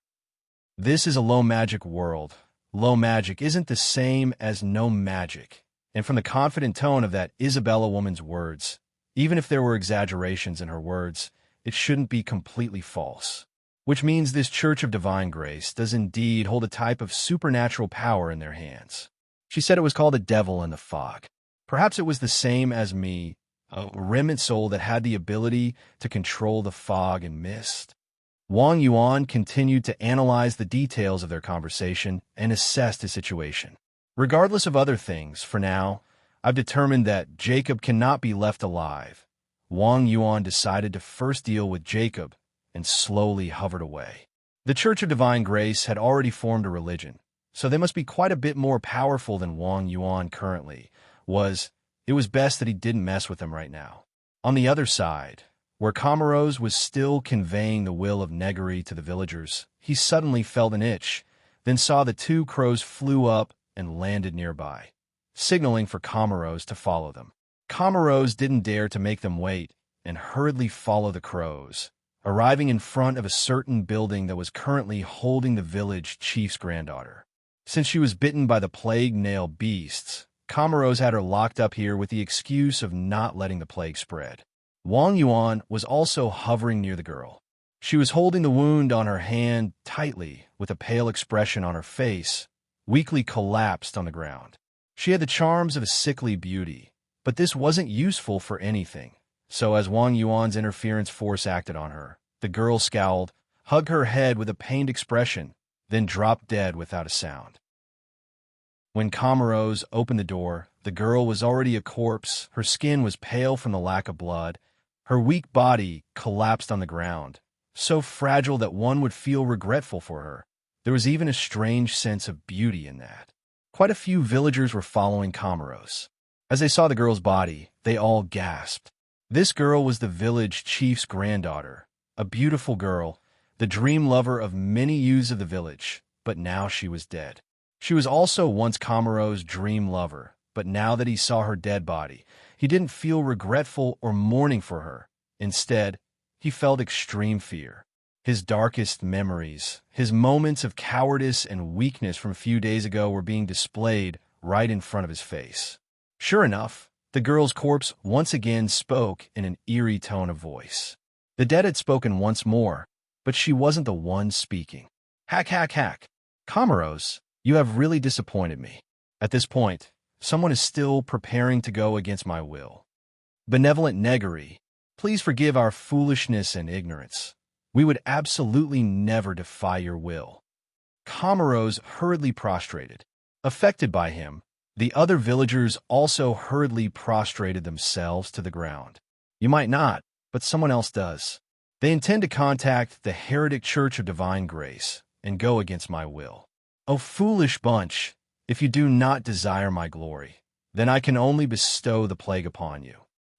This is a low magic world. Low magic isn't the same as no magic. And from the confident tone of that Isabella woman's words, even if there were exaggerations in her words, it shouldn't be completely false. Which means this Church of Divine Grace does indeed hold a type of supernatural power in their hands. She said it was called the devil in the fog. Perhaps it was the same as me, a remnant soul that had the ability to control the fog and mist. Wang Yuan continued to analyze the details of their conversation and assessed his situation. "Regardless of other things, for now, I've determined that Jacob cannot be left alive." Wang Yuan decided to first deal with Jacob and slowly hovered away. The Church of Divine Grace had already formed a religion, so they must be quite a bit more powerful than Wang Yuan currently was. It was best that he didn't mess with them right now. On the other side, where Camaros was still conveying the will of Negary to the villagers, he suddenly felt an itch, then saw the two crows flew up and landed nearby, signaling for Camaros to follow them. Camaros didn't dare to make them wait and hurriedly followed the crows, arriving in front of a certain building that was currently holding the village chief's granddaughter. Since she was bitten by the plague-nail beasts, Comoros had her locked up here with the excuse of not letting the plague spread. Wang Yuan was also hovering near the girl. She was holding the wound on her hand tightly, with a pale expression on her face, weakly collapsed on the ground. She had the charms of a sickly beauty, but this wasn't useful for anything. So as Wang Yuan's interference force acted on her, the girl scowled, hugged her head with a pained expression, then dropped dead without a sound. When Comoros opened the door, the girl was already a corpse. Her skin was pale from the lack of blood. Her weak body collapsed on the ground, so fragile that one would feel regretful for her. There was even a strange sense of beauty in that. Quite a few villagers were following Comoros. As they saw the girl's body, they all gasped. This girl was the village chief's granddaughter, a beautiful girl, the dream lover of many youths of the village, but now she was dead. She was also once Comoros' dream lover, but now that he saw her dead body, he didn't feel regretful or mourning for her. Instead, he felt extreme fear. His darkest memories, his moments of cowardice and weakness from a few days ago were being displayed right in front of his face. Sure enough, the girl's corpse once again spoke in an eerie tone of voice. The dead had spoken once more, but she wasn't the one speaking. Hack, hack, hack. Comoros, you have really disappointed me. At this point, someone is still preparing to go against my will. Benevolent Negary, please forgive our foolishness and ignorance. We would absolutely never defy your will. Comoros hurriedly prostrated. Affected by him, the other villagers also hurriedly prostrated themselves to the ground. You might not, but someone else does. They intend to contact the Heretic Church of Divine Grace and go against my will. O foolish bunch, if you do not desire my glory, then I can only bestow the plague upon you.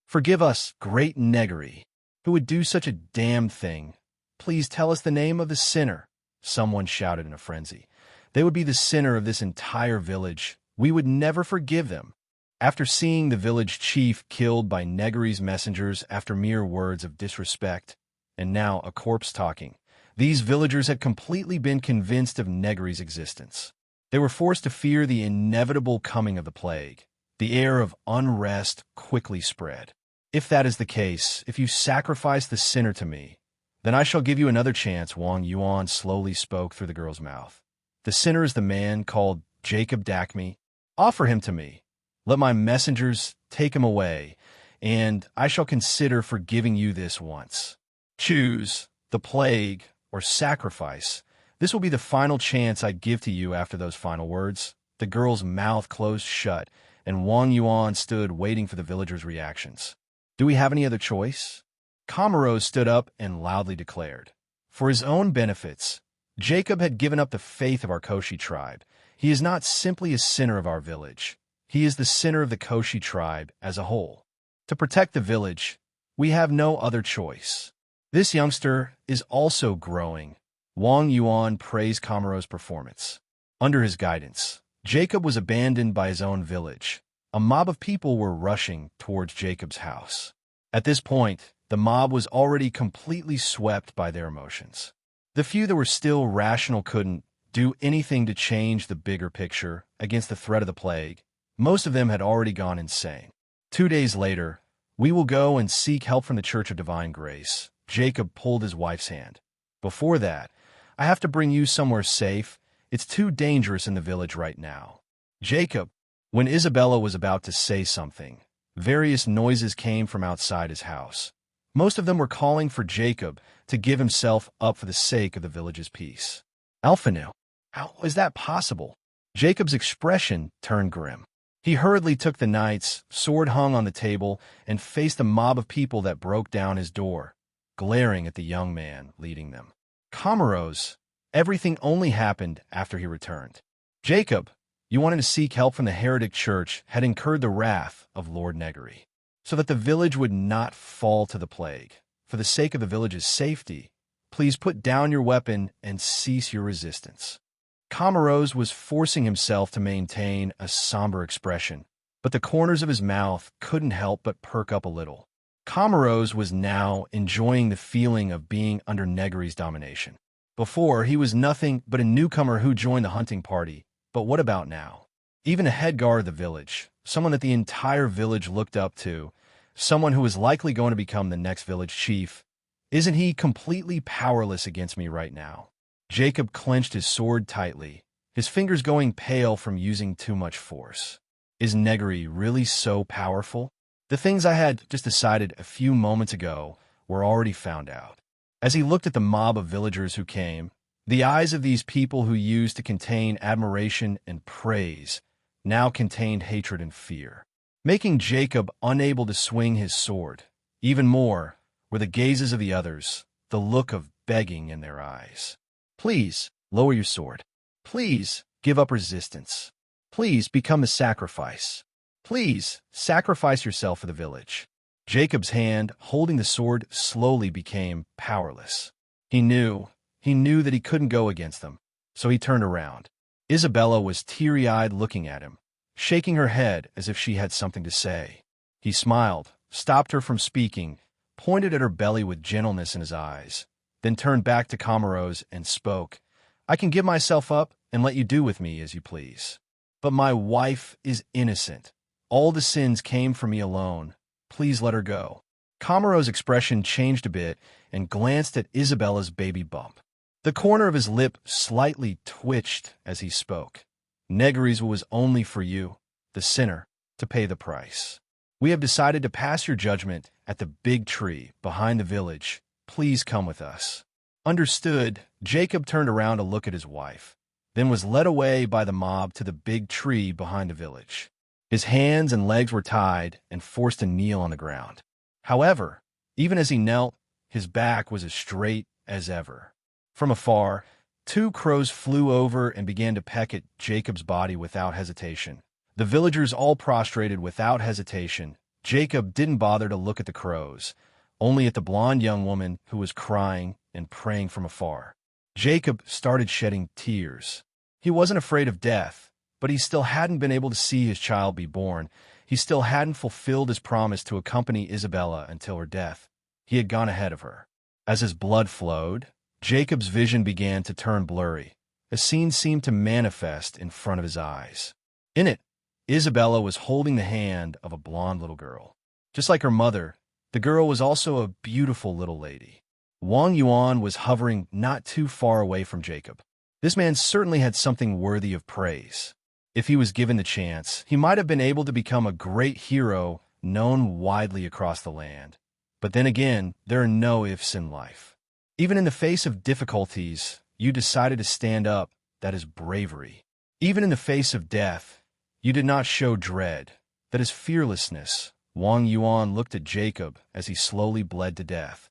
Forgive us, Great Negary, who would do such a damn thing. Please tell us the name of the sinner, someone shouted in a frenzy. They would be the sinner of this entire village. We would never forgive them. After seeing the village chief killed by Negary's messengers after mere words of disrespect, and now a corpse talking, these villagers had completely been convinced of Negary's existence. They were forced to fear the inevitable coming of the plague. The air of unrest quickly spread. If that is the case, if you sacrifice the sinner to me, then I shall give you another chance, Wang Yuan slowly spoke through the girl's mouth. The sinner is the man called Jacob Dakme. Offer him to me. Let my messengers take him away, and I shall consider forgiving you this once. Choose the plague or sacrifice. This will be the final chance I give to you after those final words. The girl's mouth closed shut, and Wang Yuan stood waiting for the villagers' reactions. Do we have any other choice? Comoros stood up and loudly declared. For his own benefits, Jacob had given up the faith of our Koshi tribe. He is not simply a sinner of our village. He is the sinner of the Koshi tribe as a whole. To protect the village, we have no other choice. This youngster is also growing. Wang Yuan praised Comoros' performance. Under his guidance, Jacob was abandoned by his own village. A mob of people were rushing towards Jacob's house. At this point, the mob was already completely swept by their emotions. The few that were still rational couldn't do anything to change the bigger picture against the threat of the plague. Most of them had already gone insane. 2 days later, we will go and seek help from the Church of Divine Grace. Jacob pulled his wife's hand. Before that, I have to bring you somewhere safe. It's too dangerous in the village right now. Jacob, when Isabella was about to say something, various noises came from outside his house. Most of them were calling for Jacob to give himself up for the sake of the village's peace. Alphanu, how is that possible? Jacob's expression turned grim. He hurriedly took the knights, sword hung on the table, and faced a mob of people that broke down his door, glaring at the young man leading them. Comoros, everything only happened after he returned. Jacob, you wanted to seek help from the Heretic Church, had incurred the wrath of Lord Negary, so that the village would not fall to the plague. For the sake of the village's safety, please put down your weapon and cease your resistance. Comoros was forcing himself to maintain a somber expression, but the corners of his mouth couldn't help but perk up a little. Comoros was now enjoying the feeling of being under Negary's domination. Before, he was nothing but a newcomer who joined the hunting party, but what about now? Even a head guard of the village, someone that the entire village looked up to, someone who was likely going to become the next village chief, isn't he completely powerless against me right now? Jacob clenched his sword tightly, his fingers going pale from using too much force. Is Negary really so powerful? The things I had just decided a few moments ago were already found out. As he looked at the mob of villagers who came, the eyes of these people who used to contain admiration and praise now contained hatred and fear, making Jacob unable to swing his sword. Even more were the gazes of the others, the look of begging in their eyes. Please, lower your sword. Please, give up resistance. Please, become a sacrifice. Please, sacrifice yourself for the village. Jacob's hand, holding the sword, slowly became powerless. He knew that he couldn't go against them, so he turned around. Isabella was teary-eyed looking at him, shaking her head as if she had something to say. He smiled, stopped her from speaking, pointed at her belly with gentleness in his eyes, then turned back to Comoros and spoke. I can give myself up and let you do with me as you please. But my wife is innocent. All the sins came from me alone. Please let her go. Comoros' expression changed a bit and glanced at Isabella's baby bump. The corner of his lip slightly twitched as he spoke. Negary's was only for you, the sinner, to pay the price. We have decided to pass your judgment at the big tree behind the village. Please come with us. Understood. Jacob turned around to look at his wife, then was led away by the mob to the big tree behind the village. His hands and legs were tied and forced to kneel on the ground. However, even as he knelt, his back was as straight as ever. From afar, two crows flew over and began to peck at Jacob's body without hesitation. The villagers all prostrated without hesitation. Jacob didn't bother to look at the crows, only at the blonde young woman who was crying and praying from afar. Jacob started shedding tears. He wasn't afraid of death, but he still hadn't been able to see his child be born. He still hadn't fulfilled his promise to accompany Isabella until her death. He had gone ahead of her. As his blood flowed, Jacob's vision began to turn blurry. A scene seemed to manifest in front of his eyes. In it, Isabella was holding the hand of a blonde little girl. Just like her mother, the girl was also a beautiful little lady. Wang Yuan was hovering not too far away from Jacob. This man certainly had something worthy of praise. If he was given the chance, he might have been able to become a great hero known widely across the land. But then again, there are no ifs in life. Even in the face of difficulties, you decided to stand up. That is bravery. Even in the face of death, you did not show dread. That is fearlessness. Wang Yuan looked at Jacob as he slowly bled to death.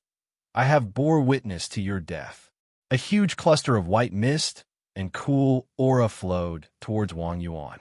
I have bore witness to your death. A huge cluster of white mist and cool aura flowed towards Wang Yuan.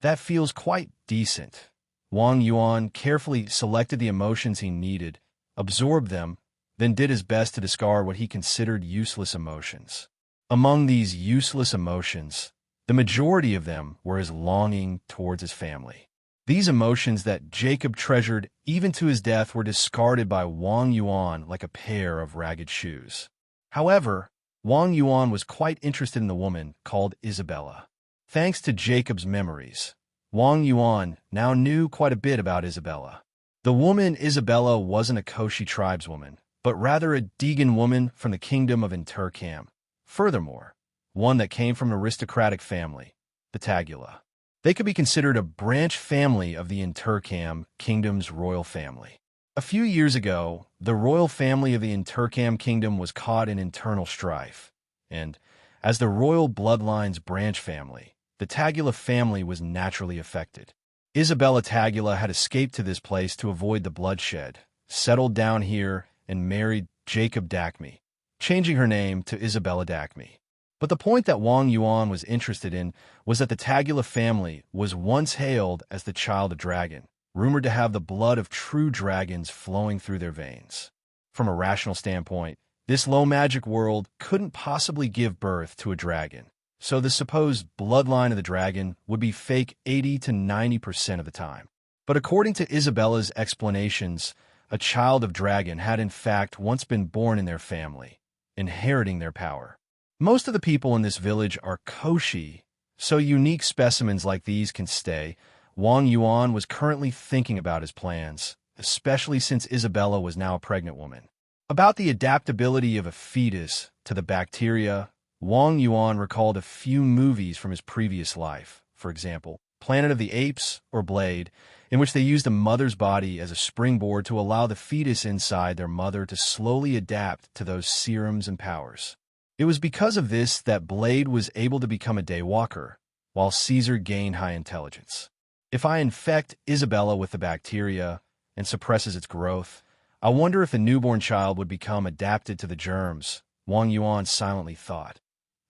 That feels quite decent. Wang Yuan carefully selected the emotions he needed, absorbed them, then did his best to discard what he considered useless emotions. Among these useless emotions, the majority of them were his longing towards his family. These emotions that Jacob treasured even to his death were discarded by Wang Yuan like a pair of ragged shoes. However, Wang Yuan was quite interested in the woman called Isabella. Thanks to Jacob's memories, Wang Yuan now knew quite a bit about Isabella. The woman Isabella wasn't a Koshi tribeswoman, but rather a Degan woman from the kingdom of Intercam. Furthermore, one that came from an aristocratic family, the Tagula. They could be considered a branch family of the Intercam kingdom's royal family. A few years ago, the royal family of the Intercam kingdom was caught in internal strife, and, as the royal bloodline's branch family, the Tagula family was naturally affected. Isabella Tagula had escaped to this place to avoid the bloodshed, settled down here, and married Jacob Dakmi, changing her name to Isabella Dakmi. But the point that Wang Yuan was interested in was that the Tagula family was once hailed as the child of dragon, rumored to have the blood of true dragons flowing through their veins. From a rational standpoint, this low magic world couldn't possibly give birth to a dragon, so the supposed bloodline of the dragon would be fake 80 to 90% of the time. But according to Isabella's explanations, a child of dragon, had in fact once been born in their family, inheriting their power. Most of the people in this village are Koshi, so unique specimens like these can stay. Wang Yuan was currently thinking about his plans, especially since Isabella was now a pregnant woman. About the adaptability of a fetus to the bacteria, Wang Yuan recalled a few movies from his previous life, for example, Planet of the Apes or Blade, in which they used a mother's body as a springboard to allow the fetus inside their mother to slowly adapt to those serums and powers. It was because of this that Blade was able to become a daywalker, while Caesar gained high intelligence. If I infect Isabella with the bacteria and suppresses its growth, I wonder if the newborn child would become adapted to the germs, Wang Yuan silently thought.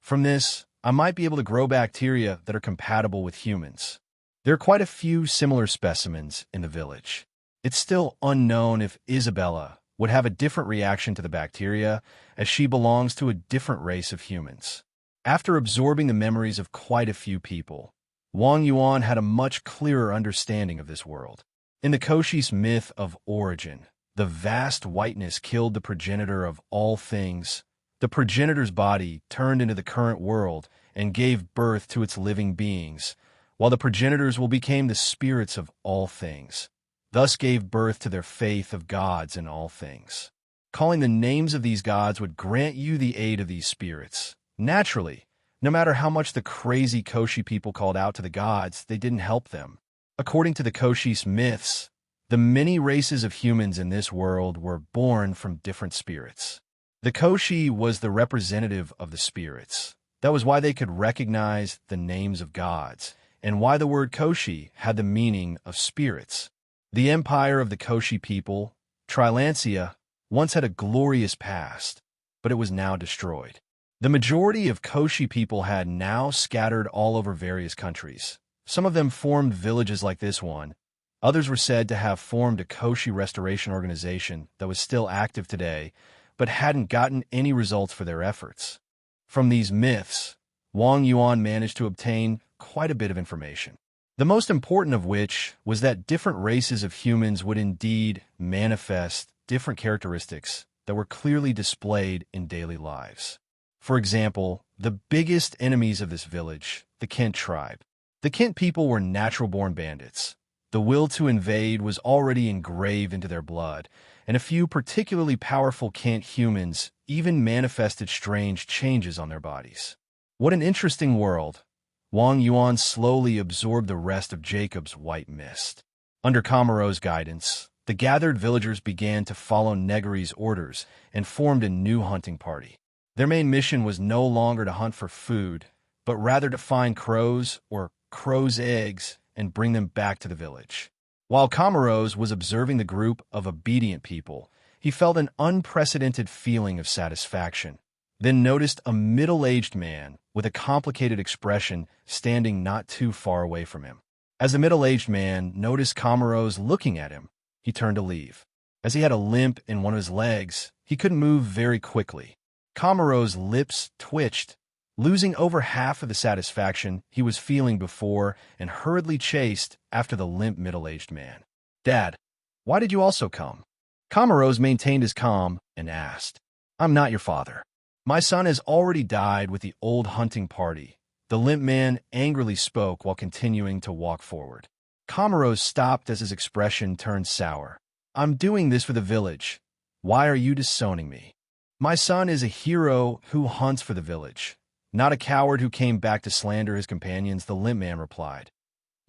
From this, I might be able to grow bacteria that are compatible with humans. There are quite a few similar specimens in the village. It's still unknown if Isabella would have a different reaction to the bacteria, as she belongs to a different race of humans. After absorbing the memories of quite a few people, Wang Yuan had a much clearer understanding of this world. In the Koshi's myth of origin, the vast whiteness killed the progenitor of all things. The progenitor's body turned into the current world and gave birth to its living beings, while the progenitors became the spirits of all things, thus gave birth to their faith of gods in all things. Calling the names of these gods would grant you the aid of these spirits. Naturally, no matter how much the crazy Koshi people called out to the gods, they didn't help them. According to the Koshi's myths, the many races of humans in this world were born from different spirits. The Koshi was the representative of the spirits. That was why they could recognize the names of gods, and why the word Koshi had the meaning of spirits. The empire of the Koshi people, Trilancia, once had a glorious past, but it was now destroyed. The majority of Koshi people had now scattered all over various countries. Some of them formed villages like this one. Others were said to have formed a Koshi restoration organization that was still active today, but hadn't gotten any results for their efforts. From these myths, Wang Yuan managed to obtain quite a bit of information. The most important of which was that different races of humans would indeed manifest different characteristics that were clearly displayed in daily lives. For example, the biggest enemies of this village, the Kent tribe. The Kent people were natural-born bandits. The will to invade was already engraved into their blood, and a few particularly powerful Kent humans even manifested strange changes on their bodies. What an interesting world. Wang Yuan slowly absorbed the rest of Jacob's white mist. Under Kamaro's guidance, the gathered villagers began to follow Negary's orders and formed a new hunting party. Their main mission was no longer to hunt for food, but rather to find crows or crows' eggs and bring them back to the village. While Kamaros was observing the group of obedient people, he felt an unprecedented feeling of satisfaction, then noticed a middle-aged man with a complicated expression standing not too far away from him. As the middle-aged man noticed Kamaros looking at him, he turned to leave. As he had a limp in one of his legs, he couldn't move very quickly. Kamaro's lips twitched, losing over half of the satisfaction he was feeling before, and hurriedly chased after the limp middle-aged man. "Dad, why did you also come?" Kamaros maintained his calm and asked. "I'm not your father. My son has already died with the old hunting party." The limp man angrily spoke while continuing to walk forward. Kamaros stopped as his expression turned sour. "I'm doing this for the village. Why are you disowning me? My son is a hero who hunts for the village, not a coward who came back to slander his companions," the limp man replied.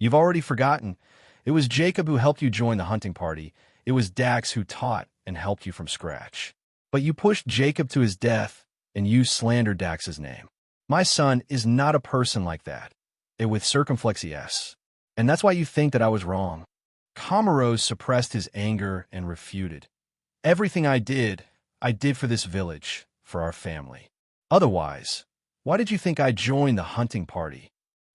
"You've already forgotten. It was Jacob who helped you join the hunting party. It was Dax who taught and helped you from scratch. But you pushed Jacob to his death, and you slandered Dax's name. My son is not a person like that." It with circumflex S. "And that's why you think that I was wrong." Kamaros suppressed his anger and refuted. "Everything I did for this village, for our family. Otherwise, why did you think I joined the hunting party?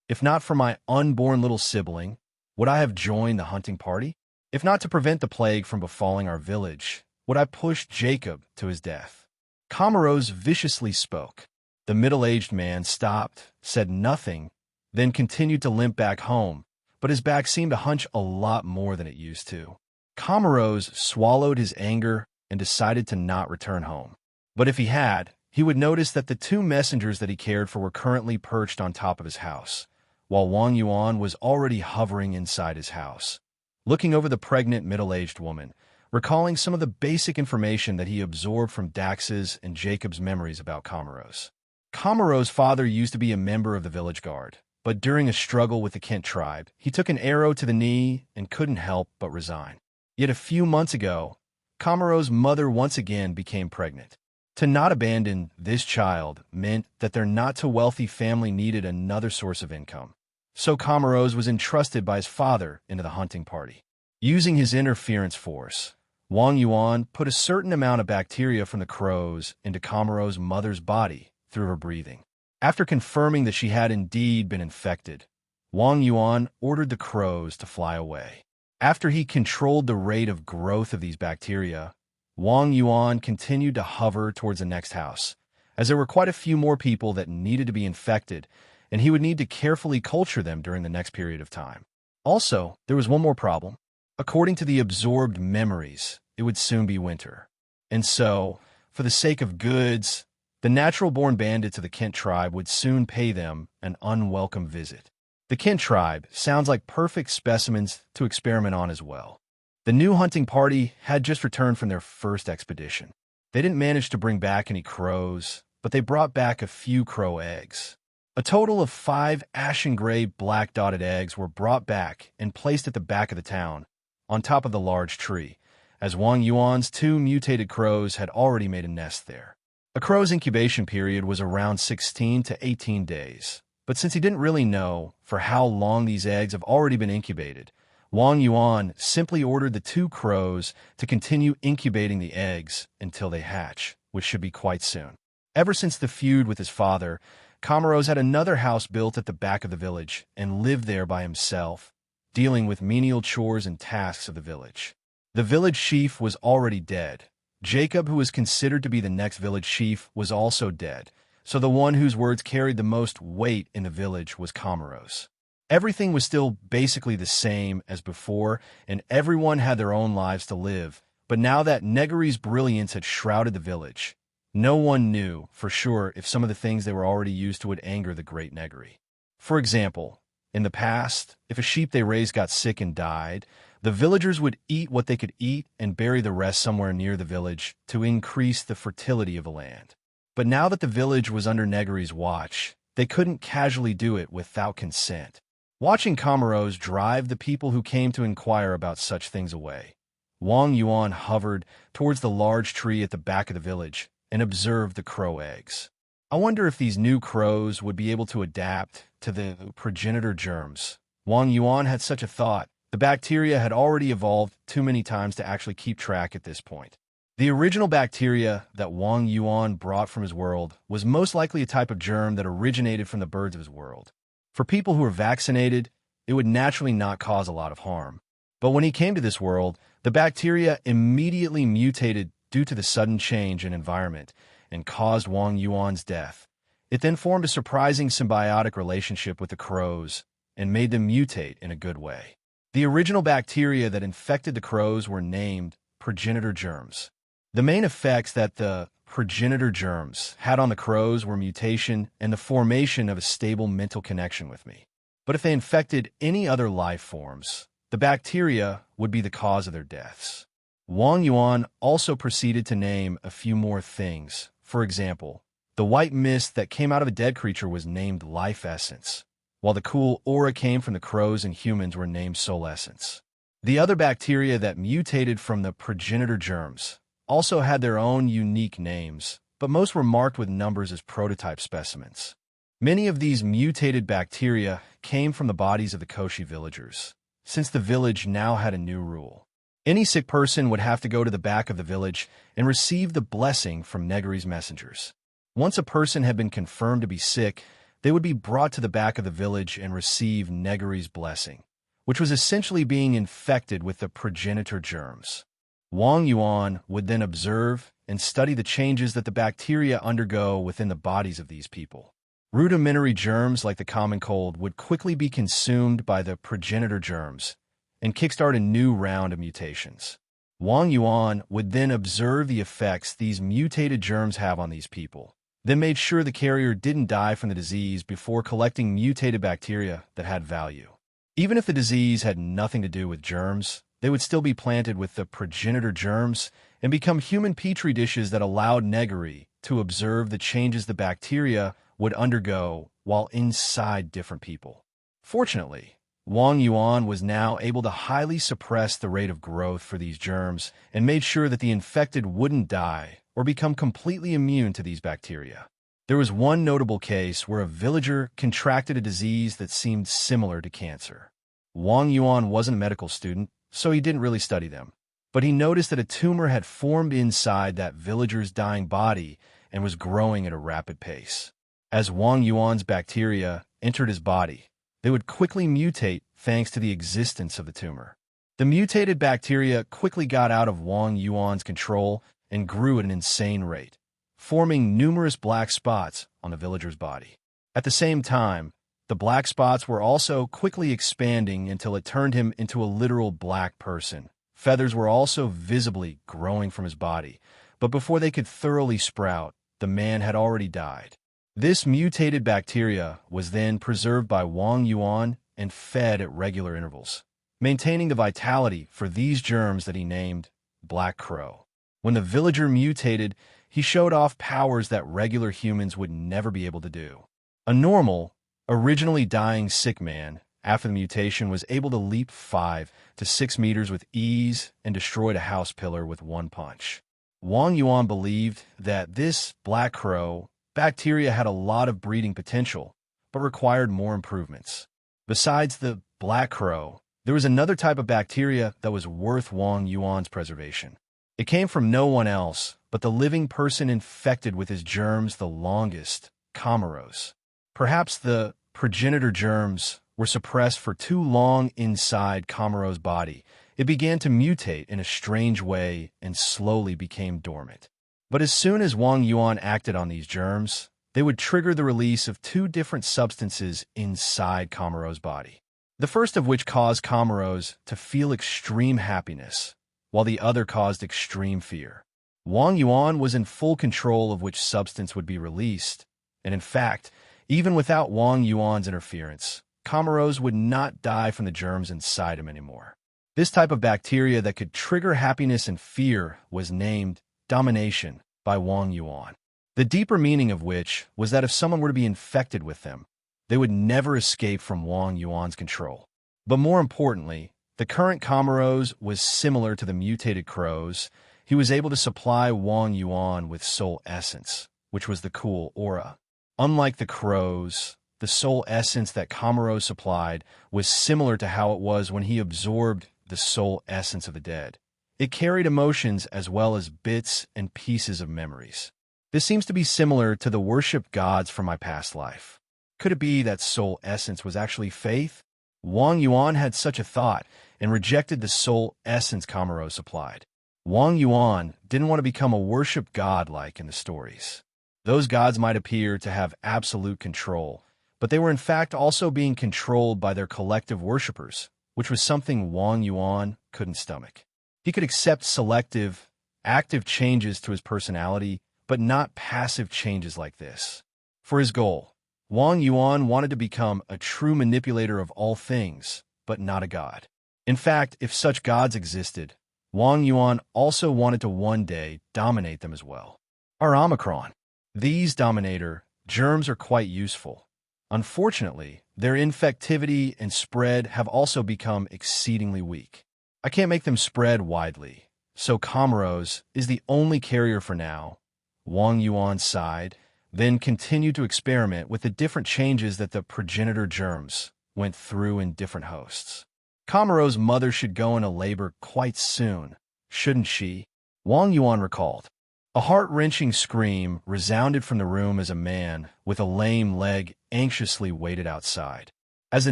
If not for my unborn little sibling, would I have joined the hunting party? If not to prevent the plague from befalling our village, would I push Jacob to his death?" Kamaros viciously spoke. The middle-aged man stopped, said nothing, then continued to limp back home, but his back seemed to hunch a lot more than it used to. Comoros swallowed his anger and decided to not return home. But if he had, he would notice that the two messengers that he cared for were currently perched on top of his house, while Wang Yuan was already hovering inside his house, looking over the pregnant middle-aged woman, recalling some of the basic information that he absorbed from Dax's and Jacob's memories about Comoros. Comoros' father used to be a member of the village guard, but during a struggle with the Kent tribe, he took an arrow to the knee and couldn't help but resign. Yet a few months ago, Comoros' mother once again became pregnant. To not abandon this child meant that their not-too-wealthy family needed another source of income. So Comoros was entrusted by his father into the hunting party. Using his interference force, Wang Yuan put a certain amount of bacteria from the crows into Comoros' mother's body through her breathing. After confirming that she had indeed been infected, Wang Yuan ordered the crows to fly away. After he controlled the rate of growth of these bacteria, Wang Yuan continued to hover towards the next house, as there were quite a few more people that needed to be infected, and he would need to carefully culture them during the next period of time. Also, there was one more problem. According to the absorbed memories, it would soon be winter. And so, for the sake of goods, the natural-born bandits of the Kent tribe would soon pay them an unwelcome visit. The Kent tribe sounds like perfect specimens to experiment on as well. The new hunting party had just returned from their first expedition. They didn't manage to bring back any crows, but they brought back a few crow eggs. A total of 5 ashen-gray black-dotted eggs were brought back and placed at the back of the town, on top of the large tree, as Wang Yuan's 2 mutated crows had already made a nest there. A crow's incubation period was around 16 to 18 days, but since he didn't really know for how long these eggs have already been incubated, Wang Yuan simply ordered the 2 crows to continue incubating the eggs until they hatch, which should be quite soon. Ever since the feud with his father, Comoros had another house built at the back of the village and lived there by himself, dealing with menial chores and tasks of the village. The village chief was already dead. Jacob, who was considered to be the next village chief, was also dead, so the one whose words carried the most weight in the village was Comoros. Everything was still basically the same as before, and everyone had their own lives to live, but now that Negary's brilliance had shrouded the village, no one knew for sure if some of the things they were already used to would anger the Great Negary. For example, in the past, if a sheep they raised got sick and died, the villagers would eat what they could eat and bury the rest somewhere near the village to increase the fertility of the land. But now that the village was under Negary's watch, they couldn't casually do it without consent. Watching Comoros drive the people who came to inquire about such things away, Wang Yuan hovered towards the large tree at the back of the village and observed the crow eggs. I wonder if these new crows would be able to adapt to the progenitor germs. Wang Yuan had such a thought. The bacteria had already evolved too many times to actually keep track at this point. The original bacteria that Wang Yuan brought from his world was most likely a type of germ that originated from the birds of his world. For people who were vaccinated, it would naturally not cause a lot of harm. But when he came to this world, the bacteria immediately mutated due to the sudden change in environment and caused Wang Yuan's death. It then formed a surprising symbiotic relationship with the crows and made them mutate in a good way. The original bacteria that infected the crows were named progenitor germs. The main effects that the progenitor germs had on the crows were mutation and the formation of a stable mental connection with me. But if they infected any other life forms, the bacteria would be the cause of their deaths. Wang Yuan also proceeded to name a few more things. For example, the white mist that came out of a dead creature was named life essence, while the cool aura came from the crows and humans were named soul essence. The other bacteria that mutated from the progenitor germs also had their own unique names, but most were marked with numbers as prototype specimens. Many of these mutated bacteria came from the bodies of the Koshi villagers, since the village now had a new rule. Any sick person would have to go to the back of the village and receive the blessing from Negary's messengers. Once a person had been confirmed to be sick, they would be brought to the back of the village and receive Negary's blessing, which was essentially being infected with the progenitor germs. Wang Yuan would then observe and study the changes that the bacteria undergo within the bodies of these people. Rudimentary germs like the common cold would quickly be consumed by the progenitor germs, and kickstart a new round of mutations. Wang Yuan would then observe the effects these mutated germs have on these people, then made sure the carrier didn't die from the disease before collecting mutated bacteria that had value. Even if the disease had nothing to do with germs, they would still be planted with the progenitor germs and become human petri dishes that allowed Negary to observe the changes the bacteria would undergo while inside different people. Fortunately, Wang Yuan was now able to highly suppress the rate of growth for these germs and made sure that the infected wouldn't die or become completely immune to these bacteria. There was one notable case where a villager contracted a disease that seemed similar to cancer. Wang Yuan wasn't a medical student, so he didn't really study them. But he noticed that a tumor had formed inside that villager's dying body and was growing at a rapid pace. As Wang Yuan's bacteria entered his body, they would quickly mutate thanks to the existence of the tumor. The mutated bacteria quickly got out of Wang Yuan's control and grew at an insane rate, forming numerous black spots on the villager's body. At the same time, the black spots were also quickly expanding until it turned him into a literal black person. Feathers were also visibly growing from his body, but before they could thoroughly sprout, the man had already died. This mutated bacteria was then preserved by Wang Yuan and fed at regular intervals, maintaining the vitality for these germs that he named Black Crow. When the villager mutated, he showed off powers that regular humans would never be able to do. A normal, originally dying sick man, after the mutation, was able to leap 5 to 6 meters with ease and destroyed a house pillar with one punch. Wang Yuan believed that this Black Crow bacteria had a lot of breeding potential, but required more improvements. Besides the Black Crow, there was another type of bacteria that was worth Wang Yuan's preservation. It came from no one else but the living person infected with his germs the longest, Comoros. Perhaps the progenitor germs were suppressed for too long inside Comoros' body. It began to mutate in a strange way and slowly became dormant. But as soon as Wang Yuan acted on these germs, they would trigger the release of 2 different substances inside Comoros' body. The first of which caused Comoros to feel extreme happiness, while the other caused extreme fear. Wang Yuan was in full control of which substance would be released, and in fact, even without Wang Yuan's interference, Comoros would not die from the germs inside him anymore. This type of bacteria that could trigger happiness and fear was named domination by Wang Yuan. The deeper meaning of which was that if someone were to be infected with them, they would never escape from Wang Yuan's control. But more importantly, the current Comoros was similar to the mutated crows. He was able to supply Wang Yuan with soul essence, which was the cool aura. Unlike the crows, the soul essence that Comoros supplied was similar to how it was when he absorbed the soul essence of the dead. It carried emotions as well as bits and pieces of memories. This seems to be similar to the worshipped gods from my past life. Could it be that soul essence was actually faith? Wang Yuan had such a thought and rejected the soul essence Comoros supplied. Wang Yuan didn't want to become a worshipped god like in the stories. Those gods might appear to have absolute control, but they were in fact also being controlled by their collective worshippers, which was something Wang Yuan couldn't stomach. He could accept selective, active changes to his personality, but not passive changes like this. For his goal, Wang Yuan wanted to become a true manipulator of all things, but not a god. In fact, if such gods existed, Wang Yuan also wanted to one day dominate them as well. Our Omicron. These dominator germs are quite useful. Unfortunately, their infectivity and spread have also become exceedingly weak. I can't make them spread widely, so Comoros is the only carrier for now. Wang Yuan sighed, then continued to experiment with the different changes that the progenitor germs went through in different hosts. Comoros' mother should go into labor quite soon, shouldn't she? Wang Yuan recalled. A heart-wrenching scream resounded from the room as a man with a lame leg anxiously waited outside. As a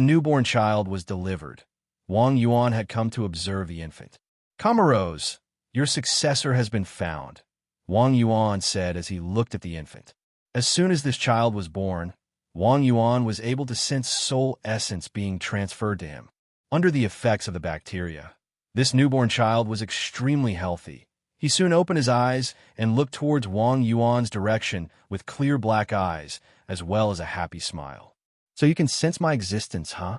newborn child was delivered, Wang Yuan had come to observe the infant. Comoros, your successor has been found, Wang Yuan said as he looked at the infant. As soon as this child was born, Wang Yuan was able to sense soul essence being transferred to him. under the effects of the bacteria. This newborn child was extremely healthy. He soon opened his eyes and looked towards Wang Yuan's direction with clear black eyes, as well as a happy smile. "So you can sense my existence, huh?"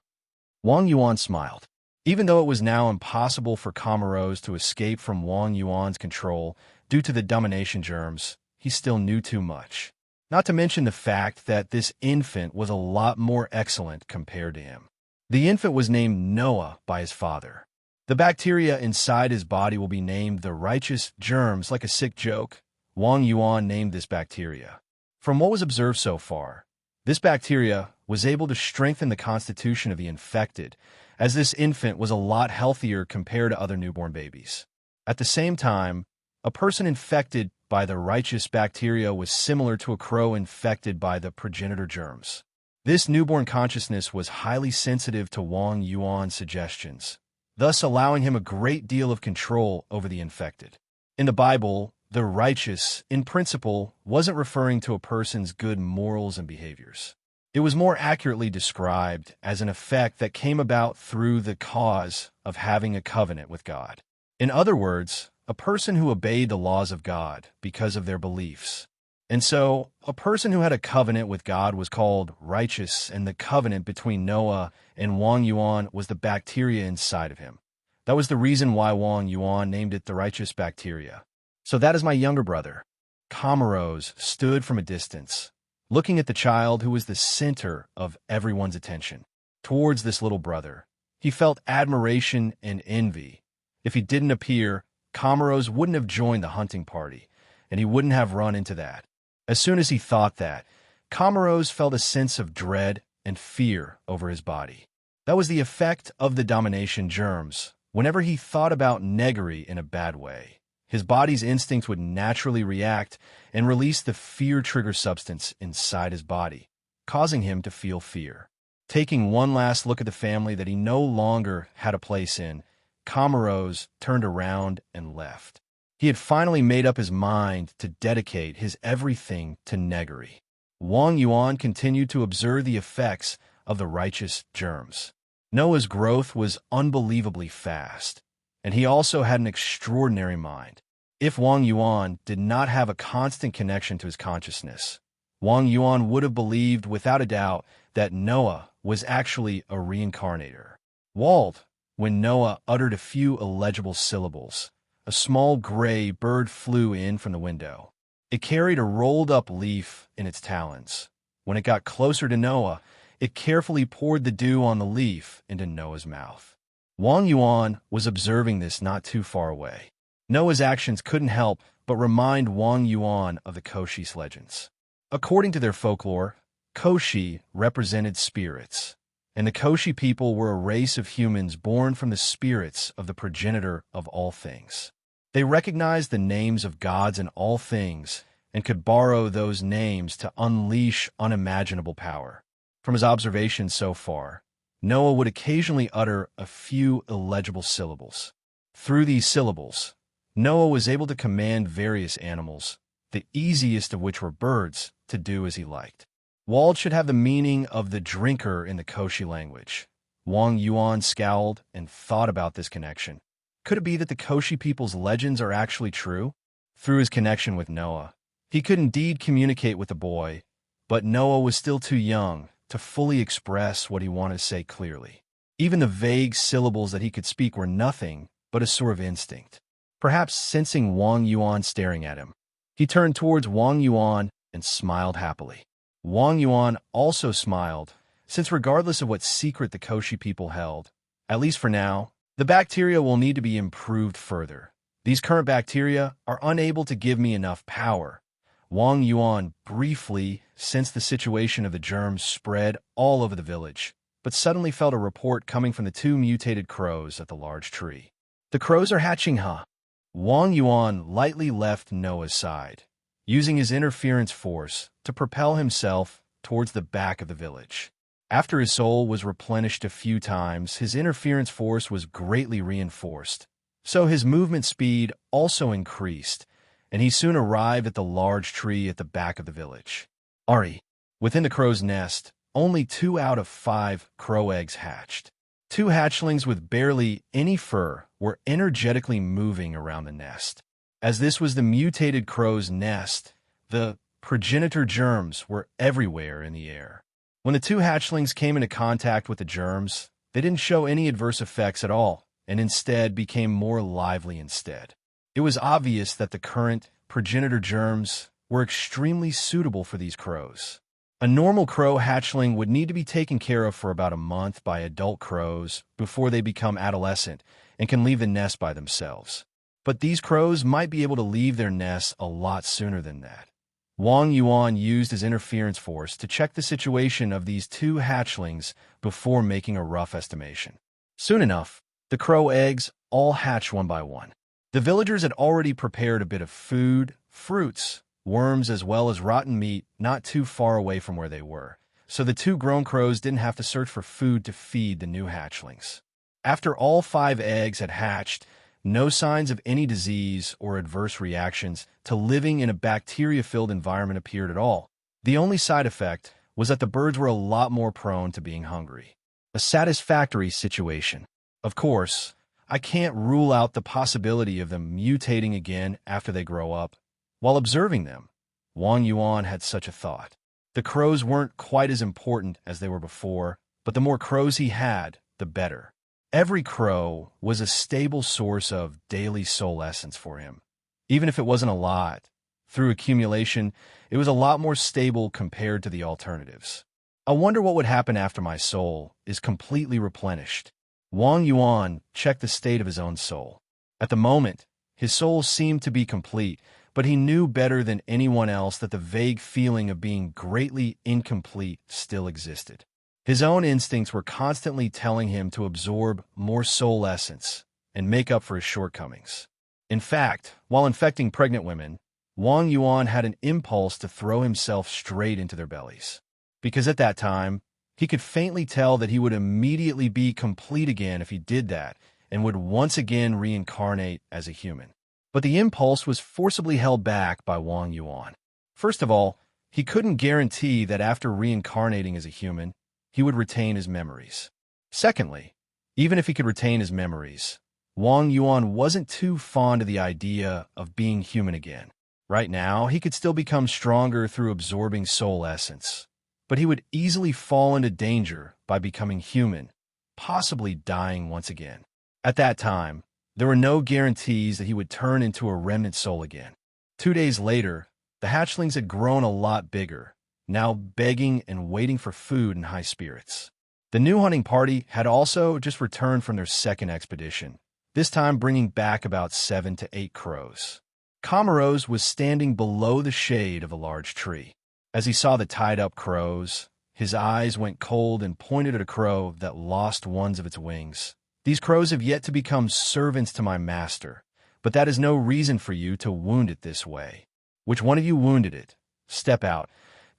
Wang Yuan smiled. Even though it was now impossible for Kamaros to escape from Wang Yuan's control due to the domination germs, he still knew too much. Not to mention the fact that this infant was a lot more excellent compared to him. The infant was named Noah by his father. The bacteria inside his body will be named the righteous germs, like a sick joke. Wang Yuan named this bacteria. From what was observed so far, this bacteria was able to strengthen the constitution of the infected, as this infant was a lot healthier compared to other newborn babies. At the same time, a person infected by the righteous bacteria was similar to a crow infected by the progenitor germs. This newborn consciousness was highly sensitive to Wang Yuan's suggestions, thus allowing him a great deal of control over the infected. In the Bible, the righteous, in principle, wasn't referring to a person's good morals and behaviors. It was more accurately described as an effect that came about through the cause of having a covenant with God. In other words, a person who obeyed the laws of God because of their beliefs. And so, a person who had a covenant with God was called righteous, and the covenant between Noah and Wang Yuan was the bacteria inside of him. That was the reason why Wang Yuan named it the righteous bacteria. "So that is my younger brother." Kamaros stood from a distance, looking at the child who was the center of everyone's attention. Towards this little brother, he felt admiration and envy. If he didn't appear, Kamaros wouldn't have joined the hunting party, and he wouldn't have run into that. As soon as he thought that, Kamaros felt a sense of dread and fear over his body. That was the effect of the domination germs. Whenever he thought about Negary in a bad way, his body's instincts would naturally react and release the fear trigger substance inside his body, causing him to feel fear. Taking one last look at the family that he no longer had a place in, Kamaros turned around and left. He had finally made up his mind to dedicate his everything to Negary. Wang Yuan continued to observe the effects of the righteous germs. Noah's growth was unbelievably fast, and he also had an extraordinary mind. If Wang Yuan did not have a constant connection to his consciousness, Wang Yuan would have believed without a doubt that Noah was actually a reincarnator. Walled, when Noah uttered a few illegible syllables, a small gray bird flew in from the window. It carried a rolled-up leaf in its talons. When it got closer to Noah, it carefully poured the dew on the leaf into Noah's mouth. Wang Yuan was observing this not too far away. Noah's actions couldn't help but remind Wang Yuan of the Koshis legends. According to their folklore, Koshi represented spirits, and the Koshi people were a race of humans born from the spirits of the progenitor of all things. They recognized the names of gods in all things and could borrow those names to unleash unimaginable power. From his observations so far, Noah would occasionally utter a few illegible syllables. Through these syllables, Noah was able to command various animals, the easiest of which were birds, to do as he liked. Wald should have the meaning of the drinker in the Koshi language. Wang Yuan scowled and thought about this connection. Could it be that the Koshi people's legends are actually true? Through his connection with Noah, he could indeed communicate with the boy, but Noah was still too young to fully express what he wanted to say clearly. Even the vague syllables that he could speak were nothing but a sort of instinct. Perhaps sensing Wang Yuan staring at him, he turned towards Wang Yuan and smiled happily. Wang Yuan also smiled, since regardless of what secret the Koshi people held, at least for now, the bacteria will need to be improved further. These current bacteria are unable to give me enough power. Wang Yuan briefly sensed the situation of the germs spread all over the village, but suddenly felt a report coming from the two mutated crows at the large tree. "The crows are hatching, huh?" Wang Yuan lightly left Noah's side, using his interference force to propel himself towards the back of the village. After his soul was replenished a few times, his interference force was greatly reinforced, so his movement speed also increased, and he soon arrived at the large tree at the back of the village. Ari. Within the crow's nest, only 2 out of 5 crow eggs hatched. Two hatchlings with barely any fur were energetically moving around the nest. As this was the mutated crow's nest, the progenitor germs were everywhere in the air. When the two hatchlings came into contact with the germs, they didn't show any adverse effects at all, and instead became more lively instead. It was obvious that the current progenitor germs were extremely suitable for these crows. A normal crow hatchling would need to be taken care of for about a month by adult crows before they become adolescent and can leave the nest by themselves. But these crows might be able to leave their nests a lot sooner than that. Wang Yuan used his interference force to check the situation of these two hatchlings before making a rough estimation. Soon enough, the crow eggs all hatched one by one. The villagers had already prepared a bit of food, fruits, worms, as well as rotten meat not too far away from where they were, so the two grown crows didn't have to search for food to feed the new hatchlings. After all 5 eggs had hatched, no signs of any disease or adverse reactions to living in a bacteria-filled environment appeared at all. The only side effect was that the birds were a lot more prone to being hungry. A satisfactory situation. Of course, I can't rule out the possibility of them mutating again after they grow up. While observing them, Wang Yuan had such a thought. The crows weren't quite as important as they were before, but the more crows he had, the better. Every crow was a stable source of daily soul essence for him. Even if it wasn't a lot, through accumulation, it was a lot more stable compared to the alternatives. I wonder what would happen after my soul is completely replenished. Wang Yuan checked the state of his own soul. At the moment, his soul seemed to be complete, but he knew better than anyone else that the vague feeling of being greatly incomplete still existed. His own instincts were constantly telling him to absorb more soul essence and make up for his shortcomings. In fact, while infecting pregnant women, Wang Yuan had an impulse to throw himself straight into their bellies. Because at that time, he could faintly tell that he would immediately be complete again if he did that, and would once again reincarnate as a human. But the impulse was forcibly held back by Wang Yuan. First of all, he couldn't guarantee that after reincarnating as a human, he would retain his memories. Secondly, even if he could retain his memories, Wang Yuan wasn't too fond of the idea of being human again. Right now, he could still become stronger through absorbing soul essence, but he would easily fall into danger by becoming human, possibly dying once again. At that time, there were no guarantees that he would turn into a remnant soul again. 2 days later, the hatchlings had grown a lot bigger, now begging and waiting for food in high spirits. The new hunting party had also just returned from their second expedition, this time bringing back about 7 to 8 crows. Comoros was standing below the shade of a large tree. As he saw the tied-up crows, his eyes went cold and pointed at a crow that lost one of its wings. These crows have yet to become servants to my master, but that is no reason for you to wound it this way. Which one of you wounded it? Step out.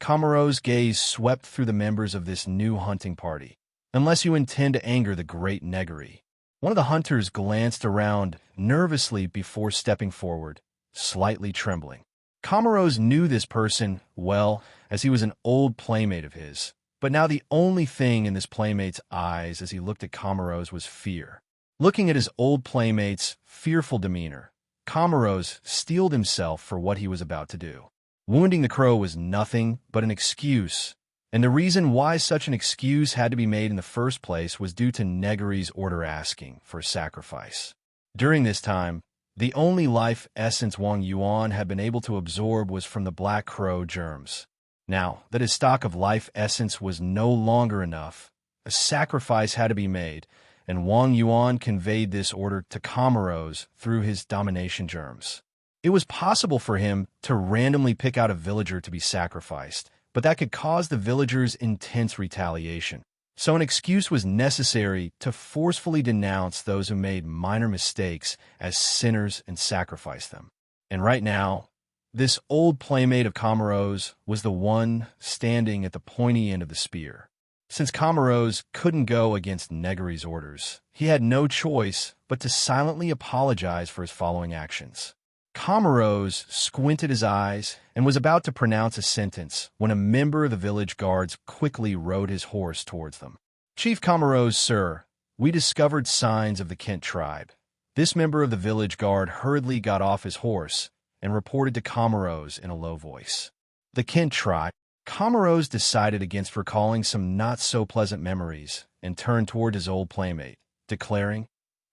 Comoros' gaze swept through the members of this new hunting party. Unless you intend to anger the Great Negary. One of the hunters glanced around nervously before stepping forward, slightly trembling. Comoros knew this person well, as he was an old playmate of his. But now the only thing in this playmate's eyes as he looked at Comoros was fear. Looking at his old playmate's fearful demeanor, Comoros steeled himself for what he was about to do. Wounding the crow was nothing but an excuse, and the reason why such an excuse had to be made in the first place was due to Negary's order asking for a sacrifice. During this time, the only life essence Wang Yuan had been able to absorb was from the black crow germs. Now that his stock of life essence was no longer enough, a sacrifice had to be made, and Wang Yuan conveyed this order to Comoros through his domination germs. It was possible for him to randomly pick out a villager to be sacrificed, but that could cause the villagers intense retaliation. So an excuse was necessary to forcefully denounce those who made minor mistakes as sinners and sacrifice them. And right now, this old playmate of Comoros was the one standing at the pointy end of the spear. Since Comoros couldn't go against Negary's orders, he had no choice but to silently apologize for his following actions. Comoros squinted his eyes and was about to pronounce a sentence when a member of the village guards quickly rode his horse towards them. "Chief Comoros, sir, we discovered signs of the Kent tribe. This member of the village guard hurriedly got off his horse and reported to Comoros in a low voice. The Kent tribe. Comoros decided against recalling some not-so-pleasant memories and turned toward his old playmate, declaring,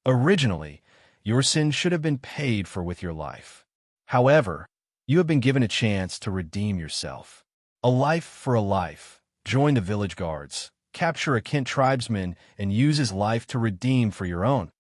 "Originally, your sin should have been paid for with your life. However, you have been given a chance to redeem yourself. A life for a life. Join the village guards, capture a Kent tribesman, and use his life to redeem for your own."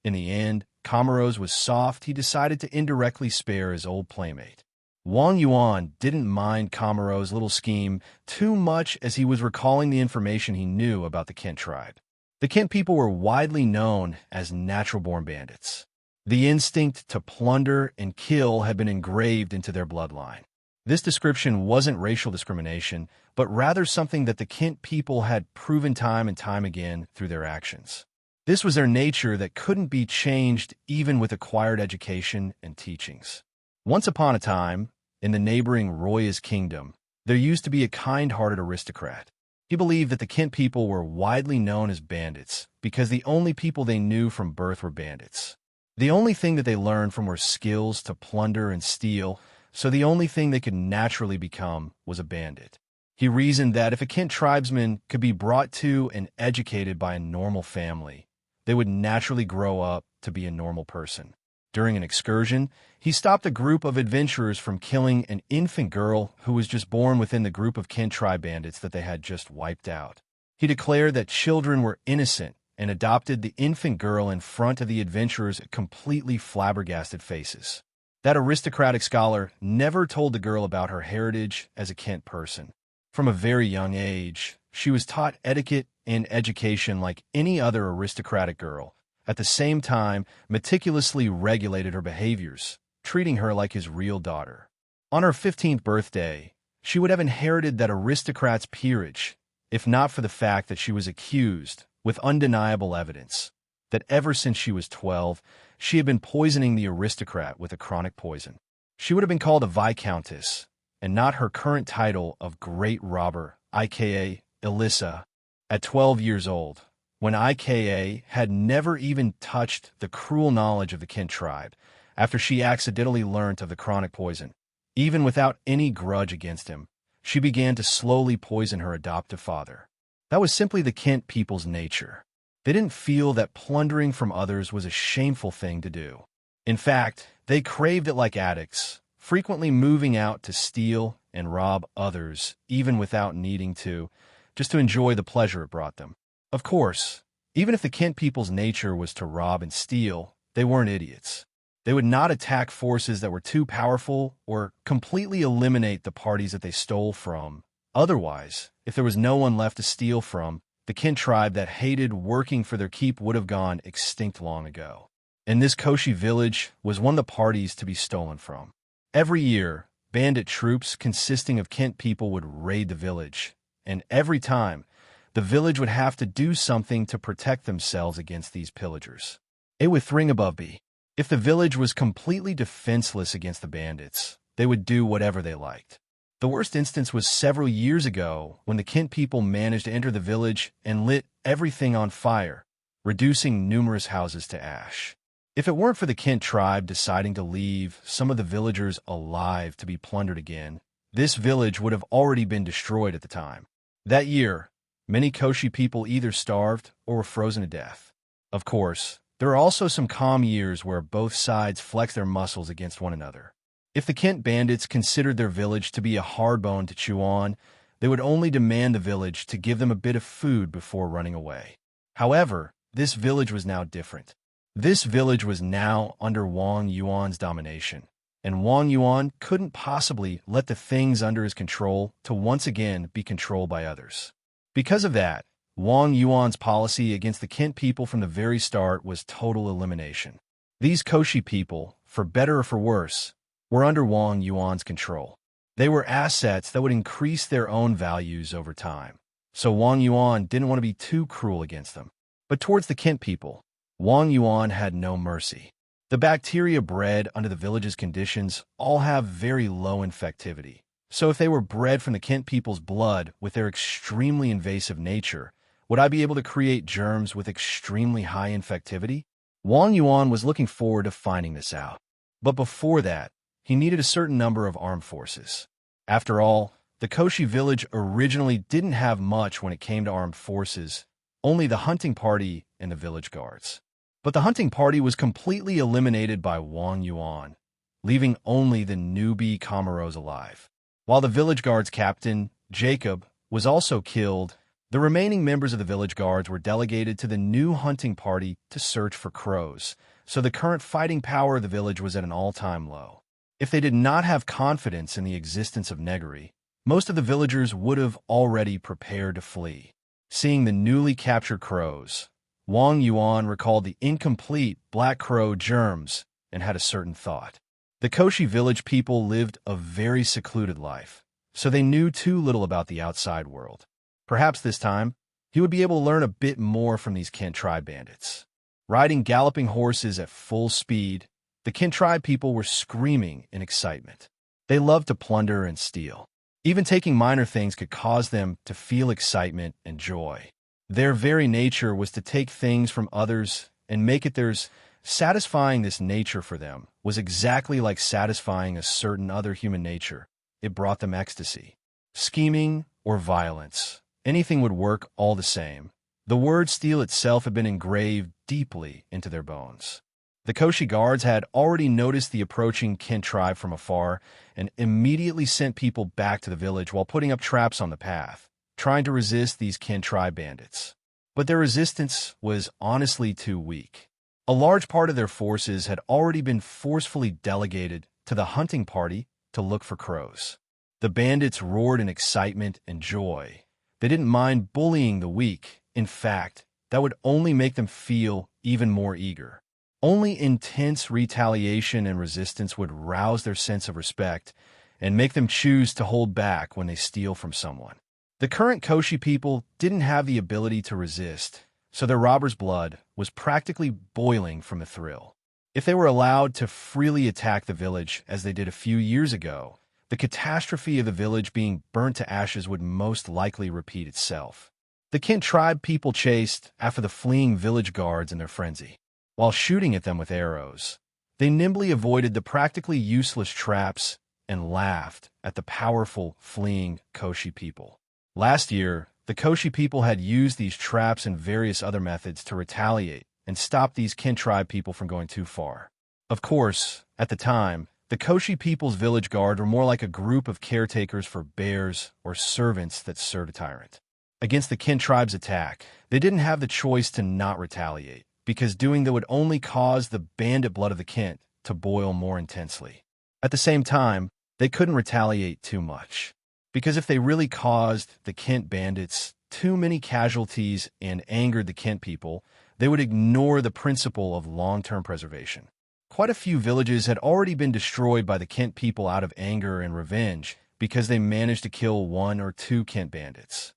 In the end, Comoros was soft. He decided to indirectly spare his old playmate. Wang Yuan didn't mind Comoros' little scheme too much as he was recalling the information he knew about the Kent tribe. The Kent people were widely known as natural-born bandits. The instinct to plunder and kill had been engraved into their bloodline. This description wasn't racial discrimination, but rather something that the Kent people had proven time and time again through their actions. This was their nature that couldn't be changed even with acquired education and teachings. Once upon a time, in the neighboring Roya's kingdom, there used to be a kind-hearted aristocrat. He believed that the Kent people were widely known as bandits because the only people they knew from birth were bandits. The only thing that they learned from were skills to plunder and steal, so the only thing they could naturally become was a bandit. He reasoned that if a Kent tribesman could be brought to and educated by a normal family, they would naturally grow up to be a normal person. During an excursion, he stopped a group of adventurers from killing an infant girl who was just born within the group of Kent tribe bandits that they had just wiped out. He declared that children were innocent and adopted the infant girl in front of the adventurers' completely flabbergasted faces. That aristocratic scholar never told the girl about her heritage as a Kent person. From a very young age, she was taught etiquette and education like any other aristocratic girl. At the same time, meticulously regulated her behaviors, treating her like his real daughter. On her 15th birthday, she would have inherited that aristocrat's peerage, if not for the fact that she was accused, with undeniable evidence, that ever since she was 12, she had been poisoning the aristocrat with a chronic poison. She would have been called a viscountess, and not her current title of Great Robber, aka Elissa, at 12 years old. When IKA had never even touched the cruel knowledge of the Kent tribe, after she accidentally learnt of the chronic poison. Even without any grudge against him, she began to slowly poison her adoptive father. That was simply the Kent people's nature. They didn't feel that plundering from others was a shameful thing to do. In fact, they craved it like addicts, frequently moving out to steal and rob others, even without needing to, just to enjoy the pleasure it brought them. Of course, even if the Kent people's nature was to rob and steal, they weren't idiots. They would not attack forces that were too powerful or completely eliminate the parties that they stole from. Otherwise, if there was no one left to steal from, the Kent tribe that hated working for their keep would have gone extinct long ago. And this Koshi village was one of the parties to be stolen from. Every year, bandit troops consisting of Kent people would raid the village, and every time, the village would have to do something to protect themselves against these pillagers. It would ring above be. If the village was completely defenseless against the bandits, they would do whatever they liked. The worst instance was several years ago when the Kent people managed to enter the village and lit everything on fire, reducing numerous houses to ash. If it weren't for the Kent tribe deciding to leave some of the villagers alive to be plundered again, this village would have already been destroyed at the time. That year, many Koshi people either starved or were frozen to death. Of course, there are also some calm years where both sides flex their muscles against one another. If the Kent bandits considered their village to be a hard bone to chew on, they would only demand the village to give them a bit of food before running away. However, this village was now different. This village was now under Wang Yuan's domination, and Wang Yuan couldn't possibly let the things under his control to once again be controlled by others. Because of that, Wang Yuan's policy against the Kent people from the very start was total elimination. These Koshi people, for better or for worse, were under Wang Yuan's control. They were assets that would increase their own values over time, so Wang Yuan didn't want to be too cruel against them. But towards the Kent people, Wang Yuan had no mercy. The bacteria bred under the village's conditions all have very low infectivity. So if they were bred from the Kent people's blood with their extremely invasive nature, Would I be able to create germs with extremely high infectivity? Wang Yuan was looking forward to finding this out. But before that, he needed a certain number of armed forces. After all, the Koshi village originally didn't have much when it came to armed forces, only the hunting party and the village guards. But the hunting party was completely eliminated by Wang Yuan, leaving only the newbie Kamaros alive. While the village guards captain, Jacob, was also killed, the remaining members of the village guards were delegated to the new hunting party to search for crows, so the current fighting power of the village was at an all-time low. If they did not have confidence in the existence of Negary, most of the villagers would have already prepared to flee. Seeing the newly captured crows, Wang Yuan recalled the incomplete black crow germs and had a certain thought. The Koshi village people lived a very secluded life, so they knew too little about the outside world. Perhaps this time, he would be able to learn a bit more from these Kent tribe bandits. Riding galloping horses at full speed, the Kent tribe people were screaming in excitement. They loved to plunder and steal. Even taking minor things could cause them to feel excitement and joy. Their very nature was to take things from others and make it theirs. Satisfying this nature for them was exactly like satisfying a certain other human nature. It brought them ecstasy. Scheming or violence, anything would work all the same. The word steal itself had been engraved deeply into their bones. The Koshi guards had already noticed the approaching Kent tribe from afar and immediately sent people back to the village while putting up traps on the path, trying to resist these Kent tribe bandits. But their resistance was honestly too weak. A large part of their forces had already been forcefully delegated to the hunting party to look for crows. The bandits roared in excitement and joy. They didn't mind bullying the weak. In fact, that would only make them feel even more eager. Only intense retaliation and resistance would rouse their sense of respect and make them choose to hold back when they steal from someone. The current Koshi people didn't have the ability to resist, so their robbers' blood was practically boiling from the thrill. If they were allowed to freely attack the village as they did a few years ago, the catastrophe of the village being burnt to ashes would most likely repeat itself. The Kent tribe people chased after the fleeing village guards in their frenzy. While shooting at them with arrows, they nimbly avoided the practically useless traps and laughed at the powerful, fleeing Koshi people. Last year, the Koshi people had used these traps and various other methods to retaliate and stop these Kent tribe people from going too far. Of course, at the time, the Koshi people's village guard were more like a group of caretakers for bears or servants that served a tyrant. Against the Kent tribe's attack, they didn't have the choice to not retaliate, because doing that would only cause the bandit blood of the Kent to boil more intensely. At the same time, they couldn't retaliate too much, because if they really caused the Kent bandits too many casualties and angered the Kent people, they would ignore the principle of long-term preservation. Quite a few villages had already been destroyed by the Kent people out of anger and revenge because they managed to kill 1 or 2 Kent bandits.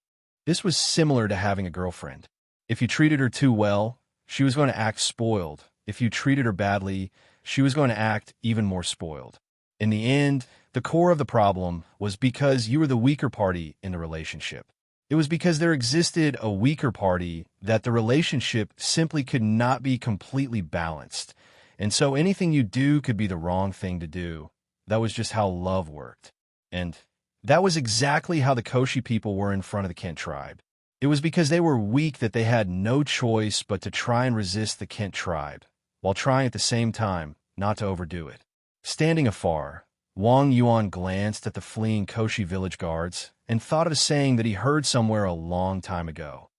This was similar to having a girlfriend. If you treated her too well, she was going to act spoiled. If you treated her badly, she was going to act even more spoiled. In the end, the core of the problem was because you were the weaker party in the relationship. It was because there existed a weaker party that the relationship simply could not be completely balanced. And so anything you do could be the wrong thing to do. That was just how love worked. And that was exactly how the Koshi people were in front of the Kent tribe. It was because they were weak that they had no choice but to try and resist the Kent tribe, while trying at the same time not to overdo it. Standing afar, Wang Yuan glanced at the fleeing Koshi village guards and thought of a saying that he heard somewhere a long time ago.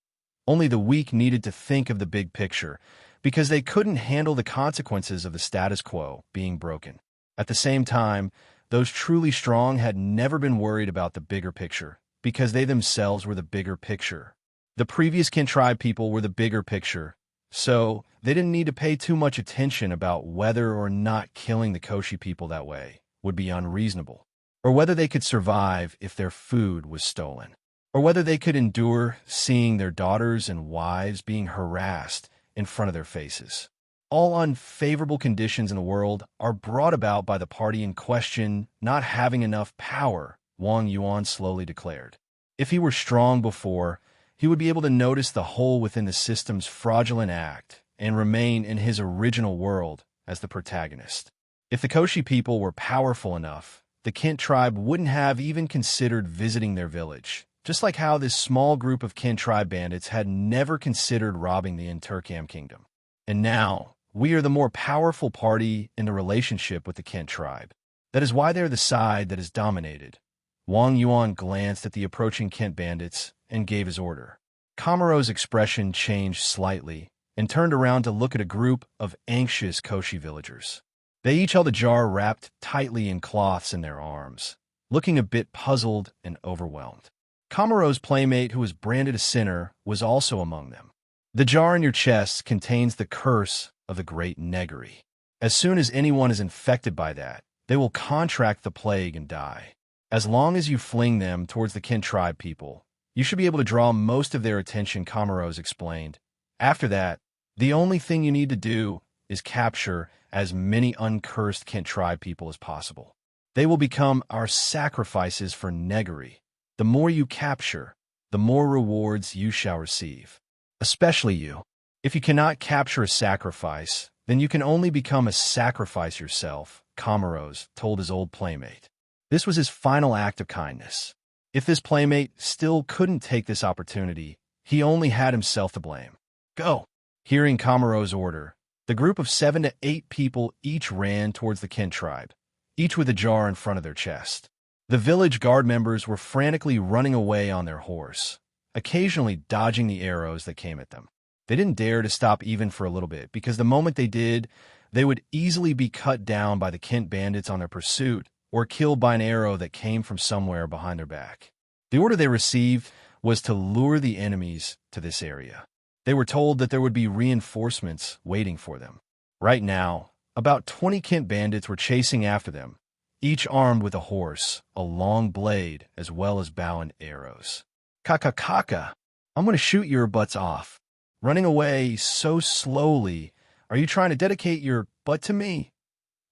Only the weak needed to think of the big picture, because they couldn't handle the consequences of the status quo being broken. At the same time, those truly strong had never been worried about the bigger picture, because they themselves were the bigger picture. The previous Kent tribe people were the bigger picture, so they didn't need to pay too much attention about whether or not killing the Koshi people that way would be unreasonable, or whether they could survive if their food was stolen, or whether they could endure seeing their daughters and wives being harassed in front of their faces. All unfavorable conditions in the world are brought about by the party in question not having enough power, Wang Yuan slowly declared. If he were strong before, he would be able to notice the hole within the system's fraudulent act and remain in his original world as the protagonist. If the Koshi people were powerful enough, the Kent tribe wouldn't have even considered visiting their village, just like how this small group of Kent tribe bandits had never considered robbing the Intercam kingdom. And now, we are the more powerful party in the relationship with the Kent tribe. That is why they're the side that is dominated. Wang Yuan glanced at the approaching Kent bandits and gave his order. Kamaro's expression changed slightly and turned around to look at a group of anxious Koshi villagers. They each held a jar wrapped tightly in cloths in their arms, looking a bit puzzled and overwhelmed. Kamaro's playmate, who was branded a sinner, was also among them. The jar in your chest contains the curse of the Great Negary. As soon as anyone is infected by that, they will contract the plague and die. As long as you fling them towards the Kent tribe people, you should be able to draw most of their attention, Kamaro's explained. After that, the only thing you need to do is capture as many uncursed Kent tribe people as possible. They will become our sacrifices for Negary. The more you capture, the more rewards you shall receive. Especially you. If you cannot capture a sacrifice, then you can only become a sacrifice yourself, Kamaro's told his old playmate. This was his final act of kindness. If this playmate still couldn't take this opportunity, he only had himself to blame. Go! Hearing Kamaro's order, the group of 7 to 8 people each ran towards the Kent tribe, each with a jar in front of their chest. The village guard members were frantically running away on their horse, occasionally dodging the arrows that came at them. They didn't dare to stop even for a little bit, because the moment they did, they would easily be cut down by the Kent bandits on their pursuit or killed by an arrow that came from somewhere behind their back. The order they received was to lure the enemies to this area. They were told that there would be reinforcements waiting for them. Right now, about 20 Kent bandits were chasing after them, each armed with a horse, a long blade, as well as bow and arrows. Kaka, I'm going to shoot your butts off. Running away so slowly. Are you trying to dedicate your butt to me?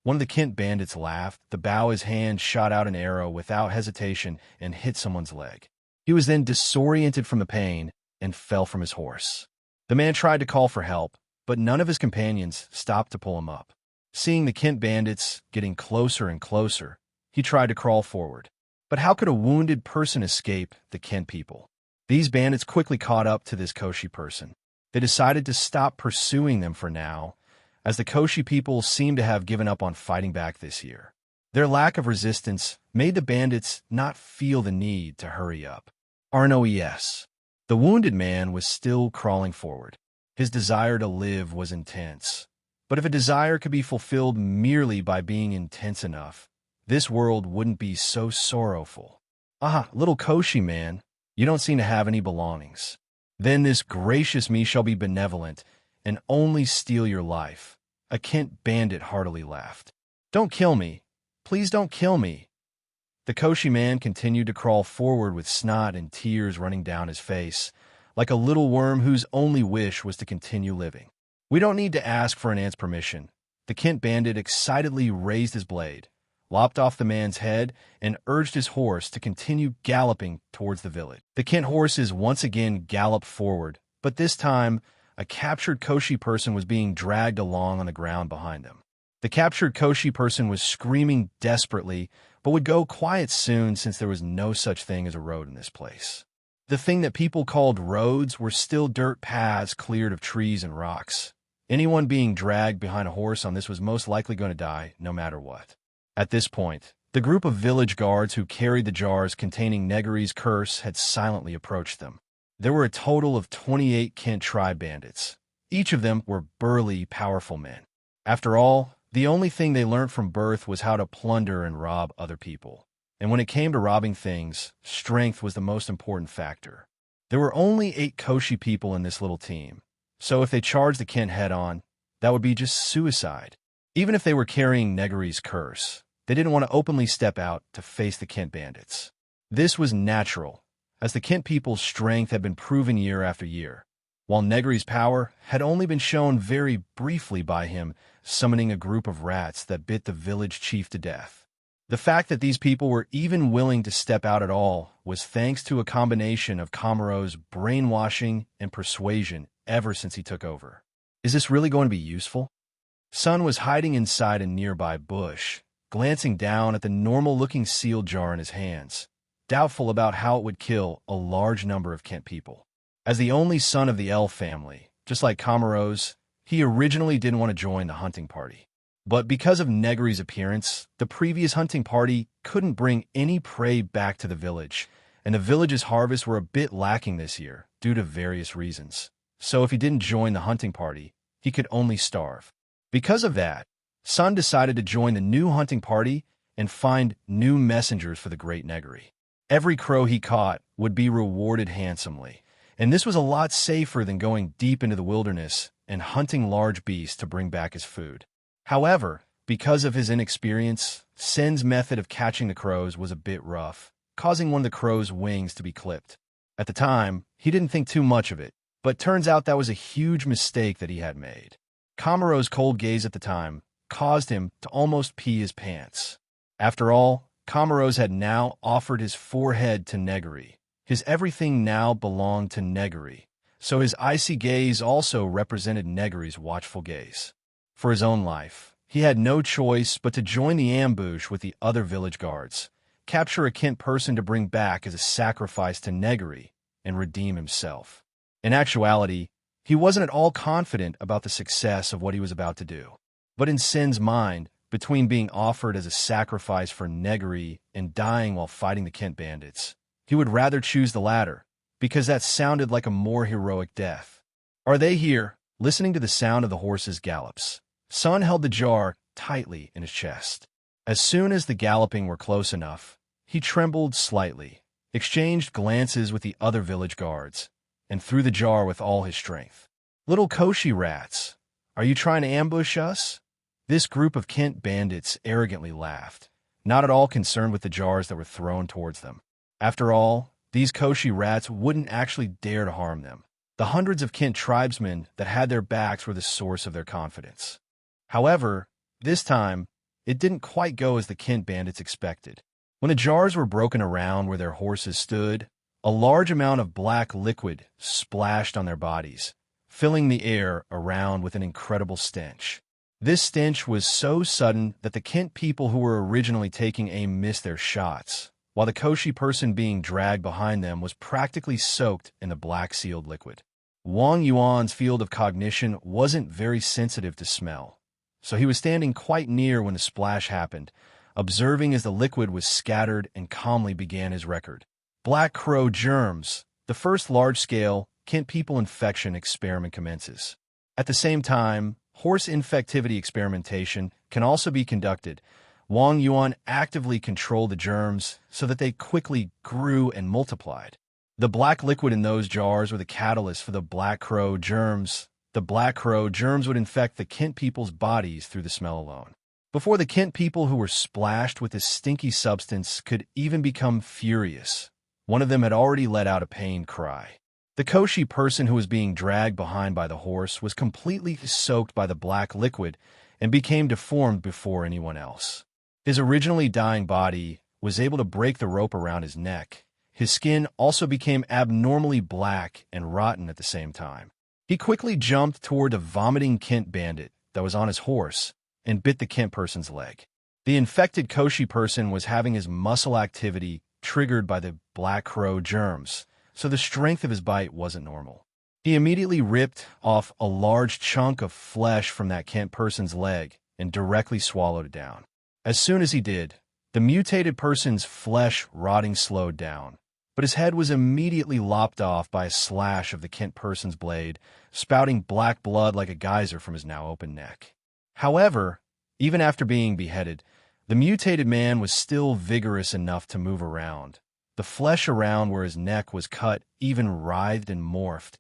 One of the Kent bandits laughed. The bow of his hand shot out an arrow without hesitation and hit someone's leg. He was then disoriented from the pain and fell from his horse. The man tried to call for help, but none of his companions stopped to pull him up. Seeing the Kent bandits getting closer and closer, he tried to crawl forward. But how could a wounded person escape the Kent people? These bandits quickly caught up to this Koshi person. They decided to stop pursuing them for now, as the Koshi people seemed to have given up on fighting back this year. Their lack of resistance made the bandits not feel the need to hurry up. RNOES. The wounded man was still crawling forward. His desire to live was intense. But if a desire could be fulfilled merely by being intense enough, this world wouldn't be so sorrowful. Little Koshi man, you don't seem to have any belongings. Then this gracious me shall be benevolent and only steal your life. A Kent bandit heartily laughed. Don't kill me. Please don't kill me. The Koshi man continued to crawl forward with snot and tears running down his face, like a little worm whose only wish was to continue living. We don't need to ask for an ant's permission. The Kent bandit excitedly raised his blade, lopped off the man's head, and urged his horse to continue galloping towards the village. The Kent horses once again galloped forward, but this time, a captured Koshi person was being dragged along on the ground behind them. The captured Koshi person was screaming desperately, but would go quiet soon since there was no such thing as a road in this place. The thing that people called roads were still dirt paths cleared of trees and rocks. Anyone being dragged behind a horse on this was most likely going to die, no matter what. At this point, the group of village guards who carried the jars containing Negary's curse had silently approached them. There were a total of 28 Kent tribe bandits. Each of them were burly, powerful men. After all, the only thing they learned from birth was how to plunder and rob other people. And when it came to robbing things, strength was the most important factor. There were only 8 Koshi people in this little team, so if they charged the Kent head-on, that would be just suicide. Even if they were carrying Negary's curse, they didn't want to openly step out to face the Kent bandits. This was natural, as the Kent people's strength had been proven year after year, while Negary's power had only been shown very briefly by him summoning a group of rats that bit the village chief to death. The fact that these people were even willing to step out at all was thanks to a combination of Kamaro's brainwashing and persuasion ever since he took over. Is this really going to be useful? Sun was hiding inside a nearby bush, glancing down at the normal-looking sealed jar in his hands, doubtful about how it would kill a large number of Kent people. As the only son of the elf family, just like Kamaro's, he originally didn't want to join the hunting party. But because of Negary's appearance, the previous hunting party couldn't bring any prey back to the village, and the village's harvests were a bit lacking this year due to various reasons. So if he didn't join the hunting party, he could only starve. Because of that, Sun decided to join the new hunting party and find new messengers for the Great Negary. Every crow he caught would be rewarded handsomely, and this was a lot safer than going deep into the wilderness and hunting large beasts to bring back his food. However, because of his inexperience, Sen's method of catching the crows was a bit rough, causing one of the crow's wings to be clipped. At the time, he didn't think too much of it, but turns out that was a huge mistake that he had made. Kamaro's cold gaze at the time caused him to almost pee his pants. After all, Kamaro's had now offered his forehead to Negary. His everything now belonged to Negary, so his icy gaze also represented Negary's watchful gaze. For his own life, he had no choice but to join the ambush with the other village guards, capture a Kent person to bring back as a sacrifice to Negary, and redeem himself. In actuality, he wasn't at all confident about the success of what he was about to do. But in Sen's mind, between being offered as a sacrifice for Negary and dying while fighting the Kent bandits, he would rather choose the latter, because that sounded like a more heroic death. Are they here? Listening to the sound of the horse's gallops, Sun held the jar tightly in his chest. As soon as the galloping were close enough, he trembled slightly, exchanged glances with the other village guards, and threw the jar with all his strength. Little Koshi rats, are you trying to ambush us? This group of Kent bandits arrogantly laughed, not at all concerned with the jars that were thrown towards them. After all, these Koshi rats wouldn't actually dare to harm them. The hundreds of Kent tribesmen that had their backs were the source of their confidence. However, this time, it didn't quite go as the Kent bandits expected. When the jars were broken around where their horses stood, a large amount of black liquid splashed on their bodies, filling the air around with an incredible stench. This stench was so sudden that the Kent people who were originally taking aim missed their shots, while the Koshi person being dragged behind them was practically soaked in the black sealed liquid. Wang Yuan's field of cognition wasn't very sensitive to smell, so he was standing quite near when the splash happened, observing as the liquid was scattered and calmly began his record. Black crow germs, the first large-scale Kent people infection experiment commences. At the same time, horse infectivity experimentation can also be conducted. Wang Yuan actively controlled the germs so that they quickly grew and multiplied. The black liquid in those jars were the catalyst for the black crow germs. The black crow germs would infect the Kent people's bodies through the smell alone. Before the Kent people who were splashed with this stinky substance could even become furious, one of them had already let out a pained cry. The Koshi person who was being dragged behind by the horse was completely soaked by the black liquid and became deformed before anyone else. His originally dying body was able to break the rope around his neck. His skin also became abnormally black and rotten at the same time. He quickly jumped toward the vomiting Kent bandit that was on his horse and bit the Kent person's leg. The infected Koshi person was having his muscle activity triggered by the black crow germs, so the strength of his bite wasn't normal. He immediately ripped off a large chunk of flesh from that Kent person's leg and directly swallowed it down. As soon as he did, the mutated person's flesh rotting slowed down, but his head was immediately lopped off by a slash of the Kent person's blade, spouting black blood like a geyser from his now open neck. However, even after being beheaded, the mutated man was still vigorous enough to move around. The flesh around where his neck was cut even writhed and morphed,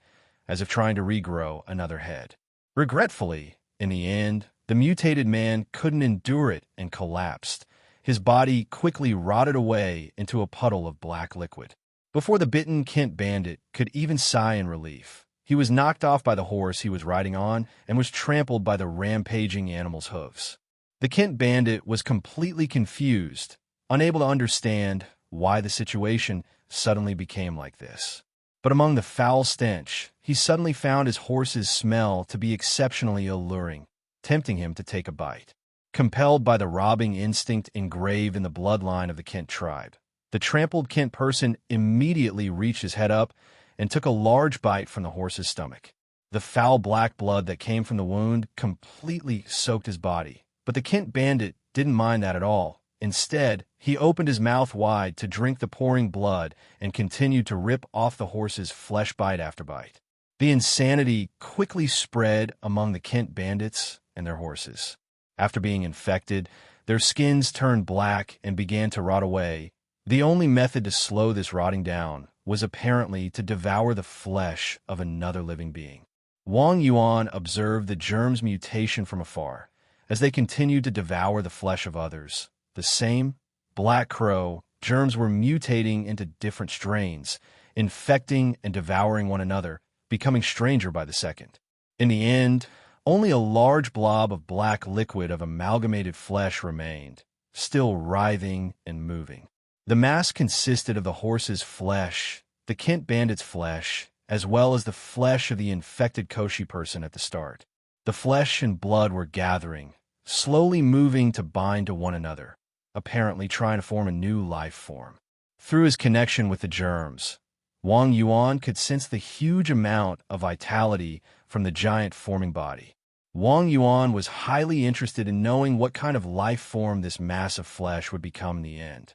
as if trying to regrow another head. Regretfully, in the end, the mutated man couldn't endure it and collapsed. His body quickly rotted away into a puddle of black liquid. Before the bitten Kent bandit could even sigh in relief, he was knocked off by the horse he was riding on and was trampled by the rampaging animal's hooves. The Kent bandit was completely confused, unable to understand why the situation suddenly became like this. But among the foul stench, he suddenly found his horse's smell to be exceptionally alluring, tempting him to take a bite. Compelled by the robbing instinct engraved in the bloodline of the Kent tribe, the trampled Kent person immediately reached his head up and took a large bite from the horse's stomach. The foul black blood that came from the wound completely soaked his body, but the Kent bandit didn't mind that at all. Instead, he opened his mouth wide to drink the pouring blood and continued to rip off the horse's flesh bite after bite. The insanity quickly spread among the Kent bandits and their horses. After being infected, their skins turned black and began to rot away. The only method to slow this rotting down was apparently to devour the flesh of another living being. Wang Yuan observed the germs' mutation from afar as they continued to devour the flesh of others. The same black crow germs were mutating into different strains, infecting and devouring one another, becoming stranger by the second. In the end, only a large blob of black liquid of amalgamated flesh remained, still writhing and moving. The mass consisted of the horse's flesh, the Kent bandit's flesh, as well as the flesh of the infected Koshi person at the start. The flesh and blood were gathering, slowly moving to bind to one another, apparently trying to form a new life form. Through his connection with the germs, Wang Yuan could sense the huge amount of vitality from the giant forming body. Wang Yuan was highly interested in knowing what kind of life form this mass of flesh would become in the end.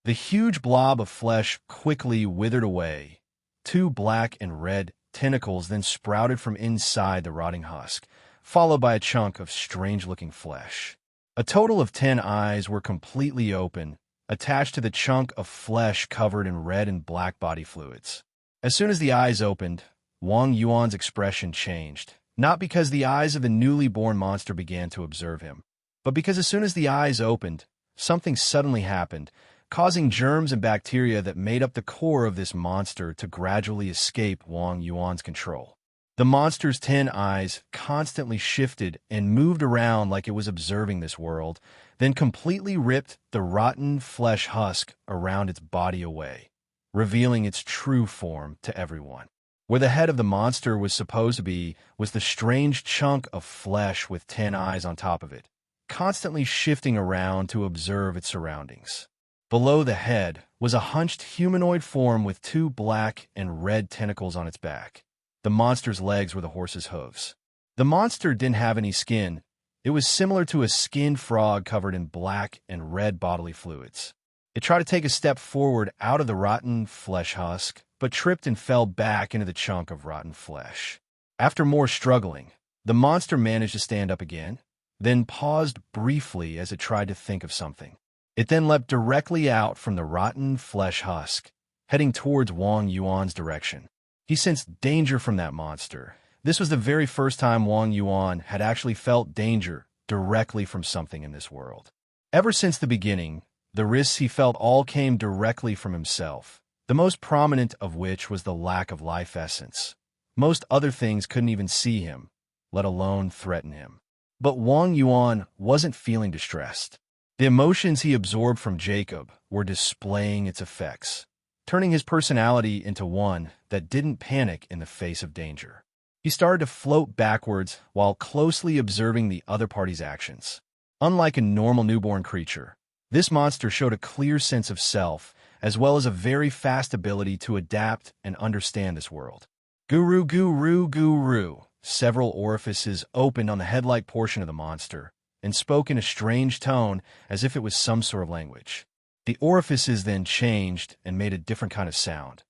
The huge blob of flesh quickly withered away. 2 black and red tentacles then sprouted from inside the rotting husk, followed by a chunk of strange-looking flesh. A total of 10 eyes were completely open, attached to the chunk of flesh covered in red and black body fluids. As soon as the eyes opened, Wang Yuan's expression changed, not because the eyes of the newly born monster began to observe him, but because as soon as the eyes opened, something suddenly happened, causing germs and bacteria that made up the core of this monster to gradually escape Wang Yuan's control. The monster's 10 eyes constantly shifted and moved around like it was observing this world, then completely ripped the rotten flesh husk around its body away, revealing its true form to everyone. Where the head of the monster was supposed to be was the strange chunk of flesh with 10 eyes on top of it, constantly shifting around to observe its surroundings. Below the head was a hunched humanoid form with 2 black and red tentacles on its back. The monster's legs were the horse's hooves. The monster didn't have any skin. It was similar to a skinned frog covered in black and red bodily fluids. It tried to take a step forward out of the rotten flesh husk, but tripped and fell back into the chunk of rotten flesh. After more struggling, the monster managed to stand up again, then paused briefly as it tried to think of something. It then leapt directly out from the rotten flesh husk, heading towards Wang Yuan's direction. He sensed danger from that monster. This was the very first time Wang Yuan had actually felt danger directly from something in this world. Ever since the beginning, the risks he felt all came directly from himself, the most prominent of which was the lack of life essence. Most other things couldn't even see him, let alone threaten him. But Wang Yuan wasn't feeling distressed. The emotions he absorbed from Jacob were displaying its effects, turning his personality into one that didn't panic in the face of danger. He started to float backwards while closely observing the other party's actions. Unlike a normal newborn creature, this monster showed a clear sense of self, as well as a very fast ability to adapt and understand this world. Guru, guru, guru. Several orifices opened on the head-like portion of the monster, and spoke in a strange tone as if it was some sort of language. The orifices then changed and made a different kind of sound.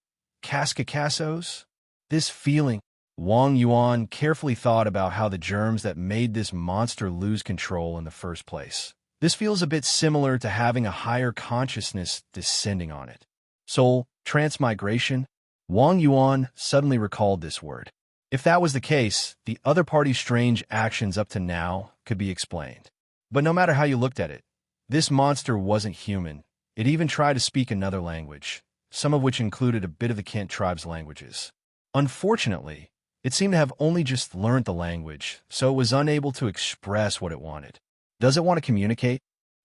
Cascacassos? This feeling. Wang Yuan carefully thought about how the germs that made this monster lose control in the first place. This feels a bit similar to having a higher consciousness descending on it. Soul, transmigration? Wang Yuan suddenly recalled this word. If that was the case, the other party's strange actions up to now could be explained. But no matter how you looked at it, this monster wasn't human. It even tried to speak another language, some of which included a bit of the Kent tribe's languages. Unfortunately, it seemed to have only just learned the language, so it was unable to express what it wanted. Does it want to communicate?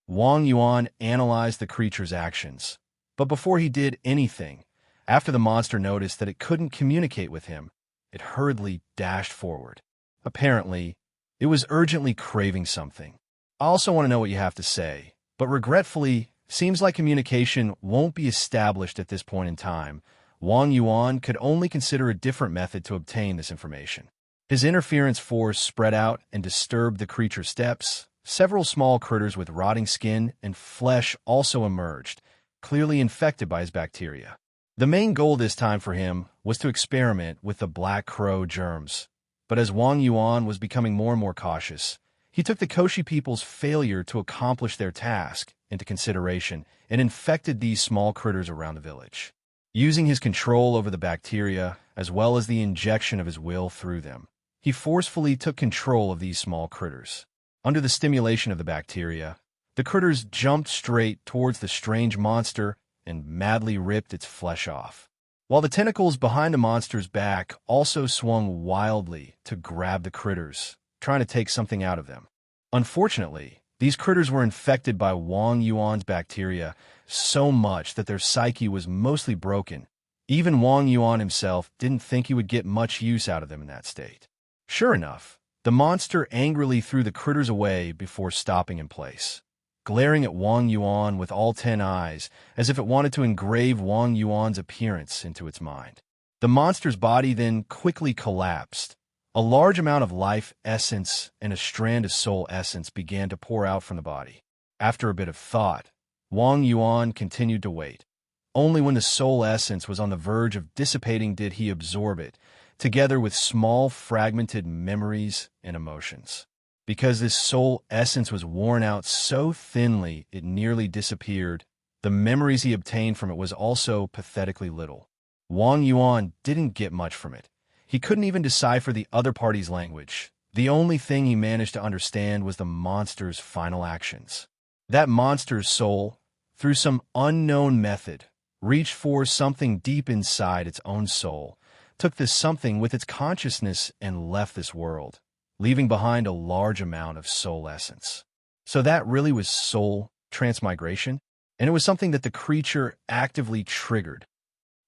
Wang Yuan analyzed the creature's actions. But before he did anything, after the monster noticed that it couldn't communicate with him, it hurriedly dashed forward. Apparently, it was urgently craving something. I also want to know what you have to say, but regretfully, seems like communication won't be established at this point in time. Wang Yuan could only consider a different method to obtain this information. His interference force spread out and disturbed the creature's steps. Several small critters with rotting skin and flesh also emerged, clearly infected by his bacteria. The main goal this time for him was to experiment with the black crow germs. But as Wang Yuan was becoming more and more cautious, he took the Koshi people's failure to accomplish their task into consideration and infected these small critters around the village. Using his control over the bacteria, as well as the injection of his will through them, he forcefully took control of these small critters. Under the stimulation of the bacteria, the critters jumped straight towards the strange monster and madly ripped its flesh off, while the tentacles behind the monster's back also swung wildly to grab the critters, trying to take something out of them. Unfortunately, these critters were infected by Wang Yuan's bacteria so much that their psyche was mostly broken. Even Wang Yuan himself didn't think he would get much use out of them in that state. Sure enough, the monster angrily threw the critters away before stopping in place, glaring at Wang Yuan with all 10 eyes, as if it wanted to engrave Wang Yuan's appearance into its mind. The monster's body then quickly collapsed. A large amount of life essence and a strand of soul essence began to pour out from the body. After a bit of thought, Wang Yuan continued to wait. Only when the soul essence was on the verge of dissipating did he absorb it, together with small fragmented memories and emotions. Because this soul essence was worn out so thinly it nearly disappeared, the memories he obtained from it was also pathetically little. Wang Yuan didn't get much from it. He couldn't even decipher the other party's language. The only thing he managed to understand was the monster's final actions. That monster's soul, through some unknown method, reached for something deep inside its own soul, took this something with its consciousness and left this world, leaving behind a large amount of soul essence. So that really was soul transmigration, and it was something that the creature actively triggered.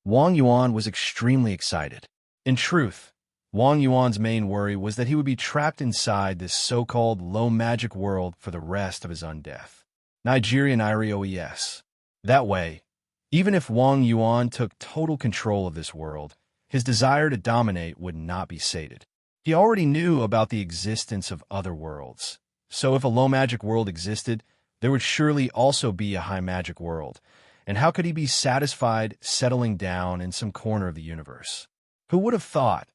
Wang Yuan was extremely excited. In truth, Wang Yuan's main worry was that he would be trapped inside this so-called low magic world for the rest of his undeath. Nigerian IRIOES. That way, even if Wang Yuan took total control of this world, his desire to dominate would not be sated. He already knew about the existence of other worlds. So if a low magic world existed, there would surely also be a high magic world. And how could he be satisfied settling down in some corner of the universe? Who would have thought?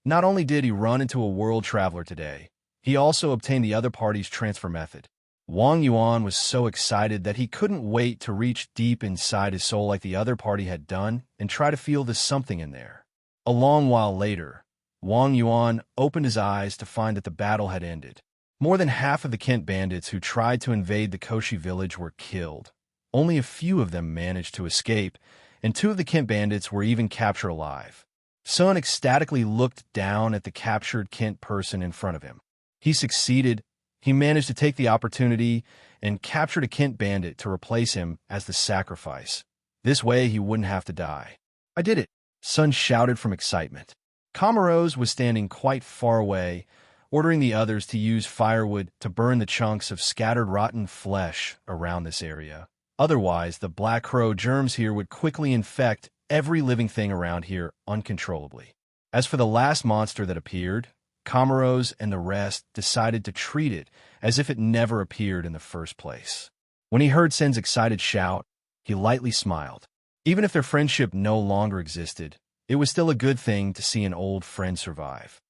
Not only did he run into a world traveler today, he also obtained the other party's transfer method. Wang Yuan was so excited that he couldn't wait to reach deep inside his soul like the other party had done and try to feel the something in there. A long while later, Wang Yuan opened his eyes to find that the battle had ended. More than half of the Kent bandits who tried to invade the Koshi village were killed. Only a few of them managed to escape, and 2 of the Kent bandits were even captured alive. Sun ecstatically looked down at the captured Kent person in front of him. He succeeded. He managed to take the opportunity and captured a Kent bandit to replace him as the sacrifice. This way he wouldn't have to die. I did it, Sun shouted from excitement. Comoros was standing quite far away, ordering the others to use firewood to burn the chunks of scattered rotten flesh around this area. Otherwise, the black crow germs here would quickly infect every living thing around here uncontrollably. As for the last monster that appeared, Comoros and the rest decided to treat it as if it never appeared in the first place. When he heard Sen's excited shout, he lightly smiled. Even if their friendship no longer existed, it was still a good thing to see an old friend survive.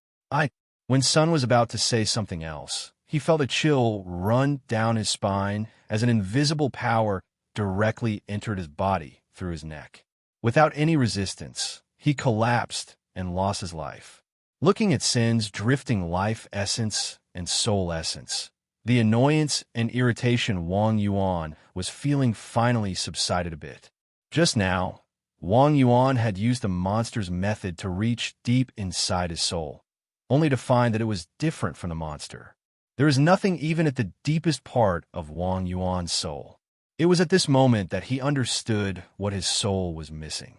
When Sun was about to say something else, he felt a chill run down his spine as an invisible power directly entered his body through his neck. Without any resistance, he collapsed and lost his life. Looking at Sen's drifting life essence and soul essence, the annoyance and irritation Wang Yuan was feeling finally subsided a bit. Just now, Wang Yuan had used the monster's method to reach deep inside his soul, only to find that it was different from the monster. There is nothing even at the deepest part of Wang Yuan's soul. It was at this moment that he understood what his soul was missing.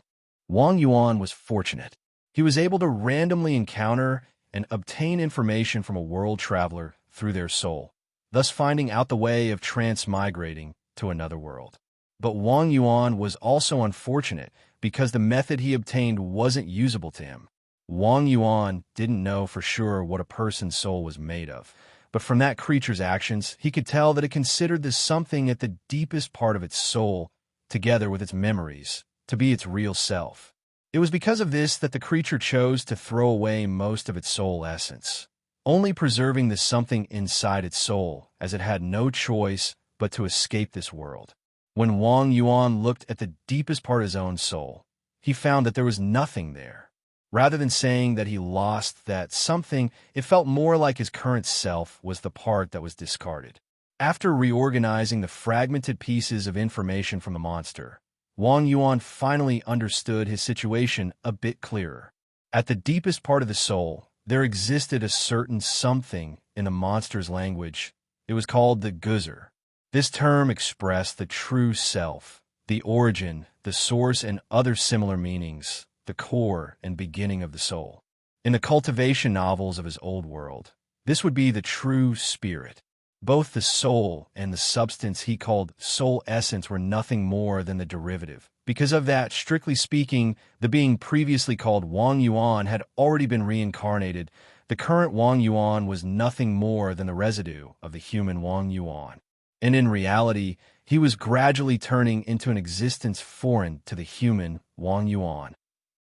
Wang Yuan was fortunate. He was able to randomly encounter and obtain information from a world traveler through their soul, thus finding out the way of transmigrating to another world. But Wang Yuan was also unfortunate because the method he obtained wasn't usable to him. Wang Yuan didn't know for sure what a person's soul was made of, but from that creature's actions, he could tell that it considered this something at the deepest part of its soul, together with its memories, to be its real self. It was because of this that the creature chose to throw away most of its soul essence, only preserving the something inside its soul, as it had no choice but to escape this world. When Wang Yuan looked at the deepest part of his own soul, he found that there was nothing there. Rather than saying that he lost that something, it felt more like his current self was the part that was discarded. After reorganizing the fragmented pieces of information from the monster, Wang Yuan finally understood his situation a bit clearer. At the deepest part of the soul, there existed a certain something in the monster's language. It was called the guzer. This term expressed the true self, the origin, the source, and other similar meanings, the core and beginning of the soul. In the Cultivation novels of his old world, this would be the true spirit. Both the soul and the substance he called soul essence were nothing more than the derivative. Because of that, strictly speaking, the being previously called Wang Yuan had already been reincarnated. The current Wang Yuan was nothing more than the residue of the human Wang Yuan. And in reality, he was gradually turning into an existence foreign to the human Wang Yuan.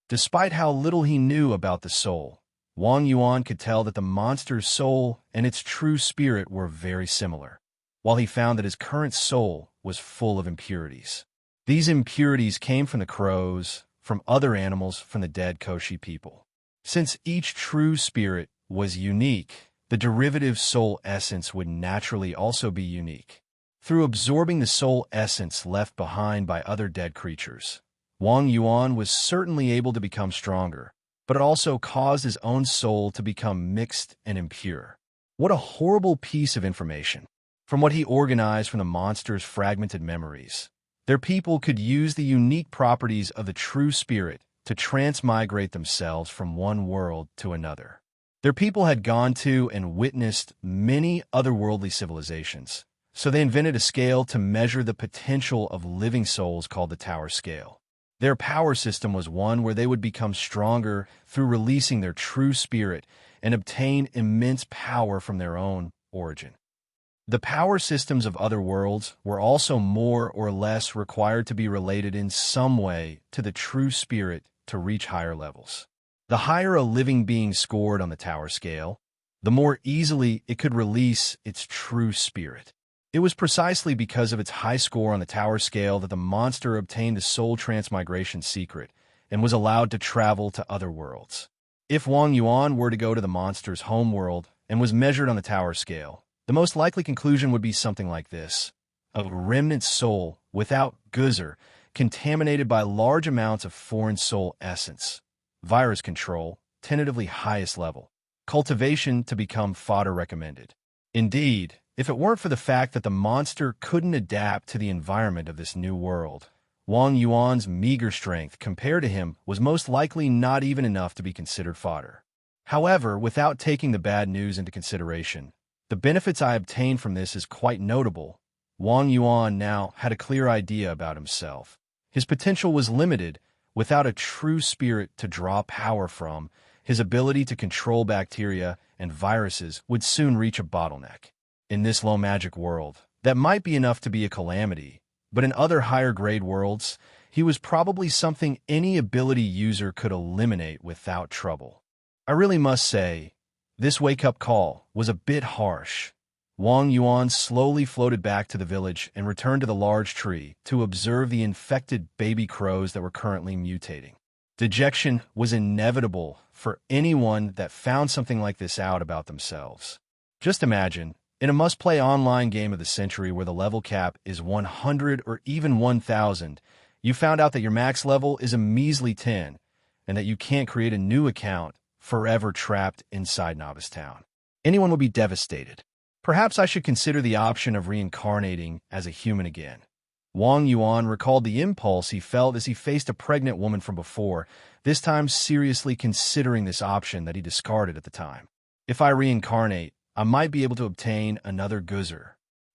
Despite how little he knew about the soul, Wang Yuan could tell that the monster's soul and its true spirit were very similar, while he found that his current soul was full of impurities. These impurities came from the crows, from other animals, from the dead Koshi people. Since each true spirit was unique, the derivative soul essence would naturally also be unique. Through absorbing the soul essence left behind by other dead creatures, Wang Yuan was certainly able to become stronger, but it also caused his own soul to become mixed and impure. What a horrible piece of information. From what he organized from the monster's fragmented memories, their people could use the unique properties of the true spirit to transmigrate themselves from one world to another. Their people had gone to and witnessed many otherworldly civilizations, so they invented a scale to measure the potential of living souls called the Tower Scale. Their power system was one where they would become stronger through releasing their true spirit and obtain immense power from their own origin. The power systems of other worlds were also more or less required to be related in some way to the true spirit to reach higher levels. The higher a living being scored on the Tower Scale, the more easily it could release its true spirit. It was precisely because of its high score on the Tower Scale that the monster obtained the soul transmigration secret and was allowed to travel to other worlds. If Wang Yuan were to go to the monster's home world and was measured on the Tower Scale, the most likely conclusion would be something like this: a remnant soul without guzer, contaminated by large amounts of foreign soul essence. Virus control, tentatively highest level. Cultivation to become fodder recommended. Indeed, if it weren't for the fact that the monster couldn't adapt to the environment of this new world, Wang Yuan's meager strength compared to him was most likely not even enough to be considered fodder. However, without taking the bad news into consideration, the benefits I obtained from this is quite notable. Wang Yuan now had a clear idea about himself. His potential was limited. Without a true spirit to draw power from, his ability to control bacteria and viruses would soon reach a bottleneck. In this low magic world, that might be enough to be a calamity, but in other higher grade worlds, he was probably something any ability user could eliminate without trouble. I really must say, this wake-up call was a bit harsh. Wang Yuan slowly floated back to the village and returned to the large tree to observe the infected baby crows that were currently mutating. Dejection was inevitable for anyone that found something like this out about themselves. Just imagine, in a must-play online game of the century where the level cap is 100 or even 1,000, you found out that your max level is a measly 10, and that you can't create a new account, forever trapped inside Novice Town. Anyone would be devastated. Perhaps I should consider the option of reincarnating as a human again. Wang Yuan recalled the impulse he felt as he faced a pregnant woman from before, this time seriously considering this option that he discarded at the time. If I reincarnate, I might be able to obtain another Guzer.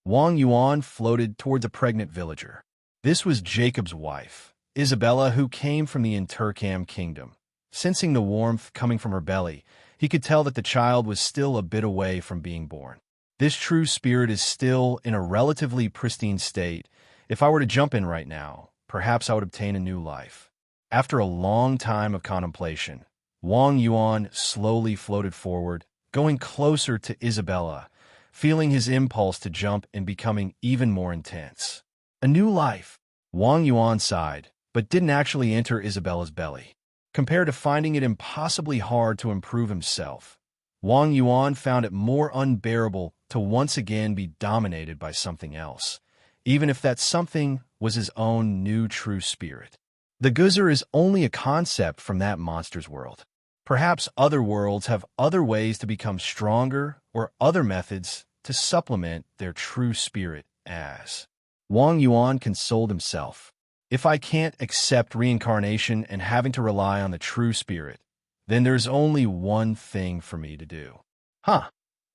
Wang Yuan floated towards a pregnant villager. This was Jacob's wife, Isabella, who came from the Intercam kingdom. Sensing the warmth coming from her belly, he could tell that the child was still a bit away from being born. This true spirit is still in a relatively pristine state. If I were to jump in right now, perhaps I would obtain a new life. After a long time of contemplation, Wang Yuan slowly floated forward, going closer to Isabella, feeling his impulse to jump and becoming even more intense. A new life. Wang Yuan sighed, but didn't actually enter Isabella's belly. Compared to finding it impossibly hard to improve himself, Wang Yuan found it more unbearable to once again be dominated by something else, even if that something was his own new true spirit. The Guzer is only a concept from that monster's world. Perhaps other worlds have other ways to become stronger or other methods to supplement their true spirit as. Wang Yuan consoled himself. If I can't accept reincarnation and having to rely on the true spirit, then there's only one thing for me to do.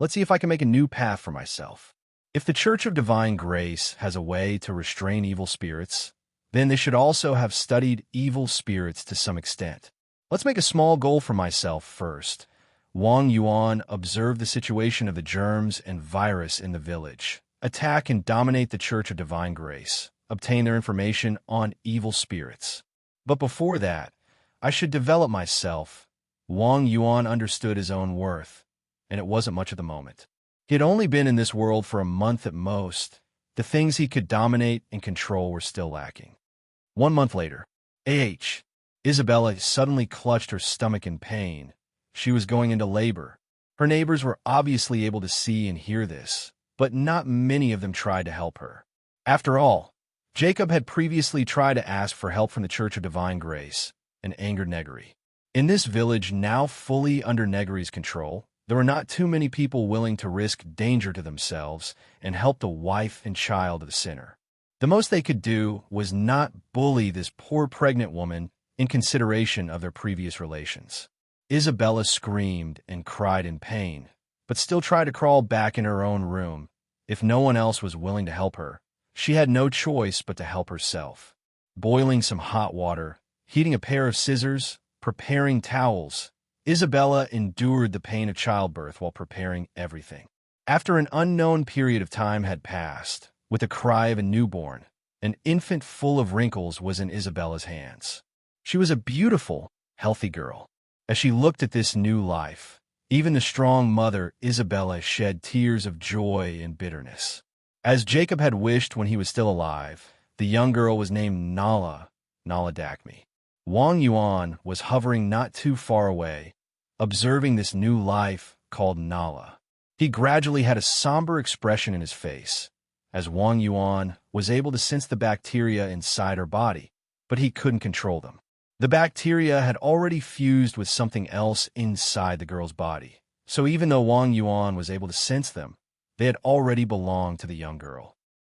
Let's see if I can make a new path for myself. If the Church of Divine Grace has a way to restrain evil spirits, then they should also have studied evil spirits to some extent. Let's make a small goal for myself first. Wang Yuan observed the situation of the germs and virus in the village. Attack and dominate the Church of Divine Grace. Obtain their information on evil spirits. But before that, I should develop myself. Wang Yuan understood his own worth, and it wasn't much at the moment. He had only been in this world for a month at most. The things he could dominate and control were still lacking. 1 month later, Isabella suddenly clutched her stomach in pain. She was going into labor. Her neighbors were obviously able to see and hear this, but not many of them tried to help her. After all, Jacob had previously tried to ask for help from the Church of Divine Grace and Great Negary. In this village now fully under Negary's control, there were not too many people willing to risk danger to themselves and help the wife and child of the sinner. The most they could do was not bully this poor pregnant woman in consideration of their previous relations. Isabella screamed and cried in pain, but still tried to crawl back in her own room. If no one else was willing to help her, she had no choice but to help herself. Boiling some hot water, heating a pair of scissors, preparing towels, Isabella endured the pain of childbirth while preparing everything. After an unknown period of time had passed, with the cry of a newborn, an infant full of wrinkles was in Isabella's hands. She was a beautiful, healthy girl. As she looked at this new life, even the strong mother, Isabella, shed tears of joy and bitterness. As Jacob had wished when he was still alive, the young girl was named Nala Dakmi. Wang Yuan was hovering not too far away, observing this new life called Nala. He gradually had a somber expression in his face, as Wang Yuan was able to sense the bacteria inside her body, but he couldn't control them. The bacteria had already fused with something else inside the girl's body, so even though Wang Yuan was able to sense them, they had already belonged to the young girl.